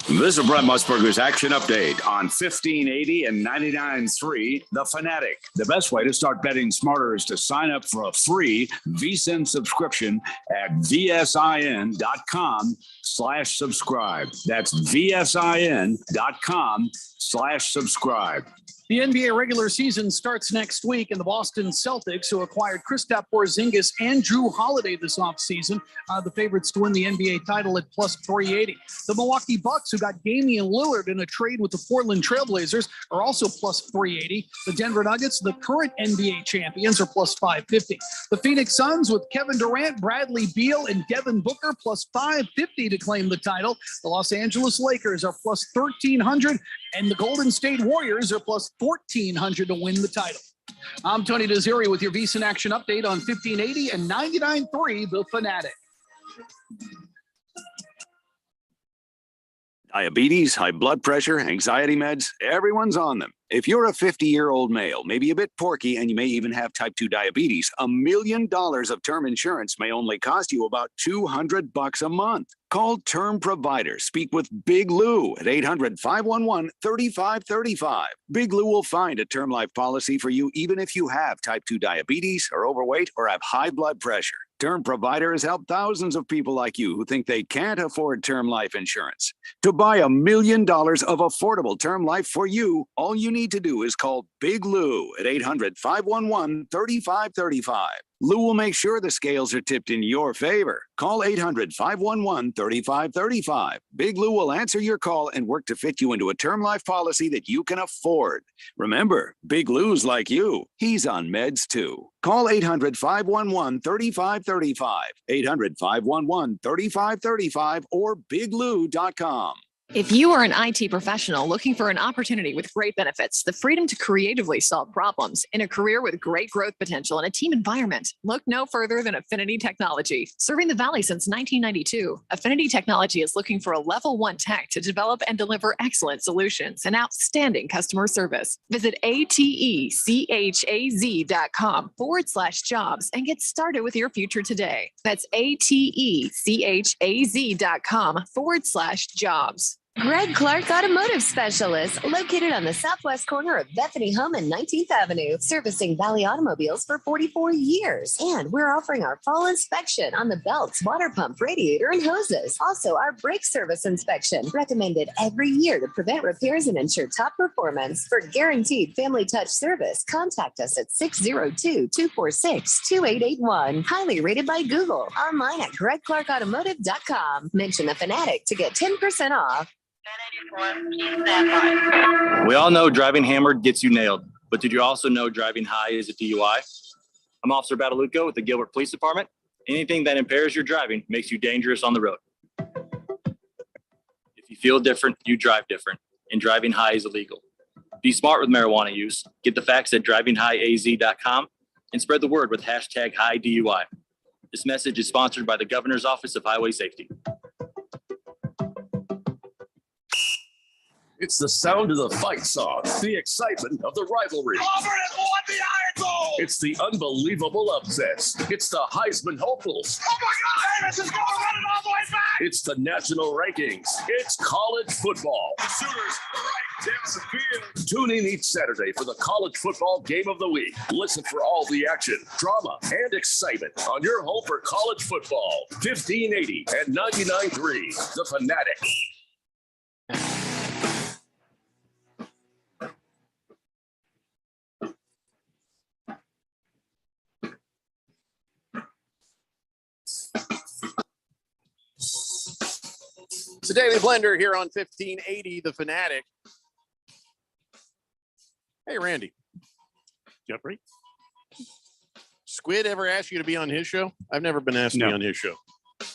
This is Brett Musburger's action update on 1580 and 99.3 The Fanatic. The best way to start betting smarter is to sign up for a free VSiN subscription at vsin.com/subscribe. That's vsin.com/subscribe. The NBA regular season starts next week, and the Boston Celtics, who acquired Kristaps Porzingis and Drew Holiday this offseason, the favorites to win the NBA title at plus 380. The Milwaukee Bucks, who got Damian Lillard in a trade with the Portland Trailblazers, are also plus 380. The Denver Nuggets, the current NBA champions, are plus 550. The Phoenix Suns, with Kevin Durant, Bradley Beal, and Devin Booker, plus 550 to claim the title. The Los Angeles Lakers are plus 1,300, and the Golden State Warriors are plus 1,400 to win the title. I'm Tony Desiri with your VSiN Action Update on 1580 and 99.3 The Fanatic. Diabetes, high blood pressure, anxiety meds, everyone's on them. If you're a 50-year-old male, maybe a bit porky, and you may even have type 2 diabetes, $1 million of term insurance may only cost you about $200 a month. Call Term Provider. Speak with Big Lou at 800-511-3535. Big Lou will find a term life policy for you even if you have type 2 diabetes, are overweight, or have high blood pressure. Term Provider has helped thousands of people like you who think they can't afford term life insurance. To buy $1 million of affordable term life for you, all you need to do is call Big Lou at 800-511-3535. Lou will make sure the scales are tipped in your favor. Call 800-511-3535. Big Lou will answer your call and work to fit you into a term life policy that you can afford. Remember, Big Lou's like you. He's on meds too. Call 800-511-3535. 800-511-3535 or biglou.com. If you are an IT professional looking for an opportunity with great benefits, the freedom to creatively solve problems in a career with great growth potential and a team environment, look no further than Affinity Technology. Serving the Valley since 1992, Affinity Technology is looking for a level 1 tech to develop and deliver excellent solutions and outstanding customer service. Visit atechaz.com/jobs and get started with your future today. That's atechaz.com/jobs. Greg Clark Automotive Specialist, located on the southwest corner of Bethany Home and 19th Avenue, servicing Valley automobiles for 44 years. And we're offering our fall inspection on the belts, water pump, radiator, and hoses. Also, our brake service inspection, recommended every year to prevent repairs and ensure top performance. For guaranteed family touch service, contact us at 602-246-2881. Highly rated by Google. Online at GregClarkAutomotive.com. Mention the Fanatic to get 10% off. We all know driving hammered gets you nailed, but did you also know driving high is a DUI? I'm Officer Badalucco with the Gilbert Police Department. Anything that impairs your driving makes you dangerous on the road. If you feel different, you drive different, and driving high is illegal. Be smart with marijuana use. Get the facts at drivinghighaz.com and spread the word with #HighDUI. This message is sponsored by the Governor's Office of Highway Safety. It's the sound of the fight song, the excitement of the rivalry. Auburn has won the Iron Bowl. It's the unbelievable upsets. It's the Heisman hopefuls. Oh my God! Davis is going to run it all the way back. It's the national rankings. It's college football. The Sooners right down the field. Tune in each Saturday for the college football game of the week. Listen for all the action, drama, and excitement on your home for college football. 1580 and 99.3, The Fanatic. It's a Daily Blender here on 1580 The Fanatic. Hey, Randy. Jeffrey? Squid ever asked you to be on his show? I've never been asked to be on his show.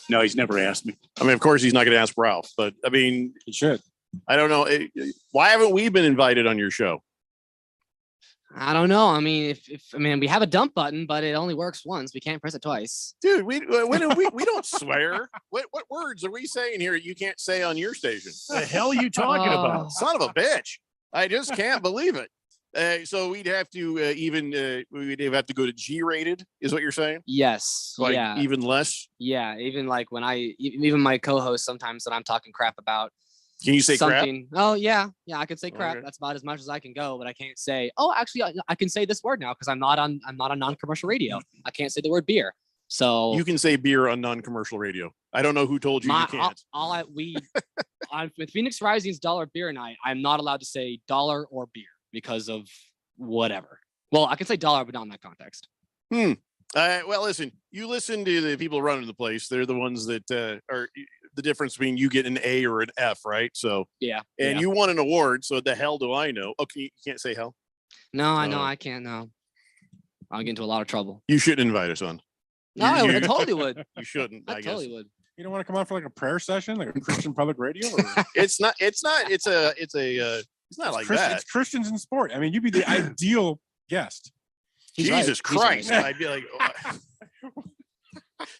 No, he's never asked me. I mean, of course, he's not going to ask Ralph, but I mean, he should. I don't know. Why haven't we been invited on your show? I don't know. I mean, we have a dump button, but it only works once. We can't press it twice. Dude, we don't swear. What words are we saying here you can't say on your station? The hell are you talking about? Son of a bitch. I just can't believe it. So we'd have to we'd have to go to G-rated, is what you're saying? Yes. Like yeah. even less? Yeah. Even like when even my co-host sometimes when I'm talking crap about Can you say something. crap? Oh yeah. Yeah, I could say crap. Okay. That's about as much as I can go, but I can't say, oh, actually I can say this word now because I'm not on non-commercial radio. I can't say the word beer. So You can say beer on non-commercial radio. I don't know who told you you can't. With Phoenix Rising's dollar beer night, I'm not allowed to say dollar or beer because of whatever. Well, I can say dollar, but not in that context. Well, listen, you listen to the people running the place. They're the ones that are the difference between you get an A or an F, right? So yeah. And you won an award. So the hell do I know? Oh, you can't say hell? No, I know I can't. No, I'll get into a lot of trouble. You shouldn't invite us on. No, I totally would. You shouldn't. I totally would. You don't want to come on for like a prayer session, like a Christian public radio? Or? It's not like that. It's Christians in sport. I mean, you'd be the ideal guest. Jesus Christ. I'd be like,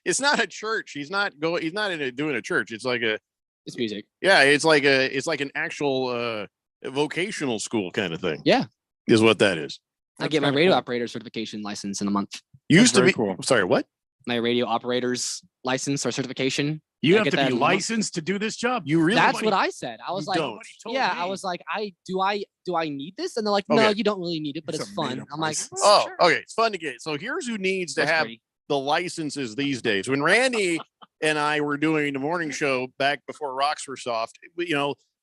it's not a church. He's not doing a church. It's like it's music. Yeah. It's like an actual vocational school kind of thing. Yeah. Is what that is. I get my radio operator certification license in a month. Used to be cool. Sorry, what? My radio operator's license or certification. You have to be licensed to do this job. You really? That's what I said. I was like, yeah, I was like, do I need this? And they're like, no, you don't really need it, but it's fun. I'm like, oh, okay, it's fun to get. So here's who needs to have the licenses these days. When Randy and I were doing the morning show back before rocks were soft,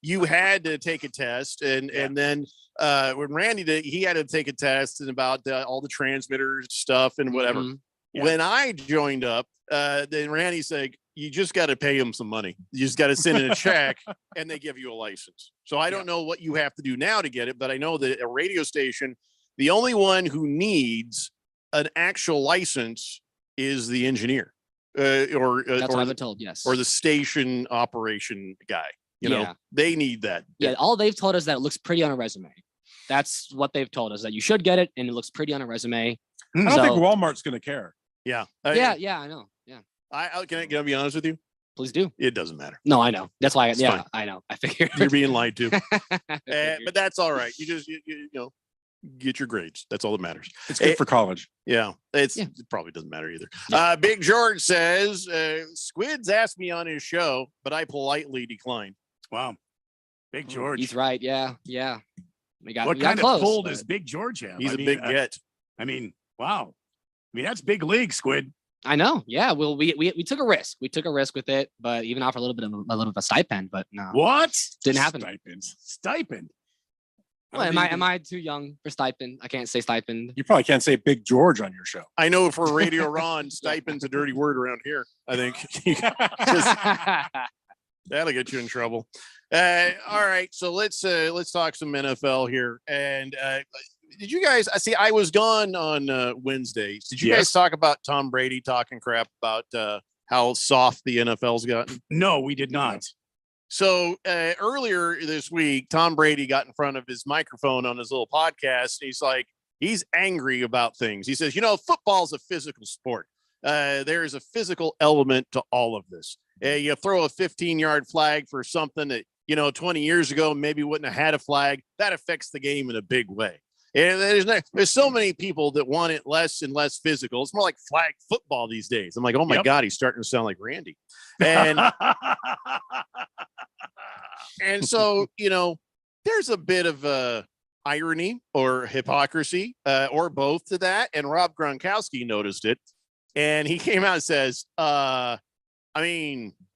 you had to take a test, and then when Randy did, he had to take a test and about all the transmitters stuff and whatever. Mm-hmm. Yeah. When I joined up, then Randy said, you just got to pay them some money. You just got to send in a check and they give you a license. So I don't know what you have to do now to get it, but I know that a radio station, the only one who needs an actual license is the engineer that's what I've been told. Yes. Or the station operation guy. You know, they need that. Yeah. All they've told us that it looks pretty on a resume. That's what they've told us, that you should get it and it looks pretty on a resume. I don't think Walmart's going to care. Yeah. I know. Yeah. Can I be honest with you? Please do. It doesn't matter. No, I know. That's why. Fine. I know. I figured you're being lied to. But that's all right. You just get your grades. That's all that matters. It's good for college. Yeah. It probably doesn't matter either. Yeah. Big George says Squids asked me on his show, but I politely declined. Wow. Big George. He's right. Yeah. What kind of pull does Big George have? He's a big get. Wow. That's big league, Squid. I know. Yeah. Well, we took a risk. We took a risk with it, but even offered a little bit of a stipend, but no. What? Didn't happen. Stipend. Well, am I too young for stipend? I can't say stipend. You probably can't say Big George on your show. I know for Radio Ron, stipend's a dirty word around here. I think that'll get you in trouble. All right, so let's talk some NFL here. And did you guys? I was gone on Wednesdays. Did you guys talk about Tom Brady talking crap about how soft the NFL's gotten? No, we did not. So earlier this week, Tom Brady got in front of his microphone on his little podcast. And he's angry about things. He says, football's a physical sport. There is a physical element to all of this. You throw a 15-yard flag for something that, 20 years ago, maybe wouldn't have had a flag. That affects the game in a big way. And there's so many people that want it less and less physical. It's more like flag football these days. I'm like, oh my God, he's starting to sound like Randy. And and so, there's a bit of irony or hypocrisy or both to that. And Rob Gronkowski noticed it. And he came out and says,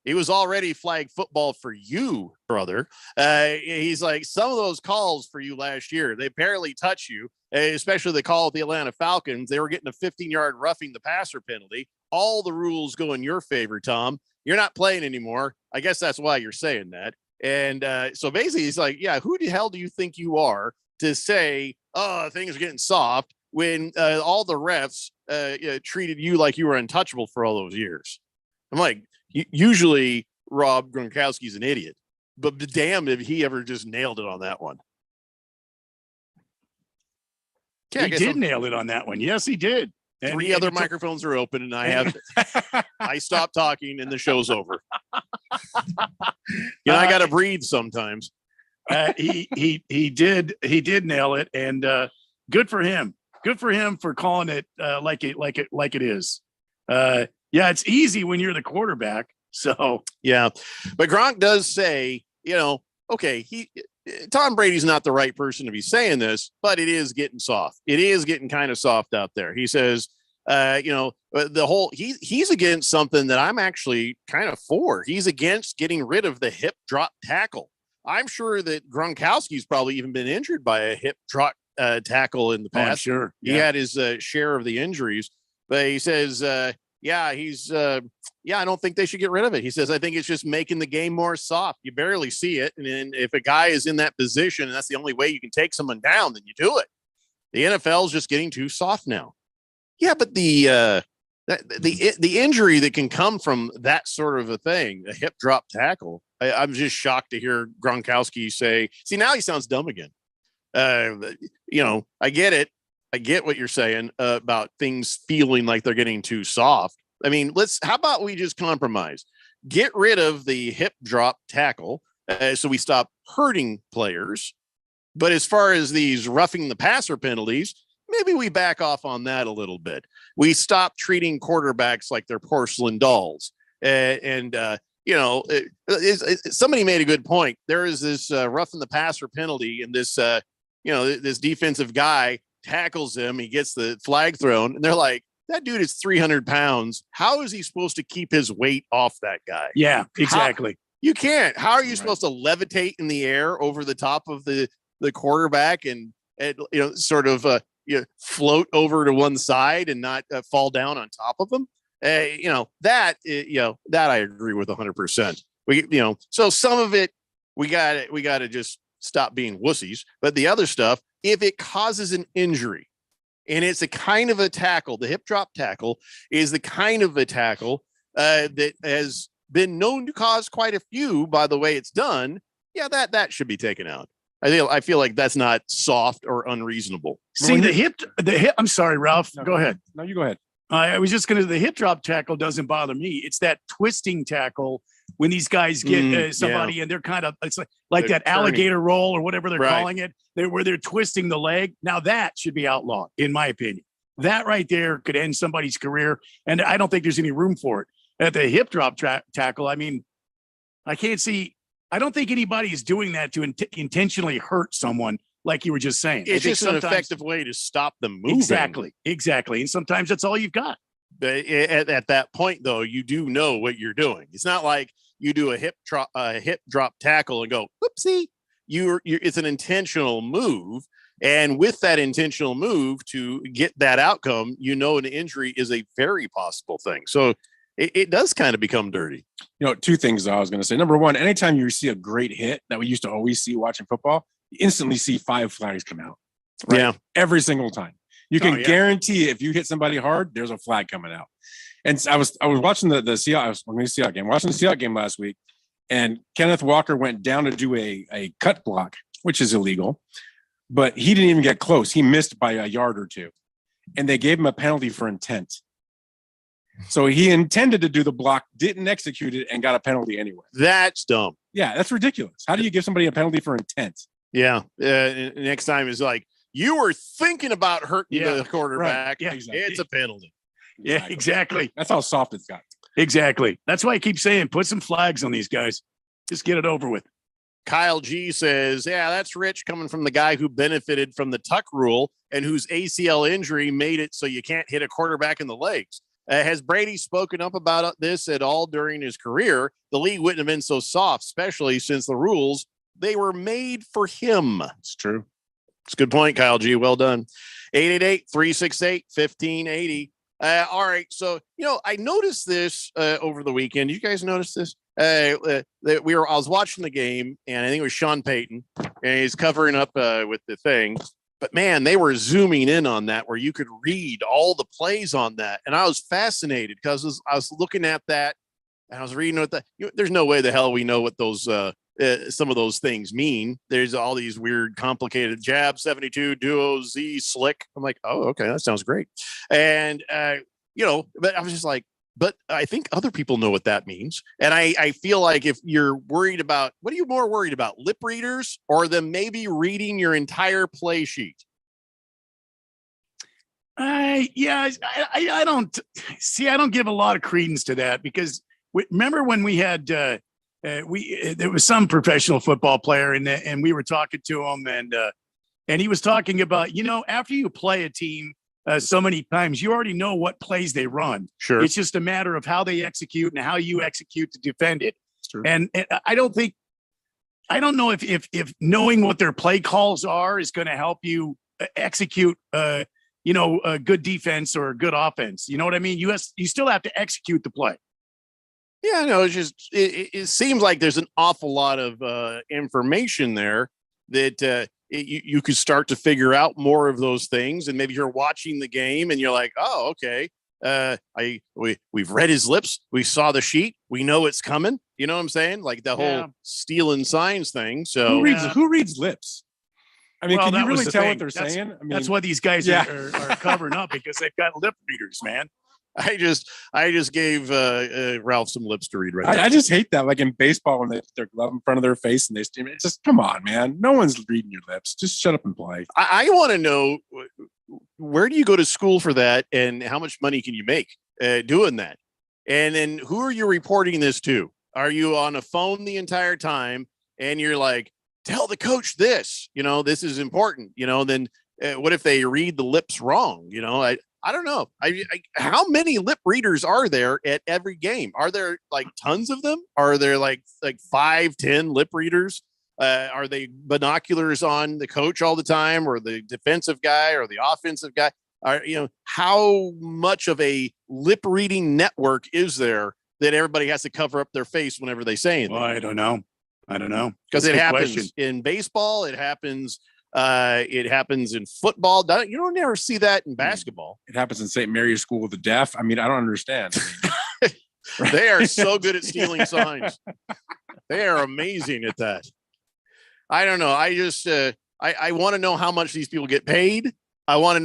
it was already flag football for you, brother. He's like, some of those calls for you last year, they barely touch you, especially the call at the Atlanta Falcons. They were getting a 15-yard roughing the passer penalty. All the rules go in your favor, Tom. You're not playing anymore. I guess that's why you're saying that. And so basically he's like, yeah, who the hell do you think you are to say, oh, things are getting soft when all the refs treated you like you were untouchable for all those years? I'm like, usually Rob Gronkowski's an idiot, but damn if he ever just nailed it on that one. He did nail it on that one. Yes, he did. And Three other microphones are open, and I stopped talking, and the show's over. I got to breathe sometimes. He did nail it, and good for him. Good for him for calling it like it is. Yeah, it's easy when you're the quarterback. So yeah, but Gronk does say, okay, Tom Brady's not the right person to be saying this, but it is getting soft. It is getting kind of soft out there. He says, he's against something that I'm actually kind of for. He's against getting rid of the hip drop tackle. I'm sure that Gronkowski's probably even been injured by a hip drop tackle in the past. Sure. Yeah. He had his share of the injuries, but he says, I don't think they should get rid of it. He says, I think it's just making the game more soft. You barely see it. And then if a guy is in that position and that's the only way you can take someone down, then you do it. The NFL is just getting too soft now. Yeah, but the injury that can come from that sort of a thing, a hip drop tackle, I'm just shocked to hear Gronkowski say, see, now he sounds dumb again. I get it. I get what you're saying about things feeling like they're getting too soft. I mean, how about we just compromise? Get rid of the hip drop tackle so we stop hurting players. But as far as these roughing the passer penalties, maybe we back off on that a little bit. We stop treating quarterbacks like they're porcelain dolls. Somebody made a good point. There is this roughing the passer penalty, and this defensive guy tackles him. He gets the flag thrown, and they're like, that dude is 300 pounds. How is he supposed to keep his weight off that guy? Yeah, exactly. You can't. How are you supposed to levitate in the air over the top of the quarterback and float over to one side and not fall down on top of them? That I agree with 100%. So some of it we got to just stop being wussies. But the other stuff, if it causes an injury, and it's a kind of a tackle, the hip drop tackle is the kind of a tackle that has been known to cause quite a few by the way it's done. Yeah, that should be taken out. I feel like that's not soft or unreasonable. See, the hip. I'm sorry, Ralph. No, go ahead. No, you go ahead. I was just the hip drop tackle doesn't bother me. It's that twisting tackle when these guys get somebody and they're kind of, it's like that alligator roll or whatever they're calling it, where they're twisting the leg. Now that should be outlawed, in my opinion. That right there could end somebody's career, and I don't think there's any room for it. At the hip drop tackle, I mean, I can't see. I don't think anybody is doing that to intentionally hurt someone, like you were just saying. It's just an effective way to stop them moving. Exactly. And sometimes that's all you've got. But at that point, though, you do know what you're doing. It's not like you do a hip drop tackle and go, whoopsie. It's an intentional move. And with that intentional move to get that outcome, an injury is a very possible thing. So it does kind of become dirty. Two things I was going to say. Number one, anytime you see a great hit that we used to always see watching football, you instantly see 5 flags come out. Right? Yeah. Every single time. You can guarantee if you hit somebody hard, there's a flag coming out. And I was watching the Seahawks game, watching the Seahawks game last week, and Kenneth Walker went down to do a cut block, which is illegal, but he didn't even get close. He missed by a yard or two, and they gave him a penalty for intent. So he intended to do the block, didn't execute it, and got a penalty anyway. That's dumb. Yeah, that's ridiculous. How do you give somebody a penalty for intent? Yeah. Next time is like, you were thinking about hurting the quarterback. Right. Yeah, exactly. It's a penalty. Yeah, exactly. That's how soft it's got. Exactly. That's why I keep saying, put some flags on these guys. Just get it over with. Kyle G says, yeah, that's rich coming from the guy who benefited from the tuck rule and whose ACL injury made it so you can't hit a quarterback in the legs. Has Brady spoken up about this at all during his career? The league wouldn't have been so soft, especially since the rules, they were made for him. It's true. It's a good point, Kyle G. Well done. 888-368-1580. All right. So, I noticed this over the weekend. Did you guys notice this? I was watching the game, and I think it was Sean Payton, and he's covering up with the thing. But man, they were zooming in on that where you could read all the plays on that. And I was fascinated because I was looking at that and I was reading what there's no way the hell we know what those some of those things mean. There's all these weird, complicated jab, 72, duo, Z, slick. I'm like, oh, okay, that sounds great. And, but I was just like, but I think other people know what that means. And I feel like if you're worried about, what are you more worried about, lip readers or them maybe reading your entire play sheet? I don't give a lot of credence to that because remember when we had, there was some professional football player and we were talking to him and he was talking about, after you play a team, so many times you already know what plays they run. Sure. It's just a matter of how they execute and how you execute to defend it. And I don't know if knowing what their play calls are is going to help you execute, a good defense or a good offense. You know what I mean? You still have to execute the play. Yeah, no, it's just, it seems like there's an awful lot of information there that, you could start to figure out more of those things. And maybe you're watching the game and you're like, oh, okay. We've read his lips. We saw the sheet. We know it's coming. You know what I'm saying? Like the whole stealing signs thing. So who reads lips? I mean, can you really tell what they're saying? I mean, that's what these guys are covering up because they've got lip readers, man. I just gave Ralph some lips to read right now. I just hate that. Like in baseball, when they put their glove in front of their face and they steam it. It's just, come on, man. No one's reading your lips. Just shut up and play. I want to know, where do you go to school for that, and how much money can you make doing that? And then who are you reporting this to? Are you on a phone the entire time and you're like, tell the coach this, this is important, then what if they read the lips wrong? I don't know. How many lip readers are there at every game? Are there like tons of them? Are there like 5-10 lip readers? Are they binoculars on the coach all the time, or the defensive guy, or the offensive guy? How much of a lip reading network is there that everybody has to cover up their face whenever they say anything? Well, I don't know. Because it happens in baseball. It happens in football. You don't never see that in basketball. It happens in St. Mary's School of the Deaf. I mean, I don't understand. They are so good at stealing signs. They are amazing at that. I don't know. I just I want to know how much these people get paid. I want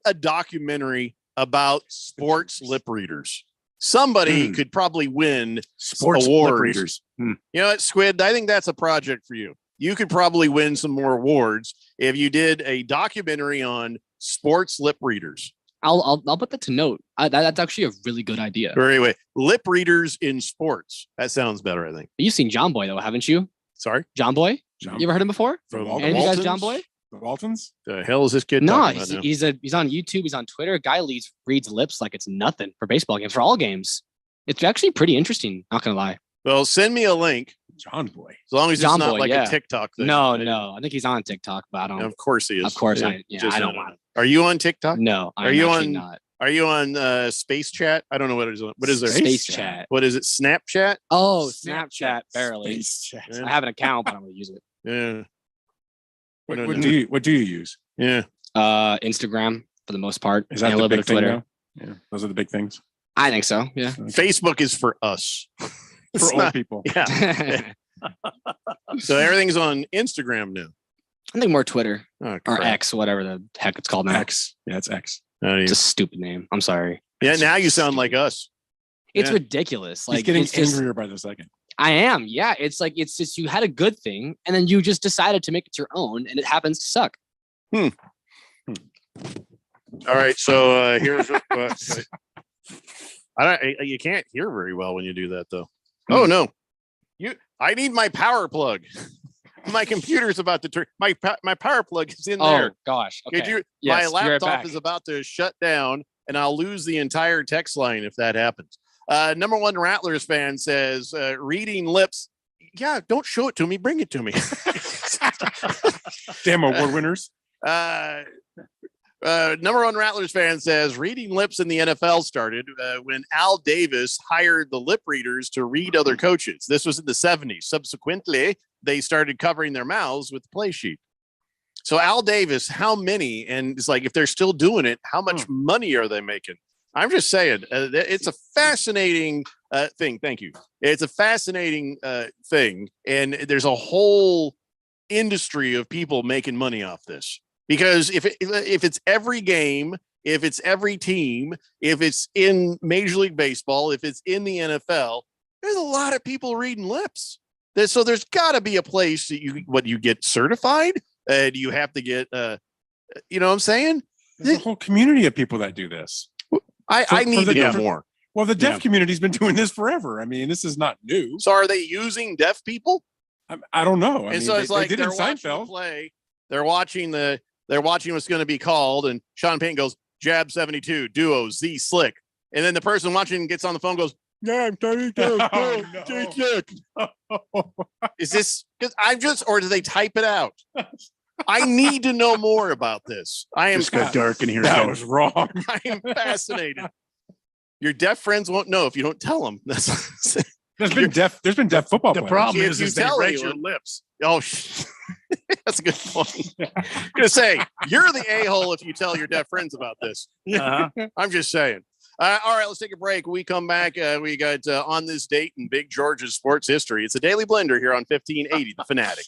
a documentary about sports lip readers. Somebody could probably win sports awards. Lip readers. You know what, Squid? I think that's a project for you. You could probably win some more awards if you did a documentary on sports lip readers. I'll put that to note. That's actually a really good idea. Or anyway, lip readers in sports. That sounds better, I think. You've seen John Boy though, haven't you? Sorry, John Boy. You ever heard him before? From Any of you guys, John Boy? The Waltons? The hell is this kid? No, talking about now? he's on YouTube. He's on Twitter. Guy reads lips like it's nothing for baseball games, for all games. It's actually pretty interesting. Not gonna lie. Well, send me a link. John Boy. As long as John it's not Boy, like yeah. a TikTok thing. No. I think he's on TikTok, but I don't. Of course he is. Of course I don't want. Are you on TikTok? No, are you on? Not. Are you on Space Chat? I don't know what it is. What is there? Space Chat. What is it? Snapchat? Oh, Snapchat. Barely. Space Chat. I have an account, but I'm gonna use it. Yeah. What do you use? Yeah. Instagram for the most part. Is that and a the little bit big of thing Twitter? now? Yeah, those are the big things. I think so. Yeah. Facebook is for us. For old people. Yeah. So everything's on Instagram now. I think more Twitter or X, whatever the heck it's called now. X. Yeah, it's X. It's a stupid name. I'm sorry. Yeah, now you sound like us. It's Yeah. ridiculous. Like He's getting it's just- angrier by the second. I am. Yeah. It's like, it's just, you had a good thing and then you just decided to make it your own and it happens to suck. All right. So here's what, you can't hear very well when you do that though. Oh no. I need my power plug. My computer's about to turn. My power plug is in there. Oh gosh. Okay. My laptop is about to shut down, and I'll lose the entire text line if that happens. Number one Rattlers fan says, "Reading lips. Yeah, don't show it to me. Bring it to me." Damn award winners. Number one Rattlers fan says reading lips in the NFL started when Al Davis hired the lip readers to read other coaches. This was in the 70s. Subsequently, they started covering their mouths with the play sheet. So Al Davis, how many? And it's like, if they're still doing it, how much money are they making? I'm just saying, it's a fascinating thing. Thank you. It's a fascinating thing. And there's a whole industry of people making money off this. Because if it's every game, if it's every team, if it's in Major League Baseball, if it's in the NFL, there's a lot of people reading lips. So there's got to be a place that you get certified. Do you have to get, you know what I'm saying? There's a whole community of people that do this. I need to know more. Well, the deaf community's been doing this forever. I mean, this is not new. So are they using deaf people? I don't know. And so it's like they're watching the play. They're watching what's going to be called, and Sean Payton goes, jab 72, duo, Z slick. And then the person watching gets on the phone and goes, yeah, I'm trying to Is this because or do they type it out? I need to know more about this. I am just got dark in here. That was wrong. I am fascinated. Your deaf friends won't know if you don't tell them. There's been deaf football players. The problem If is they read anyone- your lips. Oh, that's a good point. I'm gonna say you're the a-hole if you tell your deaf friends about this. I'm just saying. All right, let's take a break. When we come back, we got on this date in Big George's sports history. It's a Daily Blender here on 1580 The Fanatic.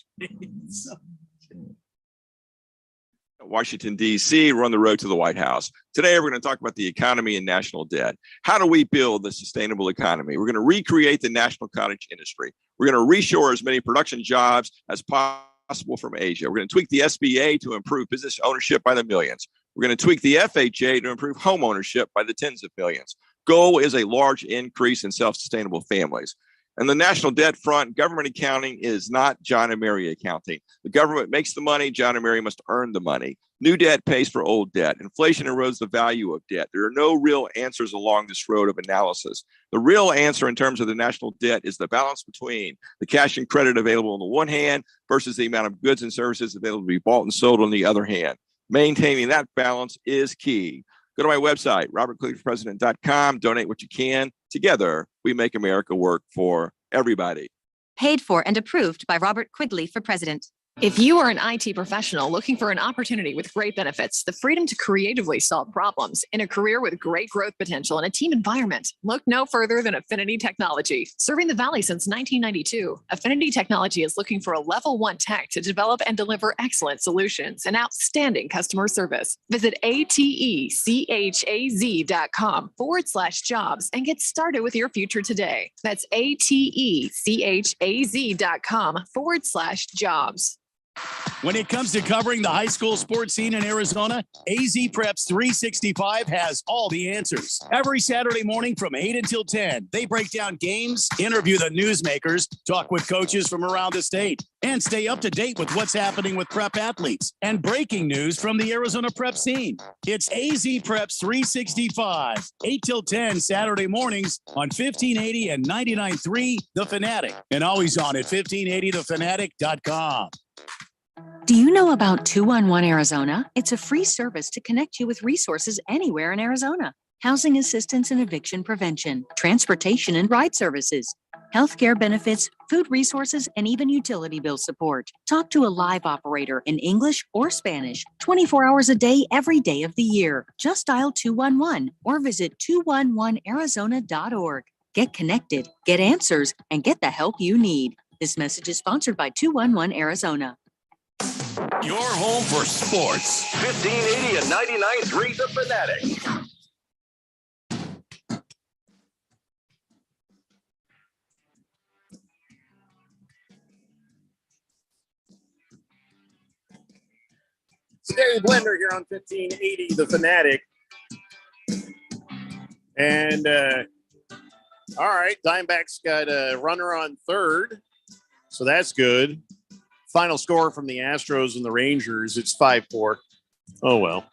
Washington, D.C. We're on the road to the White House. Today, we're going to talk about the economy and national debt. How do we build a sustainable economy? We're going to recreate the national cottage industry. We're going to reshore as many production jobs as possible from Asia. We're going to tweak the SBA to improve business ownership by the millions. We're going to tweak the FHA to improve home ownership by the tens of millions. Goal is a large increase in self-sustainable families. And the national debt front, government accounting is not John and Mary accounting. The government makes the money, John and Mary must earn the money. New debt pays for old debt. Inflation erodes the value of debt. There are no real answers along this road of analysis. The real answer in terms of the national debt is the balance between the cash and credit available on the one hand versus the amount of goods and services available to be bought and sold on the other hand. Maintaining that balance is key. Go to my website, robertquigleyforpresident.com. Donate what you can. Together, we make America work for everybody. Paid for and approved by Robert Quigley for president. If you are an IT professional looking for an opportunity with great benefits, the freedom to creatively solve problems in a career with great growth potential and a team environment, look no further than Affinity Technology. Serving the Valley since 1992, Affinity Technology is looking for a level 1 tech to develop and deliver excellent solutions and outstanding customer service. Visit atechaz.com/jobs and get started with your future today. That's atechaz.com/jobs. When it comes to covering the high school sports scene in Arizona, AZ Preps 365 has all the answers. Every Saturday morning from 8 until 10, they break down games, interview the newsmakers, talk with coaches from around the state, and stay up to date with what's happening with prep athletes and breaking news from the Arizona prep scene. It's AZ Preps 365, 8 till 10 Saturday mornings on 1580 and 99.3 The Fanatic, and always on at 1580thefanatic.com. Do you know about 211 Arizona? It's a free service to connect you with resources anywhere in Arizona. Housing assistance and eviction prevention, transportation and ride services, healthcare benefits, food resources, and even utility bill support. Talk to a live operator in English or Spanish, 24 hours a day, every day of the year. Just dial 211 or visit 211arizona.org. Get connected, get answers, and get the help you need. This message is sponsored by 211 Arizona. Your home for sports. 1580 and 99.3 The Fanatic. Scary Blender here on 1580, The Fanatic. And, all right, Diamondbacks got a runner on third, so that's good. Final score from the Astros and the Rangers, it's 5-4. Oh, well,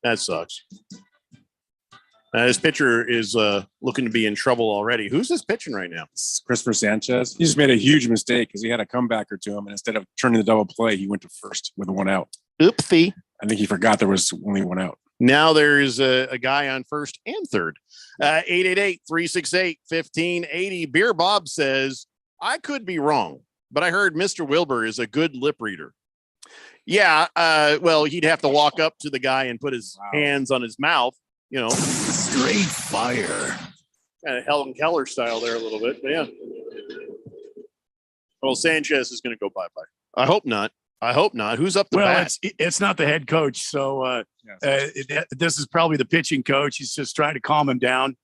that sucks. This pitcher is looking to be in trouble already. Who's this pitching right now? It's Christopher Sanchez. He just made a huge mistake because he had a comebacker to him, and instead of turning the double play, he went to first with one out. Oopsie. I think he forgot there was only one out. Now there's a guy on first and third. 888-368-1580. Beer Bob says, I could be wrong, but I heard Mr. Wilbur is a good lip reader. Yeah, well, he'd have to walk up to the guy and put his hands on his mouth, you know. Straight fire. Kind of Helen Keller style there a little bit, but yeah. Well, Sanchez is going to go bye-bye. I hope not. Who's up to bat? It's not the head coach, so this is probably the pitching coach. He's just trying to calm him down,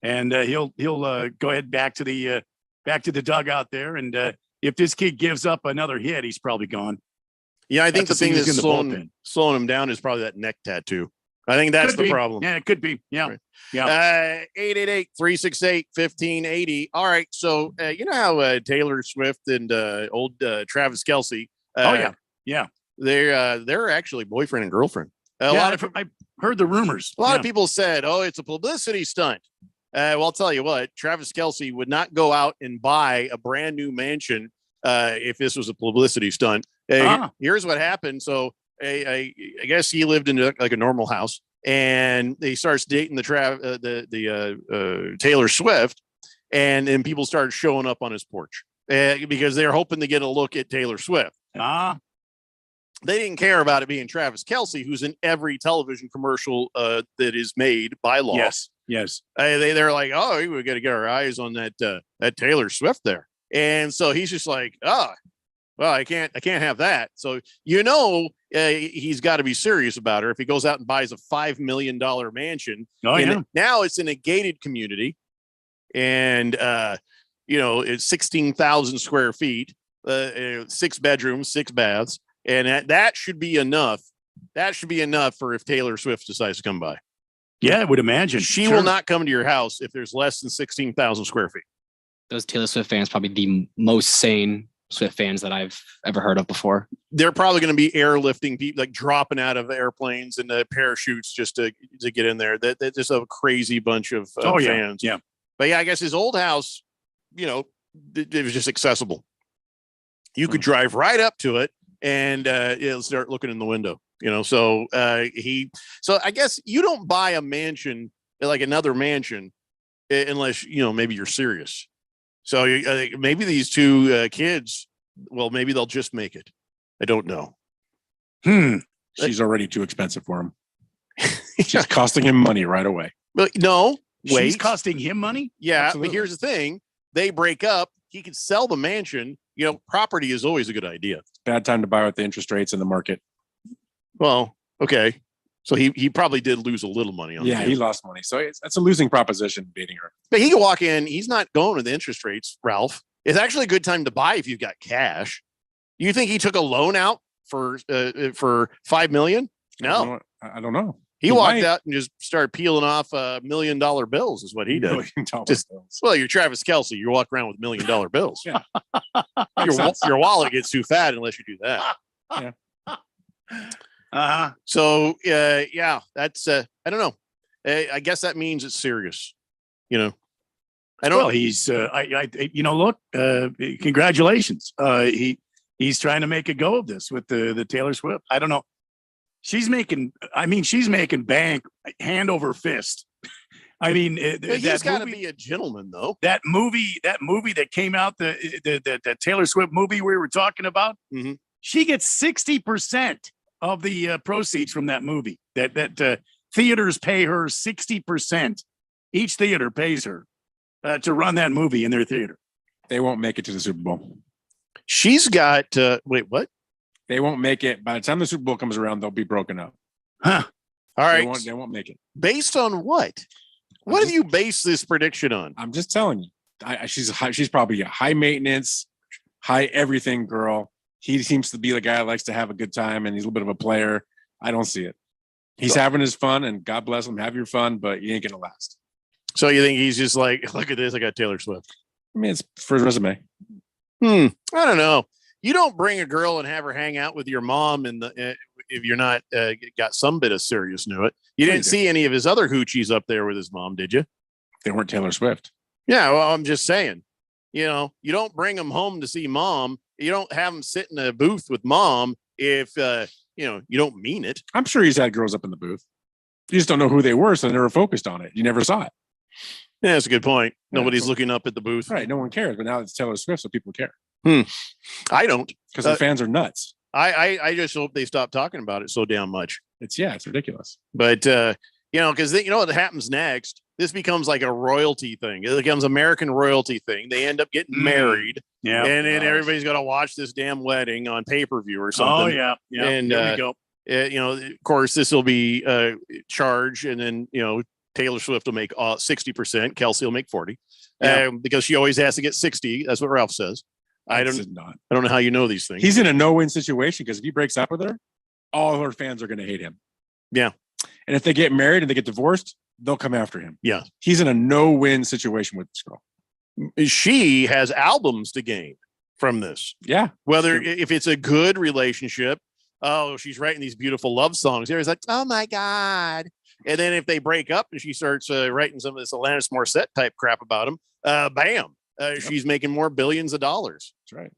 and he'll go ahead back to the dugout there. And if this kid gives up another hit, he's probably gone. Yeah, I think the thing that's slowing him down is probably that neck tattoo. I think that's the problem. Yeah, it could be. Yeah. Right. Yeah. 888-368-1580. All right. So, you know how Taylor Swift and old Travis Kelce. Yeah. They're actually boyfriend and girlfriend. I heard the rumors. A lot of people said, oh, it's a publicity stunt. Well, I'll tell you what, Travis Kelce would not go out and buy a brand new mansion if this was a publicity stunt. Here's what happened. So I guess he lived in like a normal house, and he starts dating the Taylor Swift, and then people started showing up on his porch because they're hoping to get a look at Taylor Swift. They didn't care about it being Travis Kelce, who's in every television commercial that is made by law. Yes. They're like, oh, we got to get our eyes on that Taylor Swift there, and so he's just like, well, I can't have that. So, he's got to be serious about her if he goes out and buys a $5 million mansion. Now it's in a gated community, and, it's 16,000 square feet, 6 bedrooms, 6 baths. And that should be enough. That should be enough for if Taylor Swift decides to come by. Yeah, I would imagine. She will not come to your house if there's less than 16,000 square feet. Those Taylor Swift fans, probably the most sane Swift fans that I've ever heard of before. They're probably going to be airlifting people, like dropping out of airplanes and parachutes just to get in there. That's just a crazy bunch of fans. Yeah. But yeah, I guess his old house, it was just accessible. You could drive right up to it and start looking in the window. So I guess you don't buy a mansion, like another mansion, unless maybe you're serious. So maybe these two kids, well, maybe they'll just make it. I don't know. She's already too expensive for him. She's costing him money right away. But no, wait. She's costing him money? Yeah, Absolutely. But here's the thing. They break up. He could sell the mansion. Property is always a good idea. Bad time to buy with the interest rates in the market. Well, okay. So he probably did lose a little money on that. Yeah, he lost money. So that's a losing proposition dating her. But he can walk in. He's not going with the interest rates, Ralph. It's actually a good time to buy if you've got cash. You think he took a loan out for $5 million? No. I don't know. He walked out and just started peeling off $1 million bills is what he did. Well, you're Travis Kelce. You walk around with $1 million bills. Yeah. Your wallet gets too fat unless you do that. Yeah. So that's I don't know. I guess that means it's serious. I don't know. Well, he's look, congratulations. He's trying to make a go of this with the Taylor Swift. I don't know. She's making bank hand over fist. I mean, he's got to be a gentleman, though. That movie that came out, the Taylor Swift movie we were talking about. Mm-hmm. She gets 60% of the proceeds from that movie. That theaters pay her 60%. Each theater pays her to run that movie in their theater. They won't make it to the Super Bowl. She's got wait, what? They won't make it. By the time the Super Bowl comes around, they'll be broken up. Huh. All right. They won't make it. Based on what? What have you based this prediction on? I'm just telling you. She's probably a high maintenance, high everything girl. He seems to be the guy that likes to have a good time, and he's a little bit of a player. I don't see it. He's having his fun, and God bless him. Have your fun, but you ain't gonna last. So you think he's just like, look at this, I got Taylor Swift. I mean, it's for his resume. I don't know. You don't bring a girl and have her hang out with your mom and if you're not got some bit of serious to it. You didn't see any of his other hoochies up there with his mom, did you? They weren't Taylor Swift. Yeah, well, I'm just saying. You know, you don't bring them home to see mom. You don't have them sit in a booth with mom if you don't mean it. I'm sure he's had girls up in the booth. You just don't know who they were, so they never focused on it. You never saw it. Yeah, that's a good point. Nobody's looking up at the booth. Right. No one cares. But now it's Taylor Swift, so people care. I don't. Because the fans are nuts. I just hope they stop talking about it so damn much. It's ridiculous. But, because you know what happens next? This becomes like a royalty thing. It becomes American royalty thing. They end up getting married. Yeah. And then everybody's got to watch this damn wedding on pay-per-view or something. Oh, yeah. And, there we go. Of course, this will be charged. And then, Taylor Swift will make 60%. Kelsey will make 40 because she always has to get 60. That's what Ralph says. I don't know how you know these things. He's in a no-win situation because if he breaks up with her, all her fans are going to hate him. Yeah. And if they get married and they get divorced, they'll come after him. Yeah. He's in a no-win situation with this girl. She has albums to gain from this. Yeah. Whether if it's a good relationship, she's writing these beautiful love songs. Everybody's like, oh my God. And then if they break up and she starts writing some of this Alanis Morissette type crap about him, bam, she's making more billions of dollars. That's right.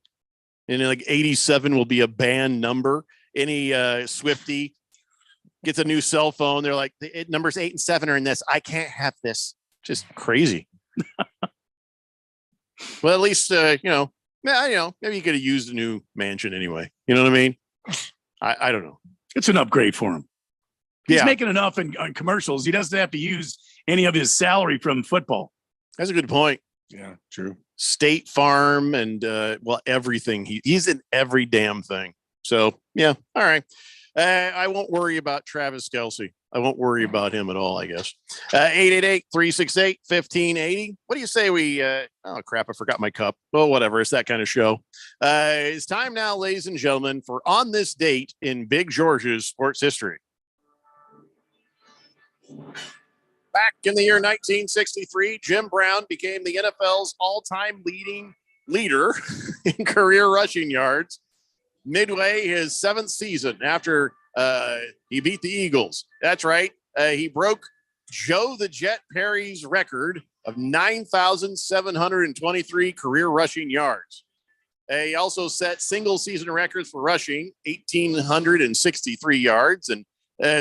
And like 87 will be a banned number. Any Swiftie gets a new cell phone. They're like, numbers 8 and 7 are in this. I can't have this. Just crazy. Well, at least, maybe you could have used a new mansion anyway. You know what I mean? I don't know. It's an upgrade for him. He's making enough on commercials. He doesn't have to use any of his salary from football. That's a good point. Yeah, true. State Farm and everything. He's in every damn thing. So yeah, all right. I won't worry about Travis Kelce. I won't worry about him at all, I guess. 888-368-1580. What do you say we oh crap, I forgot my cup. Well, whatever. It's that kind of show. It's time now, ladies and gentlemen, for On This Date in Big George's sports history. Back in the year 1963, Jim Brown became the NFL's all-time leader in career rushing yards. Midway his 7th season after he beat the Eagles. That's right. He broke Joe the Jet Perry's record of 9,723 career rushing yards. He also set single season records for rushing, 1,863 yards, and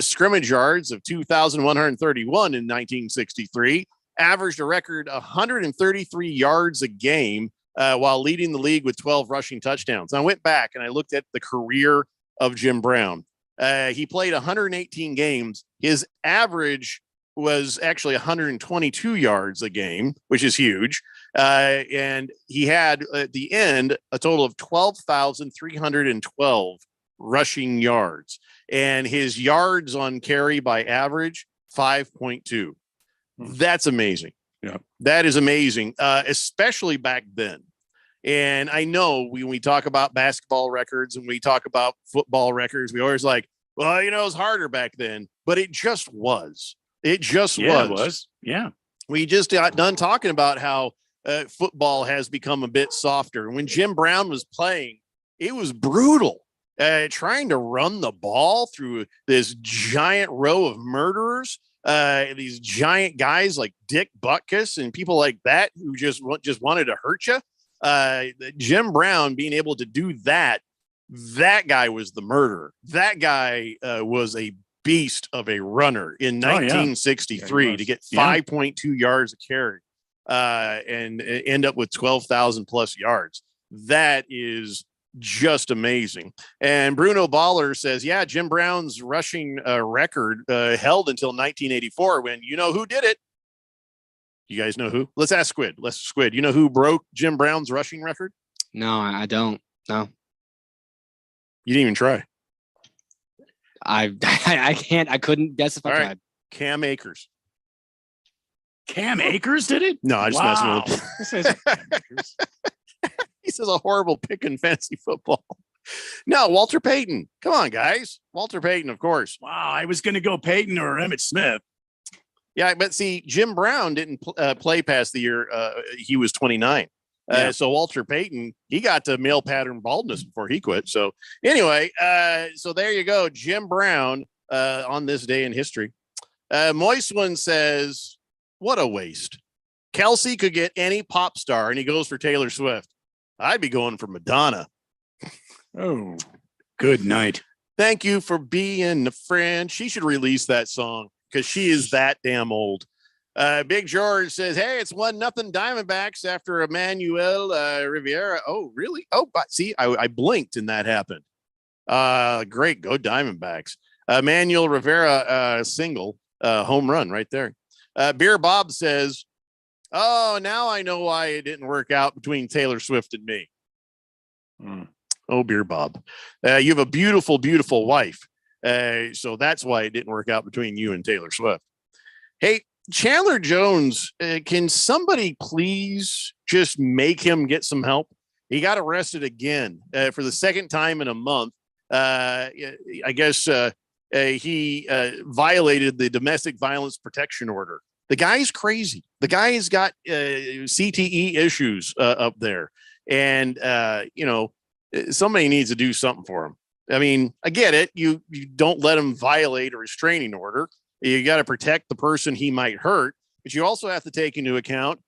scrimmage yards of 2,131 in 1963. Averaged a record 133 yards a game while leading the league with 12 rushing touchdowns. I went back and I looked at the career of Jim Brown. He played 118 games. His average was actually 122 yards a game, which is huge. And he had at the end a total of 12,312 rushing yards. And his yards on carry by average, 5.2. That's amazing. Yeah, that is amazing, especially back then. And I know when we talk about basketball records and we talk about football records, we always like, well, it was harder back then, but it just was. It just was. It was. Yeah. We just got done talking about how football has become a bit softer. And when Jim Brown was playing, it was brutal. Trying to run the ball through this giant row of murderers, these giant guys like Dick Butkus and people like that who just wanted to hurt you. Jim Brown being able to do that guy was the murderer. That guy was a beast of a runner in 1963 to get 5.2 yards a carry and end up with 12,000 plus yards. That is just amazing. And Bruno Baller says, yeah, Jim Brown's rushing record held until 1984 when you know who did it. You guys know who? Let's ask Squid. Squid. You know who broke Jim Brown's rushing record? No, I don't. No. You didn't even try. I can't. I couldn't guess if I tried. Cam Akers. Cam Akers did it? No, I just messing with him. He says a horrible pick in fantasy football. No, Walter Payton. Come on, guys. Walter Payton, of course. Wow, I was going to go Payton or Emmitt Smith. Yeah, but see, Jim Brown didn't play past the year he was 29. So Walter Payton, he got to male pattern baldness before he quit. So anyway, so there you go. Jim Brown on this day in history. Moist One says, what a waste. Kelsey could get any pop star and he goes for Taylor Swift. I'd be going for Madonna. Oh, good night. Thank you for being a friend. She should release that song because she is that damn old. Big George says, hey, it's 1-0 Diamondbacks after Emmanuel Rivera. Oh, really? Oh, but see, I blinked and that happened. Great. Go Diamondbacks. Emmanuel Rivera single, home run right there. Beer Bob says, oh, now I know why it didn't work out between Taylor Swift and me. Oh, Beer Bob. You have a beautiful, beautiful wife. So that's why it didn't work out between you and Taylor Swift. Hey, Chandler Jones, can somebody please just make him get some help? He got arrested again for the second time in a month. I guess he violated the domestic violence protection order. The guy's crazy. The guy's got CTE issues up there. And, somebody needs to do something for him. I mean, I get it. You don't let him violate a restraining order. You got to protect the person he might hurt, but you also have to take into account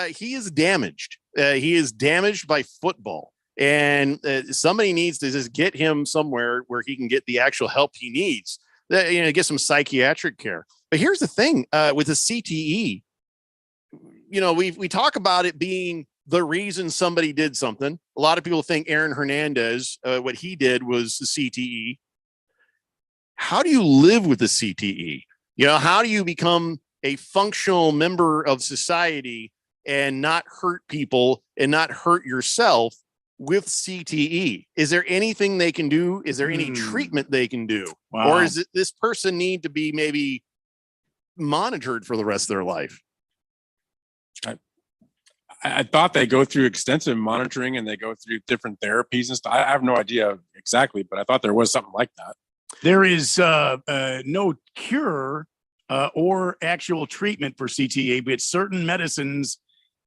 he is damaged. He is damaged by football, and somebody needs to just get him somewhere where he can get the actual help he needs. Get some psychiatric care. But here's the thing with the CTE. We talk about it being the reason somebody did something. A lot of people think Aaron Hernandez, what he did was the CTE. How do you live with the CTE? How do you become a functional member of society and not hurt people and not hurt yourself with CTE? Is there anything they can do? Is there any treatment they can do? Wow. Or is it this person need to be maybe monitored for the rest of their life? I thought they go through extensive monitoring and they go through different therapies and stuff. I have no idea exactly, but I thought there was something like that. There is no cure or actual treatment for CTE, but certain medicines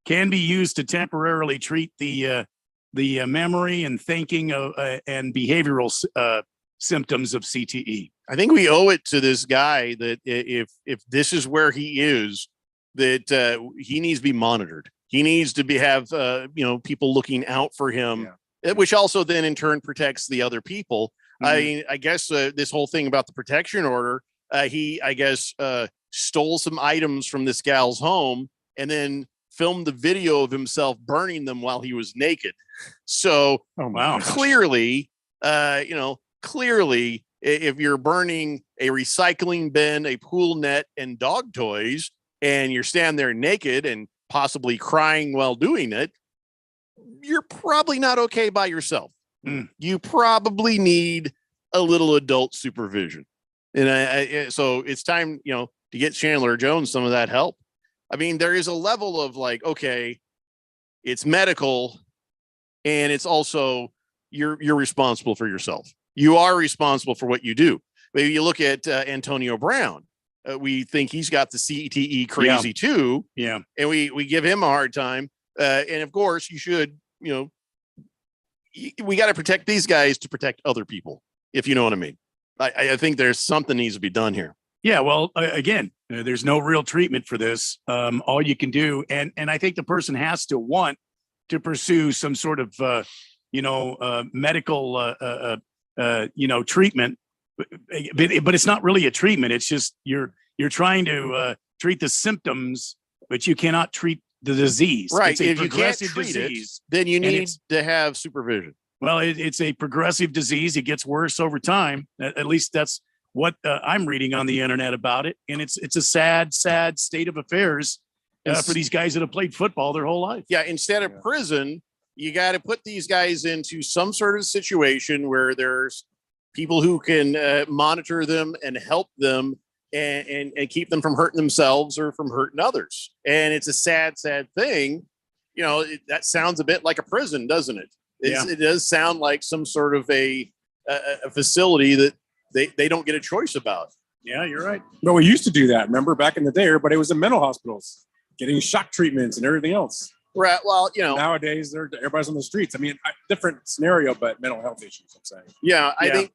can be used to temporarily treat the memory and thinking and behavioral symptoms of CTE. I think we owe it to this guy that if this is where he is, that he needs to be monitored. He needs to have people looking out for him, which also then in turn protects the other people. I guess this whole thing about the protection order, he stole some items from this gal's home and then filmed the video of himself burning them while he was naked. So clearly, if you're burning a recycling bin, a pool net, and dog toys, and you're standing there naked and possibly crying while doing it, you're probably not okay by yourself. You probably need a little adult supervision. And so it's time, to get Chandler Jones some of that help. I mean, there is a level of like, okay, it's medical and it's also you're responsible for yourself. You are responsible for what you do. Maybe you look at Antonio Brown. We think he's got the CTE crazy too. Yeah. And we give him a hard time. And of course you should, we got to protect these guys to protect other people, if you know what I mean. I think there's something needs to be done here. Yeah. Well, again, there's no real treatment for this. All you can do. And I think the person has to want to pursue some sort of, medical, treatment, but it's not really a treatment. It's just you're trying to treat the symptoms, but you cannot treat the disease. Right. It's a if you can't treat disease, then you need to have supervision. Well, it's a progressive disease. It gets worse over time. At least that's what I'm reading on the internet about it. And it's a sad state of affairs for these guys that have played football their whole life. Yeah. Instead of prison, you got to put these guys into some sort of situation where there's people who can monitor them and help them and keep them from hurting themselves or from hurting others. And it's a sad thing. That sounds a bit like a prison, doesn't it? It does sound like some sort of a facility that they don't get a choice about. Yeah, you're right. But we used to do that. Remember back in the day, everybody was in mental hospitals getting shock treatments and everything else. Right. Well, nowadays everybody's on the streets. I mean, different scenario, but mental health issues, I'm saying. Yeah, I think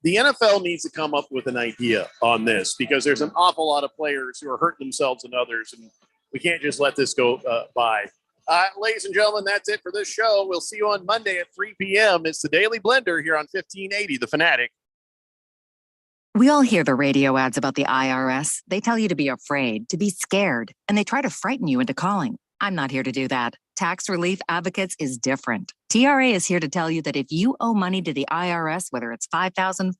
the NFL needs to come up with an idea on this because there's an awful lot of players who are hurting themselves and others, and we can't just let this go by. Ladies and gentlemen, that's it for this show. We'll see you on Monday at 3 p.m. It's the Daily Blender here on 1580, The Fanatic. We all hear the radio ads about the IRS. They tell you to be afraid, to be scared, and they try to frighten you into calling. I'm not here to do that. Tax Relief Advocates is different. TRA is here to tell you that if you owe money to the IRS, whether it's $5,000,